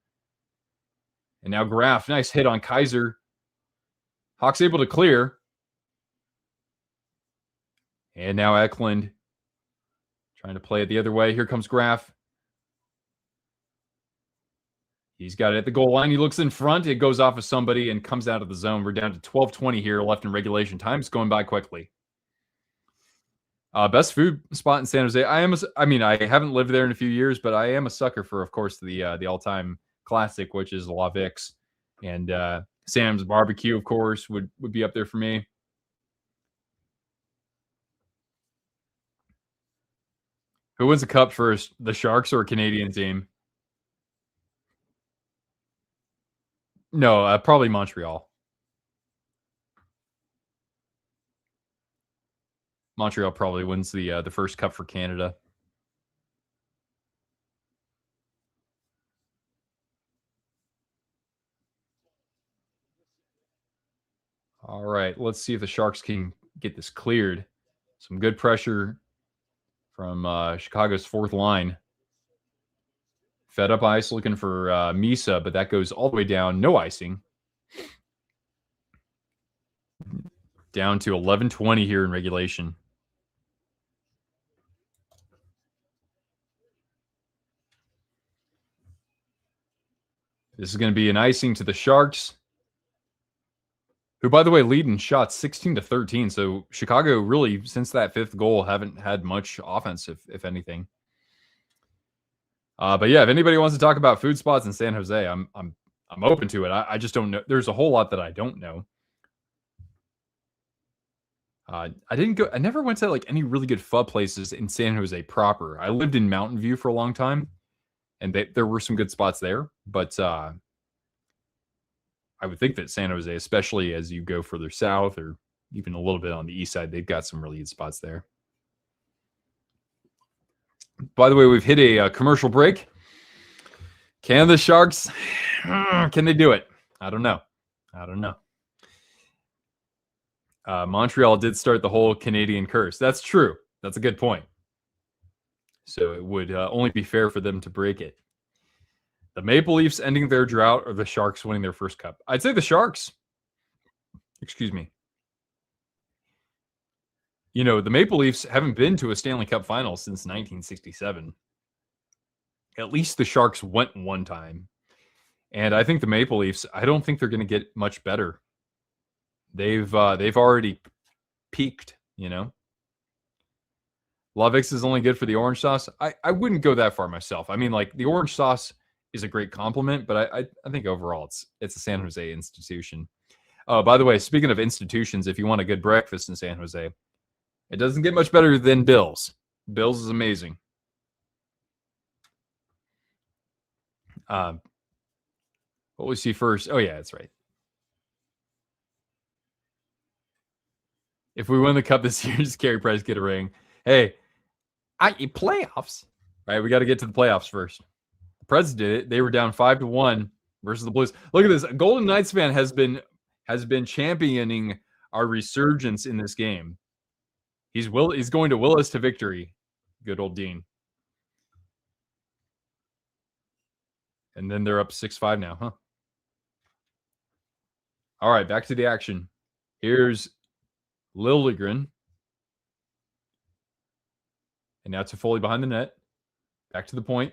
And now Graf, nice hit on Kaiser. Hawks able to clear. And now Eklund trying to play it the other way. Here comes Graf. He's got it at the goal line. He looks in front. It goes off of somebody and comes out of the zone. We're down to 12:20 here left in regulation time. It's going by quickly. Best food spot in San Jose. I haven't lived there in a few years, but I am a sucker for, of course, the all-time classic, which is La Vic's. And Sam's Barbecue, of course, would be up there for me. Who wins the cup first, the Sharks or a Canadian team? No, probably Montreal. Montreal probably wins the first cup for Canada. All right, let's see if the Sharks can get this cleared. Some good pressure from Chicago's fourth line. Fed up ice looking for Misa, but that goes all the way down. No icing. Down to 11:20 here in regulation. This is going to be an icing to the Sharks, who, by the way, lead in shots 16-13. So Chicago really, since that fifth goal, haven't had much offense, if anything. But yeah, if anybody wants to talk about food spots in San Jose, I'm open to it. I just don't know. There's a whole lot that I don't know. I never went to like any really good pho places in San Jose proper. I lived in Mountain View for a long time, and there were some good spots there. But I would think that San Jose, especially as you go further south or even a little bit on the east side, they've got some really good spots there. By the way, we've hit a commercial break. Can the Sharks, can they do it? I don't know. Montreal did start the whole Canadian curse. That's true. That's a good point. So it would only be fair for them to break it. The Maple Leafs ending their drought or the Sharks winning their first cup? I'd say the Sharks. Excuse me. You know, the Maple Leafs haven't been to a Stanley Cup final since 1967. At least the Sharks went one time. And I think the Maple Leafs, I don't think they're going to get much better. They've already peaked, you know. La Vic's is only good for the orange sauce. I wouldn't go that far myself. I mean, like, the orange sauce is a great compliment, but I think overall it's a San Jose institution. Oh, by the way, speaking of institutions, if you want a good breakfast in San Jose, it doesn't get much better than Bill's. Bill's is amazing. What we see first? Oh, yeah, that's right. If we win the cup this year, just Carey Price get a ring. Hey, playoffs. Right, we got to get to the playoffs first. The Preds did it. They were down 5-1 versus the Blues. Look at this. A Golden Knights fan has been championing our resurgence in this game. He's going to will us to victory. Good old Dean. And then they're up 6-5 now, huh? All right, back to the action. Here's Liljegren. And now Toffoli behind the net. Back to the point.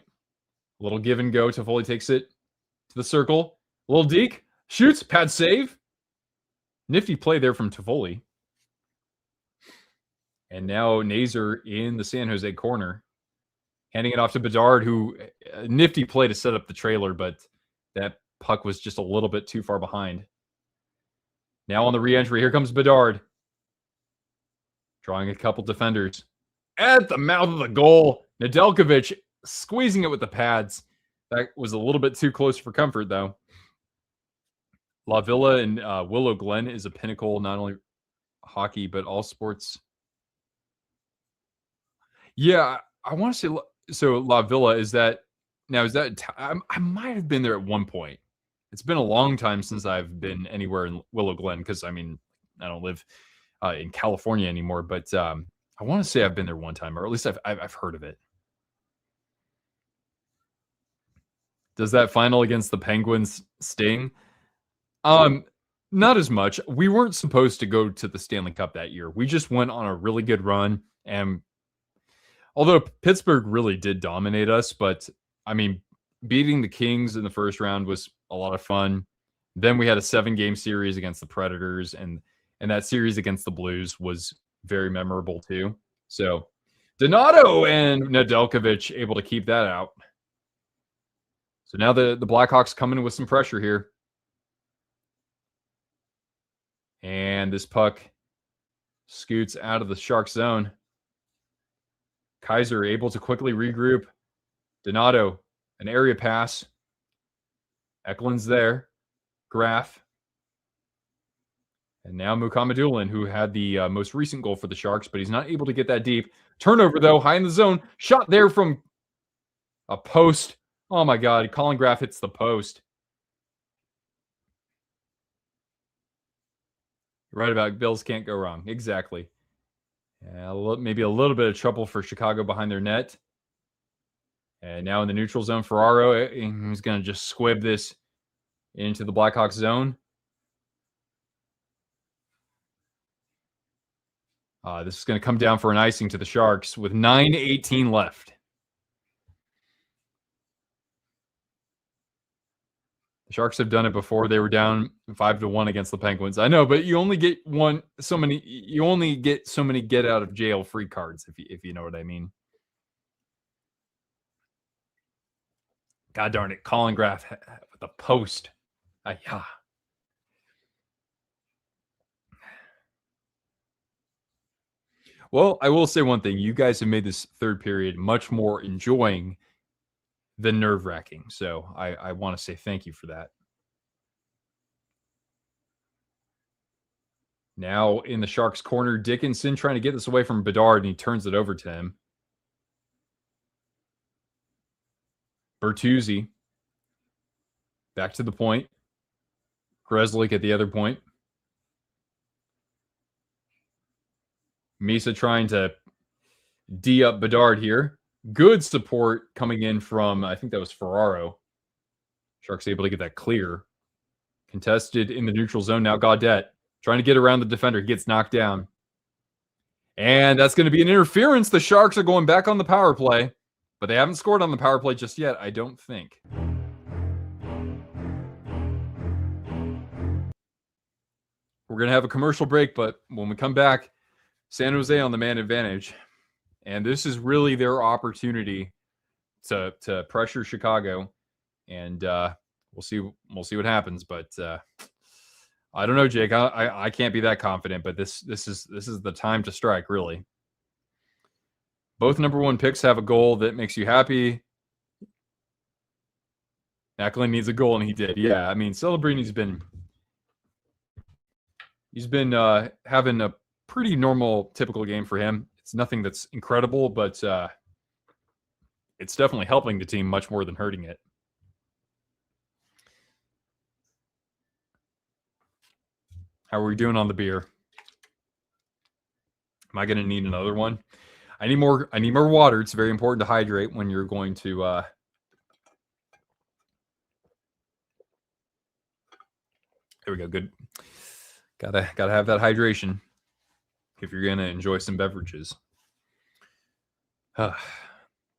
A little give and go. Toffoli takes it to the circle. A little deke. Shoots. Pad save. Nifty play there from Toffoli. And now Nazer in the San Jose corner. Handing it off to Bedard, who nifty play to set up the trailer, but that puck was just a little bit too far behind. Now on the re-entry, here comes Bedard. Drawing a couple defenders. At the mouth of the goal, Nedeljkovic squeezing it with the pads. That was a little bit too close for comfort, though. La Villa and Willow Glen is a pinnacle, not only hockey, but all sports. Yeah, I want to say, so La Villa, is that, now is that, I might have been there at one point. It's been a long time since I've been anywhere in Willow Glen, because, I mean, I don't live in California anymore, but I want to say I've been there one time, or at least I've heard of it. Does that final against the Penguins sting? Not as much. We weren't supposed to go to the Stanley Cup that year. We just went on a really good run, and although Pittsburgh really did dominate us, but I mean, beating the Kings in the first round was a lot of fun. Then we had a 7-game series against the Predators, and that series against the Blues was very memorable too. So Donato and Nedeljkovic able to keep that out. So now the Blackhawks coming in with some pressure here. And this puck scoots out of the Shark zone. Kaiser able to quickly regroup. Donato, an area pass. Eklund's there. Graf. And now Mukhamadullin, who had the most recent goal for the Sharks, but he's not able to get that deep. Turnover, though, high in the zone. Shot there from a post. Oh, my God. Colin Graf hits the post. Right about Bills can't go wrong. Exactly. Maybe a little bit of trouble for Chicago behind their net. And now in the neutral zone, Ferraro, he's going to just squib this into the Blackhawks zone. This is going to come down for an icing to the Sharks with 9:18 left. The Sharks have done it before. They were down 5-1 against the Penguins. I know, but you only get so many get out of jail free cards, if you know what I mean. God darn it, Colin Graf with the post. Yeah. Well, I will say one thing. You guys have made this third period much more enjoying than nerve-wracking. So I want to say thank you for that. Now in the Sharks' corner, Dickinson trying to get this away from Bedard, and he turns it over to him. Bertuzzi. Back to the point. Grzelcyk at the other point. Misa trying to D up Bedard here. Good support coming in from, I think that was Ferraro. Sharks able to get that clear. Contested in the neutral zone. Now Gaudette trying to get around the defender. He gets knocked down. And that's going to be an interference. The Sharks are going back on the power play, but they haven't scored on the power play just yet, I don't think. We're going to have a commercial break, but when we come back, San Jose on the man advantage. And this is really their opportunity to pressure Chicago. And we'll see what happens. But I don't know, Jake. I can't be that confident, but this is the time to strike, really. Both number one picks have a goal that makes you happy. Macklin needs a goal, and he did. Yeah, I mean, Celebrini's been having a pretty normal, typical game for him. It's nothing that's incredible, but it's definitely helping the team much more than hurting it. How are we doing on the beer? Am I going to need another one? I need more water. It's very important to hydrate when you're going to there we go. Good. Gotta have that hydration if you're gonna enjoy some beverages.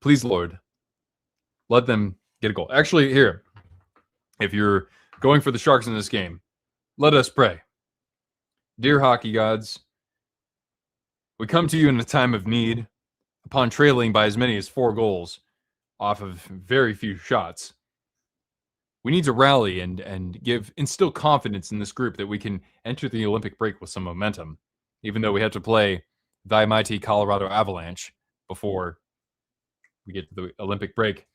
Please, Lord, let them get a goal. Actually, here, if you're going for the Sharks in this game, let us pray. Dear hockey gods, we come to you in a time of need, upon trailing by as many as 4 goals off of very few shots. we need to rally and instill confidence in this group that we can enter the Olympic break with some momentum, even though we have to play the mighty Colorado Avalanche before we get to the Olympic break.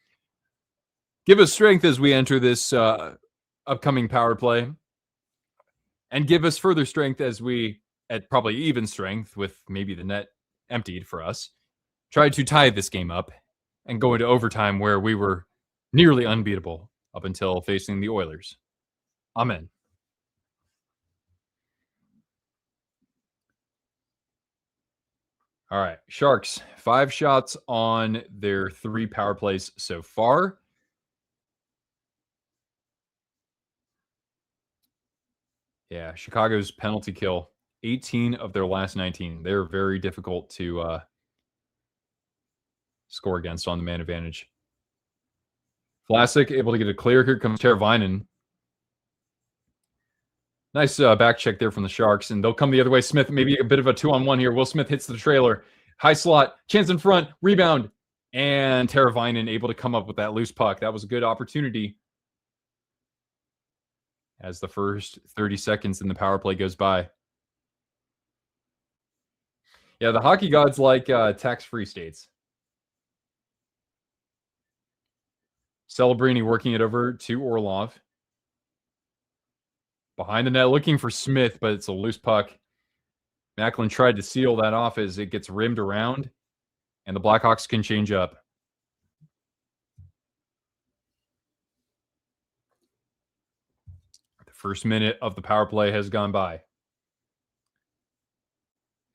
Give us strength as we enter this upcoming power play, and give us further strength as we, at probably even strength with maybe the net emptied for us, try to tie this game up and go into overtime where we were nearly unbeatable up until facing the Oilers. Amen. All right, Sharks, 5 shots on their 3 power plays so far. Yeah, Chicago's penalty kill, 18 of their last 19. They're very difficult to score against on the man advantage. Vlasic able to get a clear. Here comes Teravainen. Nice back check there from the Sharks, and they'll come the other way. Smith, maybe a bit of a 2-on-1 here. Will Smith hits the trailer. High slot, chance in front, rebound, and Teravainen able to come up with that loose puck. That was a good opportunity as the first 30 seconds in the power play goes by. Yeah, the hockey gods like tax-free states. Celebrini working it over to Orlov. Behind the net, looking for Smith, but it's a loose puck. Macklin tried to seal that off as it gets rimmed around, and the Blackhawks can change up. The first minute of the power play has gone by.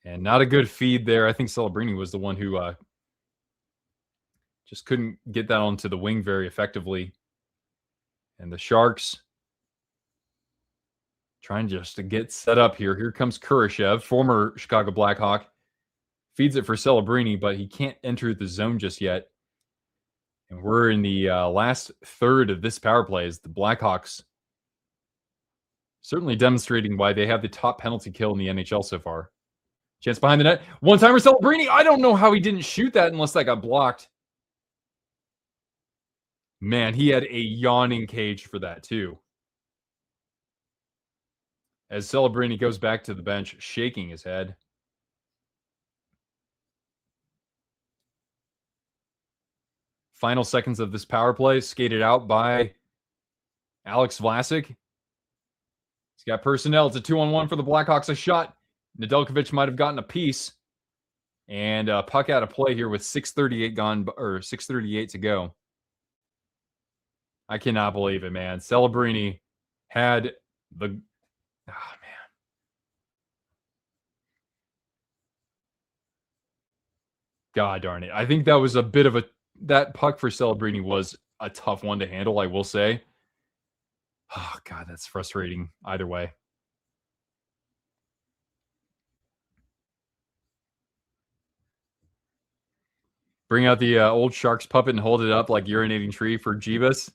And not a good feed there. I think Celebrini was the one who just couldn't get that onto the wing very effectively. And the Sharks trying just to get set up here. Here comes Kurashev, former Chicago Blackhawk. Feeds it for Celebrini, but he can't enter the zone just yet. And we're in the last third of this power play as the Blackhawks certainly demonstrating why they have the top penalty kill in the NHL so far. Chance behind the net. One-timer Celebrini. I don't know how he didn't shoot that unless that got blocked. Man, he had a yawning cage for that too. As Celebrini goes back to the bench, shaking his head. Final seconds of this power play, skated out by Alex Vlasic. He's got personnel. It's a 2-on-1 for the Blackhawks. A shot. Nedeljkovic might have gotten a piece. And puck out of play here with 6:38 gone, or 6:38 to go. I cannot believe it, man. Celebrini had the... Oh, man. God darn it. I think that was a bit of a... That puck for Celebrini was a tough one to handle, I will say. Oh, God, that's frustrating either way. Bring out the old Sharks puppet and hold it up like urinating tree for Jeebus.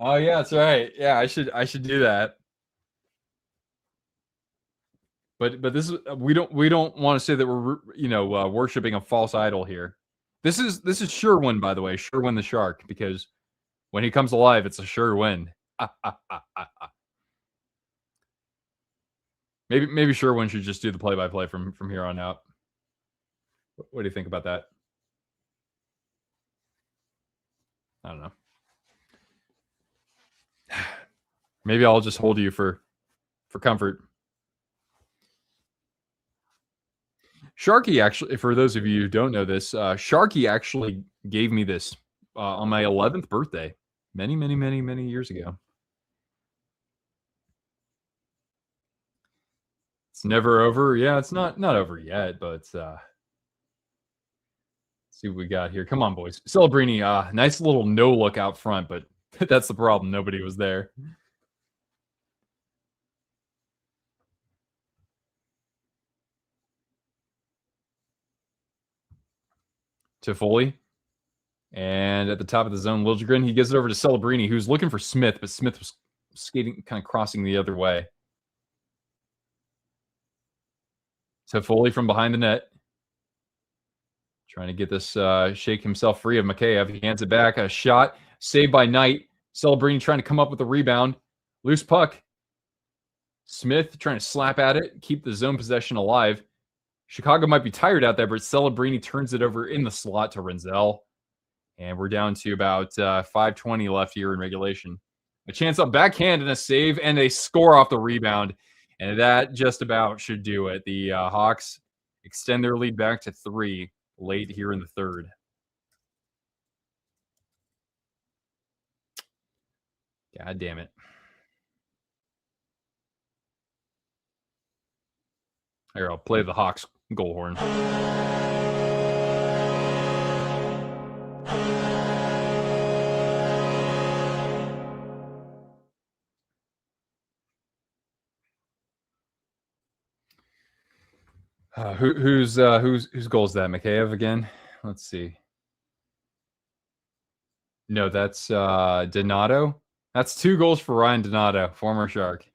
Oh, yeah, that's right. Yeah, I should do that. But this is we don't want to say that we're worshiping a false idol here. This is Sherwin, by the way, Sherwin the Shark, because when he comes alive, it's a sure win. Maybe Sherwin should just do the play-by-play from here on out. What do you think about that? I don't know. Maybe I'll just hold you for comfort. Sharky actually, for those of you who don't know this, Sharky actually gave me this on my 11th birthday many years ago. It's never over. Yeah, it's not over yet, but let's see what we got here. Come on, boys. Celebrini, nice little no look out front, but that's the problem. Nobody was there. Toffoli. And at the top of the zone, Liljegren, he gives it over to Celebrini, who's looking for Smith, but Smith was skating, kind of crossing the other way. Toffoli from behind the net. Trying to get this, shake himself free of Mikheyev. He hands it back. A shot saved by Knight. Celebrini trying to come up with a rebound. Loose puck. Smith trying to slap at it, keep the zone possession alive. Chicago might be tired out there, but Celebrini turns it over in the slot to Renzel. And we're down to about 5:20 left here in regulation. A chance up backhand and a save, and they score off the rebound. And that just about should do it. The Hawks extend their lead back to 3 late here in the third. God damn it. Here, I'll play the Hawks goal horn. Whose goal is that? Mikheyev again? Let's see. No, that's Donato. That's 2 goals for Ryan Donato, former Shark.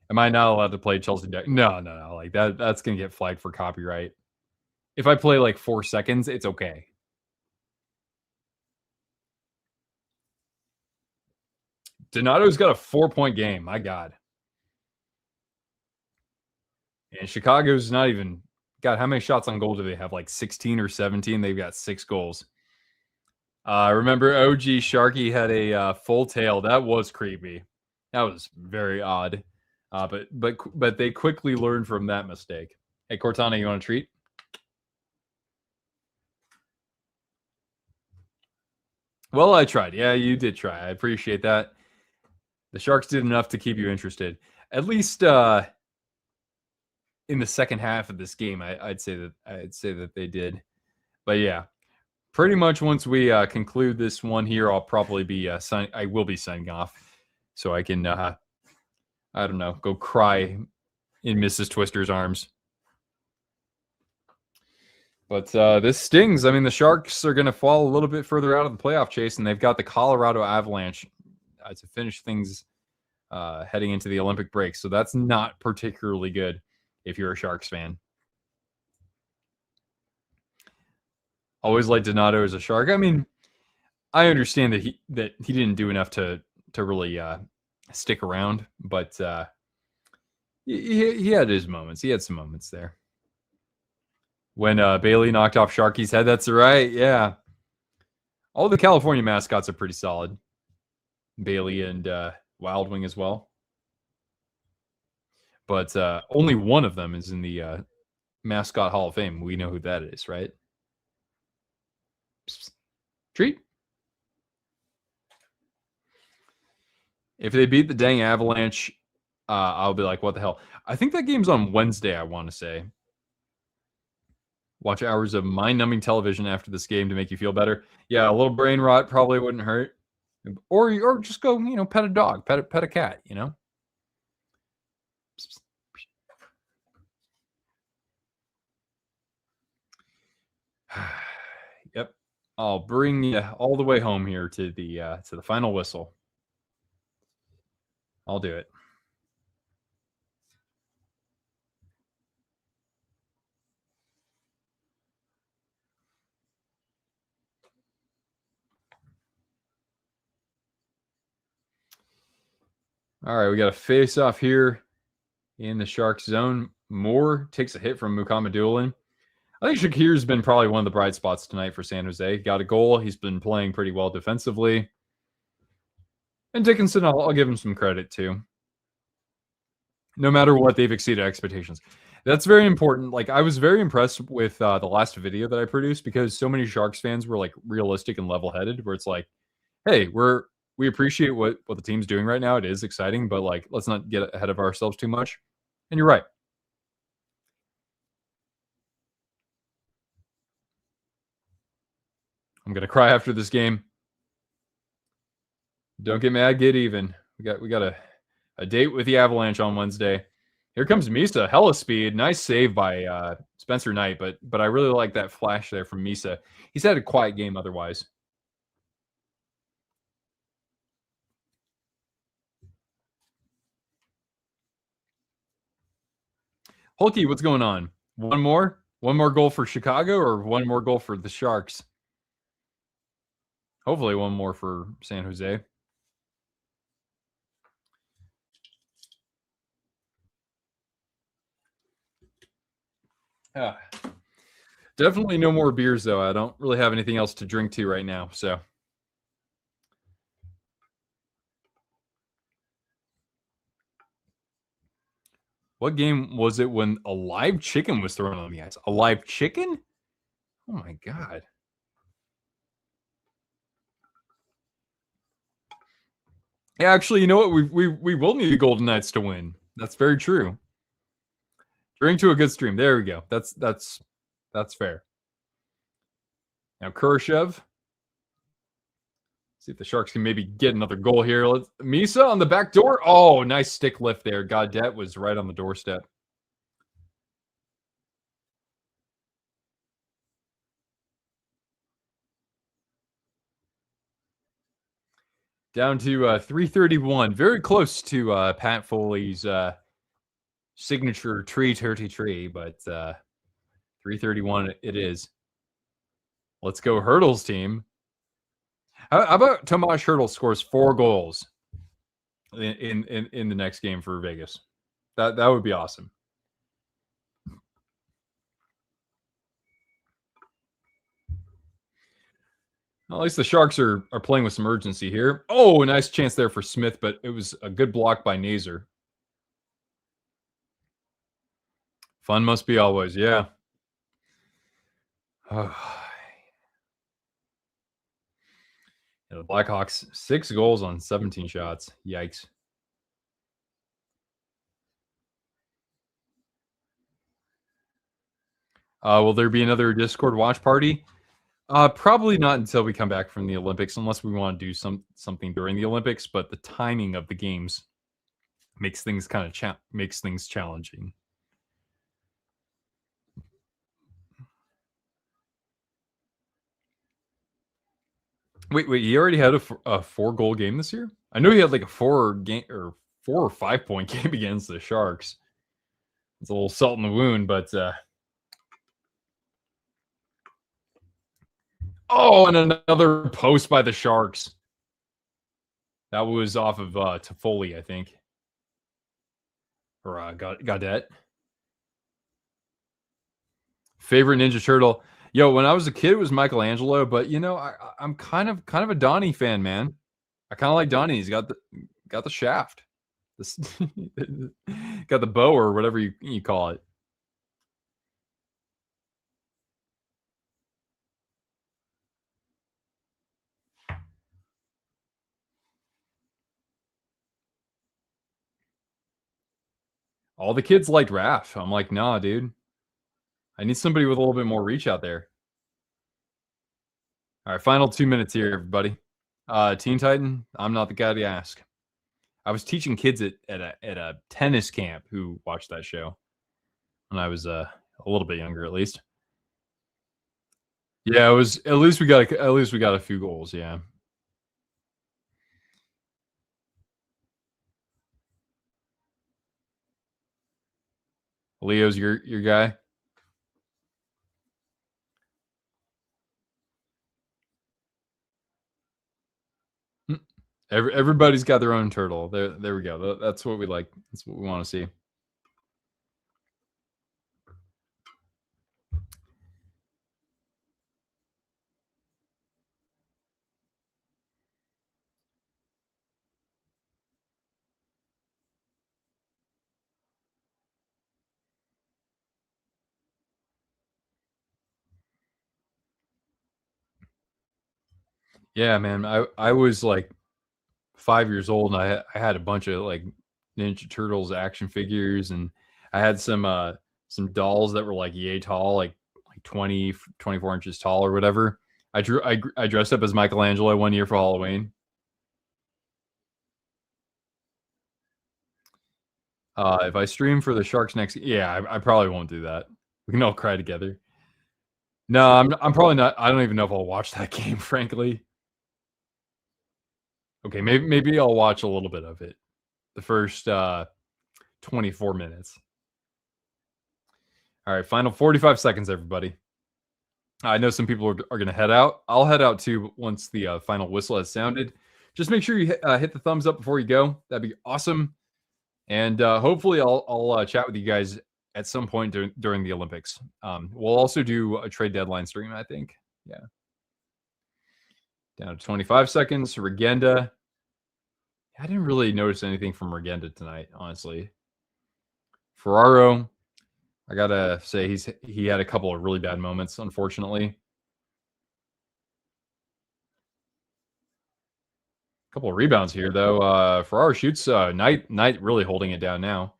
Am I not allowed to play Chelsea deck? No. Like that's gonna get flagged for copyright. If I play like 4 seconds, it's okay. Donato's got a 4-point game. My God. And Chicago's not even got how many shots on goal do they have? Like 16 or 17? They've got 6 goals. Remember OG Sharky had a full tail. That was creepy. That was very odd. But they quickly learned from that mistake. Hey, Cortana, you want a treat? Well, I tried. Yeah, you did try. I appreciate that. The Sharks did enough to keep you interested. At least in the second half of this game, I'd say that they did. But yeah, pretty much once we conclude this one here, I'll probably be I will be signing off, so I can I don't know, go cry in Mrs. Twister's arms. But this stings. I mean, the Sharks are going to fall a little bit further out of the playoff chase, and they've got the Colorado Avalanche to finish things heading into the Olympic break. So that's not particularly good if you're a Sharks fan. Always liked Donato as a Shark. I mean, I understand that he didn't do enough to really stick around, but he had his moments. He had some moments there. When Bailey knocked off Sharky's head, that's right. Yeah. All the California mascots are pretty solid. Bailey and Wild Wing as well. But only one of them is in the Mascot Hall of Fame. We know who that is, right? Psst. Treat. If they beat the dang Avalanche, I'll be like, what the hell? I think that game's on Wednesday, I want to say. Watch hours of mind-numbing television after this game to make you feel better. Yeah, a little brain rot probably wouldn't hurt. Or just go, pet a dog, pet a cat, Yep. I'll bring you all the way home here to the final whistle. I'll do it. All right, we got a face-off here in the Sharks zone. Moore takes a hit from Mukhamadullin. I think Shakir's been probably one of the bright spots tonight for San Jose. Got a goal. He's been playing pretty well defensively. And Dickinson, I'll give him some credit too. No matter what, they've exceeded expectations. That's very important. Like, I was very impressed with the last video that I produced because so many Sharks fans were like realistic and level-headed, where it's like, hey, we appreciate what the team's doing right now. It is exciting, but like, let's not get ahead of ourselves too much. And you're right. I'm gonna cry after this game. Don't get mad, get even. We got a date with the Avalanche on Wednesday. Here comes Misa, hella speed. Nice save by Spencer Knight, but I really like that flash there from Misa. He's had a quiet game otherwise. Hulky, what's going on? One more goal for Chicago, or one more goal for the Sharks? Hopefully one more for San Jose. Definitely no more beers, though. I don't really have anything else to drink to right now, so. What game was it when a live chicken was thrown on the ice? A live chicken? Oh my God. Yeah, actually, you know what? We will need the Golden Knights to win. That's very true. Drink to a good stream. There we go. That's fair. Now Kurashev. See if the Sharks can maybe get another goal here. Misa on the back door. Oh, nice stick lift there. Gaudette was right on the doorstep. Down to 3:31. Very close to Pat Foley's signature tree, but 3:31 it is. Let's go Hurdle's team. How about Tomas Hurdle scores 4 goals in the next game for Vegas? That would be awesome. Well, at least the Sharks are playing with some urgency here. Oh, a nice chance there for Smith, but it was a good block by Nazer. Fun must be always, yeah. The Blackhawks, 6 goals on 17 shots. Yikes. Will there be another Discord watch party? Probably not until we come back from the Olympics, unless we want to do something during the Olympics. But the timing of the games makes things kind of makes things challenging. Wait, he already had a 4-goal game this year? I know he had like a 4 or 5 point game against the Sharks. It's a little salt in the wound, but oh, and another post by the Sharks. That was off of Toffoli, I think. Or Gaudette. Favorite Ninja Turtle. Yo, when I was a kid, it was Michelangelo, but you know, I'm kind of a Donnie fan, man. I kind of like Donnie. He's got the shaft, got the bow or whatever you call it. All the kids liked Raph. I'm like, nah, dude. I need somebody with a little bit more reach out there. All right, final 2 minutes here, everybody. Teen Titan, I'm not the guy to ask. I was teaching kids at a tennis camp who watched that show when I was a little bit younger, at least. Yeah, it was at least we got a few goals. Yeah. Leo's your guy. Everybody's got their own turtle. There we go. That's what we like. That's what we want to see. Yeah, man. I was like 5 years old, and I had a bunch of like Ninja Turtles action figures, and I had some dolls that were like yay tall, like 20, 24 inches tall or whatever. I dressed up as Michelangelo one year for Halloween. If I stream for the Sharks next, yeah, I probably won't do that. We can all cry together. No, I'm probably not. I don't even know if I'll watch that game, frankly. Okay, maybe I'll watch a little bit of it. The first 24 minutes. All right, final 45 seconds, everybody. I know some people are going to head out. I'll head out too once the final whistle has sounded. Just make sure you hit the thumbs up before you go. That'd be awesome. And hopefully I'll chat with you guys at some point during the Olympics. We'll also do a trade deadline stream, I think. Yeah. Down to 25 seconds. Regenda. I didn't really notice anything from Regenda tonight, honestly. Ferraro, I gotta say he had a couple of really bad moments, unfortunately. A couple of rebounds here, though. Ferraro shoots. Knight really holding it down now.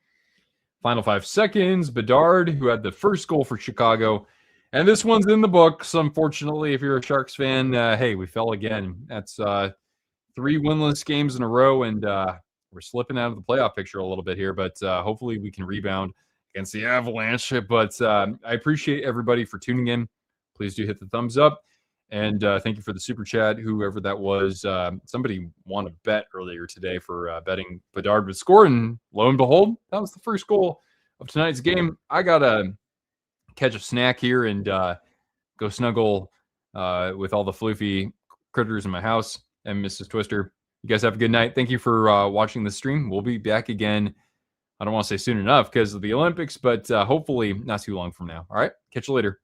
Final 5 seconds. Bedard, who had the first goal for Chicago. And this one's in the books, unfortunately, if you're a Sharks fan. Hey, we fell again. That's 3 winless games in a row, and we're slipping out of the playoff picture a little bit here, but hopefully we can rebound against the Avalanche. But I appreciate everybody for tuning in. Please do hit the thumbs up. And thank you for the super chat, whoever that was. Somebody won a bet earlier today for betting Bedard would score, and lo and behold, that was the first goal of tonight's game. I got to catch a snack here and go snuggle with all the floofy critters in my house and Mrs. Twister. You guys have a good night. Thank you for watching the stream. We'll be back again. I don't want to say soon enough because of the Olympics, but hopefully not too long from now. All right, catch you later.